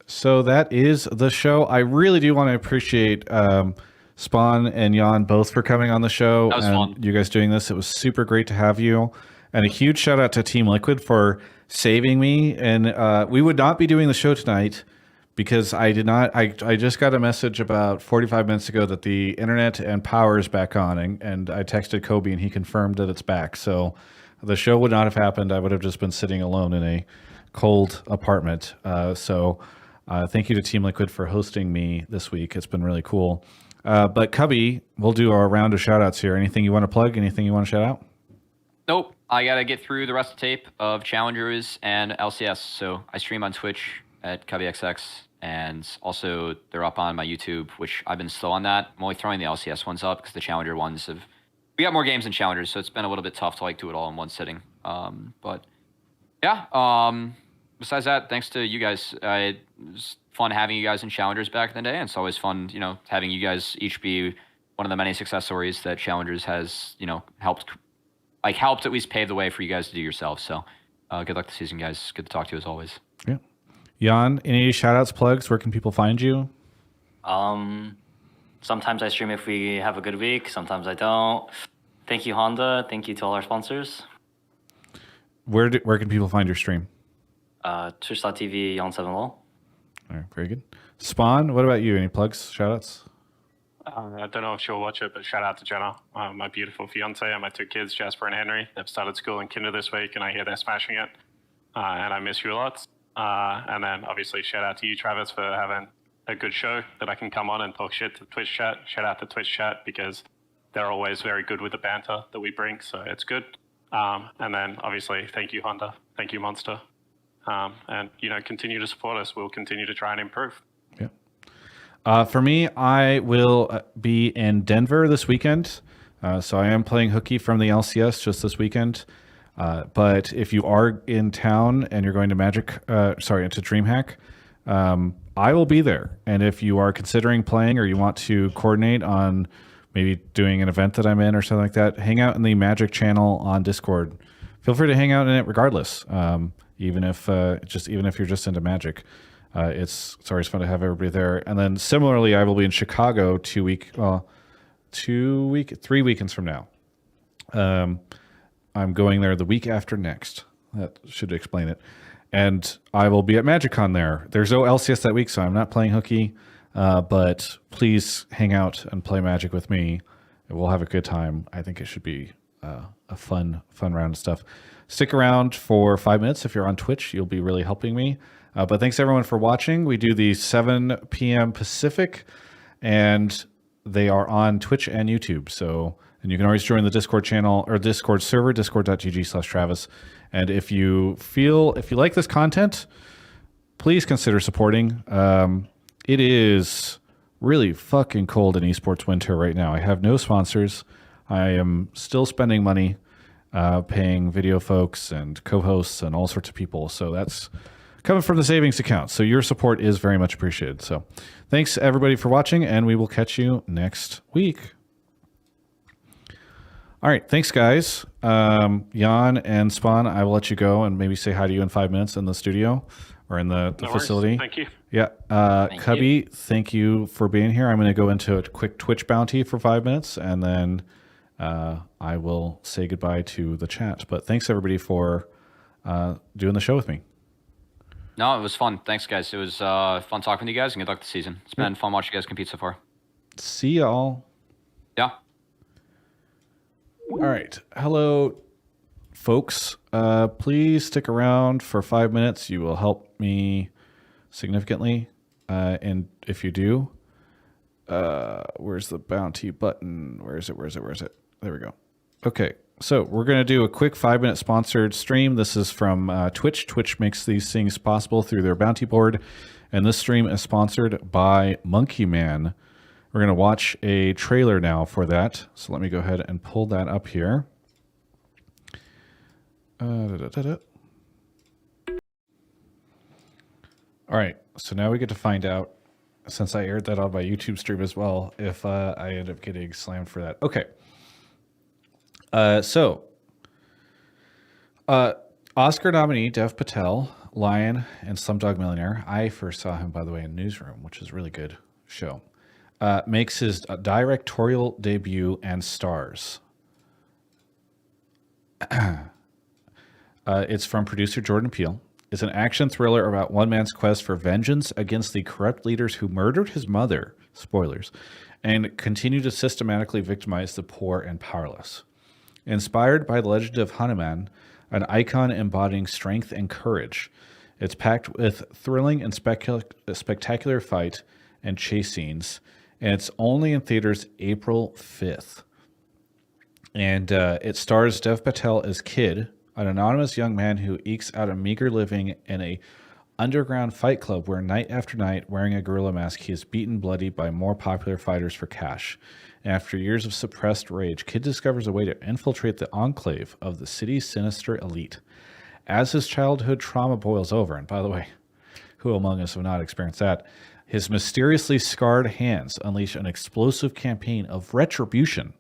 So that is the show. I really do want to appreciate Spawn and Yeon both for coming on the show. That was fun. You guys doing this. It was super great to have you. And a huge shout out to Team Liquid for saving me. And we would not be doing the show tonight because I just got a message about 45 minutes ago that the internet and power is back on. And I texted Kobe and he confirmed that it's back. So the show would not have happened. I would have just been sitting alone in a cold apartment. So thank you to Team Liquid for hosting me this week. It's been really cool. But Cubby, we'll do our round of shout outs here. Anything you want to plug? Anything you want to shout out? Nope. I got to get through the rest of the tape of Challengers and LCS. So I stream on Twitch at CubbyXX, and also they're up on my YouTube, which I've been slow on that. I'm only throwing the LCS ones up because the Challenger ones have... We got more games than Challengers, so it's been a little bit tough to like do it all in one sitting. But yeah, besides that, thanks to you guys. It was fun having you guys in Challengers back in the day, and it's always fun, having you guys each be one of the many success stories that Challengers has, helped at least pave the way for you guys to do yourselves. So good luck this season, guys. Good to talk to you as always. Yeah. Jan, any shout outs, plugs? Where can people find you? Sometimes I stream if we have a good week. Sometimes I don't. Thank you, Honda. Thank you to all our sponsors. Where can people find your stream? Twitch.tv, Yeon7Lol. All right, very good. Spawn, what about you? Any plugs, shout outs? I don't know if she'll watch it, but shout out to Jenna, my beautiful fiance, and my 2 kids, Jasper and Henry. They've started school in kinder this week, and I hear they're smashing it. And I miss you a lot. And then obviously shout out to you, Travis, for having a good show that I can come on and talk shit to Twitch chat. Shout out to Twitch chat because they're always very good with the banter that we bring, so it's good. And then obviously thank you, Honda. Thank you, Monster. And continue to support us. We'll continue to try and improve. For me, I will be in Denver this weekend. So I am playing hooky from the LCS just this weekend. But if you are in town and you're going to into DreamHack, I will be there. And if you are considering playing or you want to coordinate on maybe doing an event that I'm in or something like that, hang out in the Magic channel on Discord. Feel free to hang out in it regardless. Even if you're just into Magic. It's always fun to have everybody there. And then similarly, I will be in Chicago 3 weekends from now. I'm going there the week after next. That should explain it. And I will be at MagicCon there. There's no LCS that week, so I'm not playing hooky. But please hang out and play Magic with me. We'll have a good time. I think it should be a fun round of stuff. Stick around for 5 minutes. If you're on Twitch, you'll be really helping me. But thanks everyone for watching. We do the 7 p.m. Pacific, and they are on Twitch and YouTube. And you can always join the Discord channel or Discord server, discord.gg/Travis. And if you like this content, please consider supporting. It is really fucking cold in esports winter right now. I have no sponsors. I am still spending money paying video folks and co-hosts and all sorts of people. So that's coming from the savings account. So your support is very much appreciated. So thanks everybody for watching, and we will catch you next week. All right. Thanks, guys. Yeon and Spawn, I will let you go and maybe say hi to you in 5 minutes in the studio or in the facility. Thank you. Yeah. Cubby, thank you for being here. I'm going to go into a quick Twitch bounty for 5 minutes, and then I will say goodbye to the chat. But thanks everybody for doing the show with me. No, it was fun. Thanks, guys. It was fun talking to you guys, and good luck this season. It's been fun watching you guys compete so far. See y'all. Yeah. All right. Hello, folks. Please stick around for 5 minutes. You will help me significantly. And if you do, where's the bounty button? Where is it? There we go. Okay. So we're going to do a quick 5-minute sponsored stream. This is from Twitch. Twitch makes these things possible through their bounty board. And this stream is sponsored by Monkey Man. We're going to watch a trailer now for that. So let me go ahead and pull that up here. All right. So now we get to find out, since I aired that on my YouTube stream as well, if I end up getting slammed for that. Okay. Oscar nominee Dev Patel, Lion, and Slumdog Millionaire. I first saw him, by the way, in Newsroom, which is a really good show. Makes his directorial debut and stars. It's from producer Jordan Peele. It's an action thriller about one man's quest for vengeance against the corrupt leaders who murdered his mother, spoilers, and continue to systematically victimize the poor and powerless. Inspired by the legend of Hanuman, an icon embodying strength and courage, it's packed with thrilling and spectacular fight and chase scenes and it's only in theaters April 5th. And it stars Dev Patel as Kid, an anonymous young man who ekes out a meager living in a underground fight club where night after night, wearing a gorilla mask, he is beaten bloody by more popular fighters for cash. And after years of suppressed rage, Kid discovers a way to infiltrate the enclave of the city's sinister elite. As his childhood trauma boils over, and by the way, who among us have not experienced that, his mysteriously scarred hands unleash an explosive campaign of retribution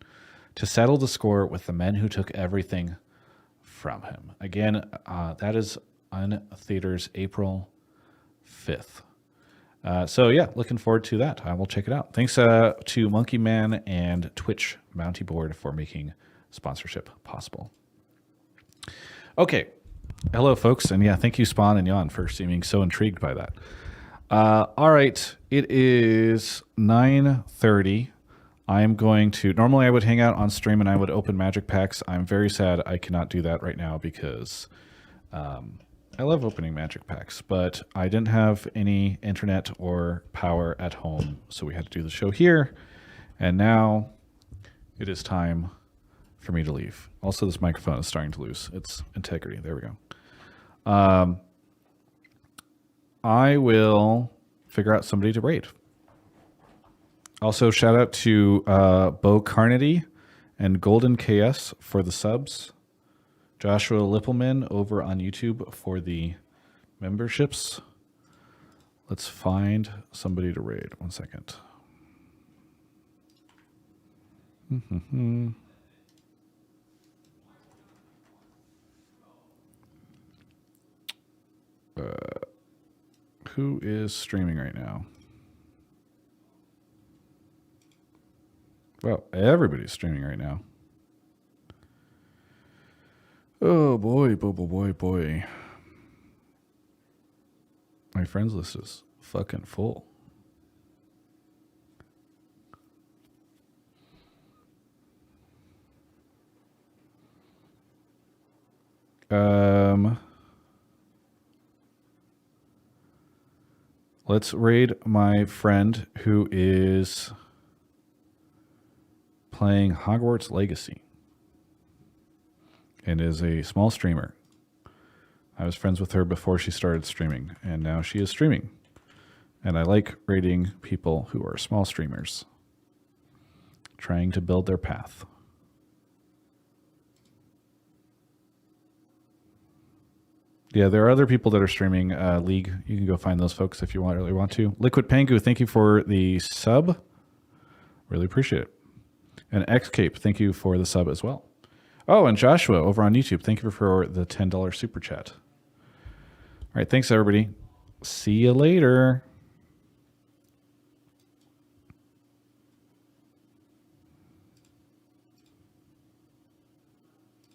to settle the score with the men who took everything from him. Again, that is in theaters April 5th. So yeah, looking forward to that. I will check it out. Thanks to Monkey Man and Twitch Bounty Board for making sponsorship possible. Okay. Hello, folks. And yeah, thank you, Spawn and Yeon, for seeming so intrigued by that. All right. It is 9:30. I'm going to, normally I would hang out on stream and I would open magic packs. I'm very sad I cannot do that right now because I love opening magic packs, but I didn't have any internet or power at home, so we had to do the show here. And now it is time for me to leave. Also, this microphone is starting to lose its integrity. There we go. I will figure out somebody to raid. Also, shout out to Bo Carnity and Golden KS for the subs. Joshua Lippelman over on YouTube for the memberships. Let's find somebody to raid. 1 second. Who is streaming right now? Well, everybody's streaming right now. Oh boy, boy. My friends list is fucking full. Let's raid my friend who is playing Hogwarts Legacy and is a small streamer. I was friends with her before she started streaming, and now she is streaming. And I like raiding people who are small streamers, trying to build their path. Yeah, there are other people that are streaming League. You can go find those folks if you really want to. Liquid Pangu, thank you for the sub. Really appreciate it. And Xcape, thank you for the sub as well. Oh, and Joshua over on YouTube, thank you for the $10 super chat. All right, thanks everybody. See you later.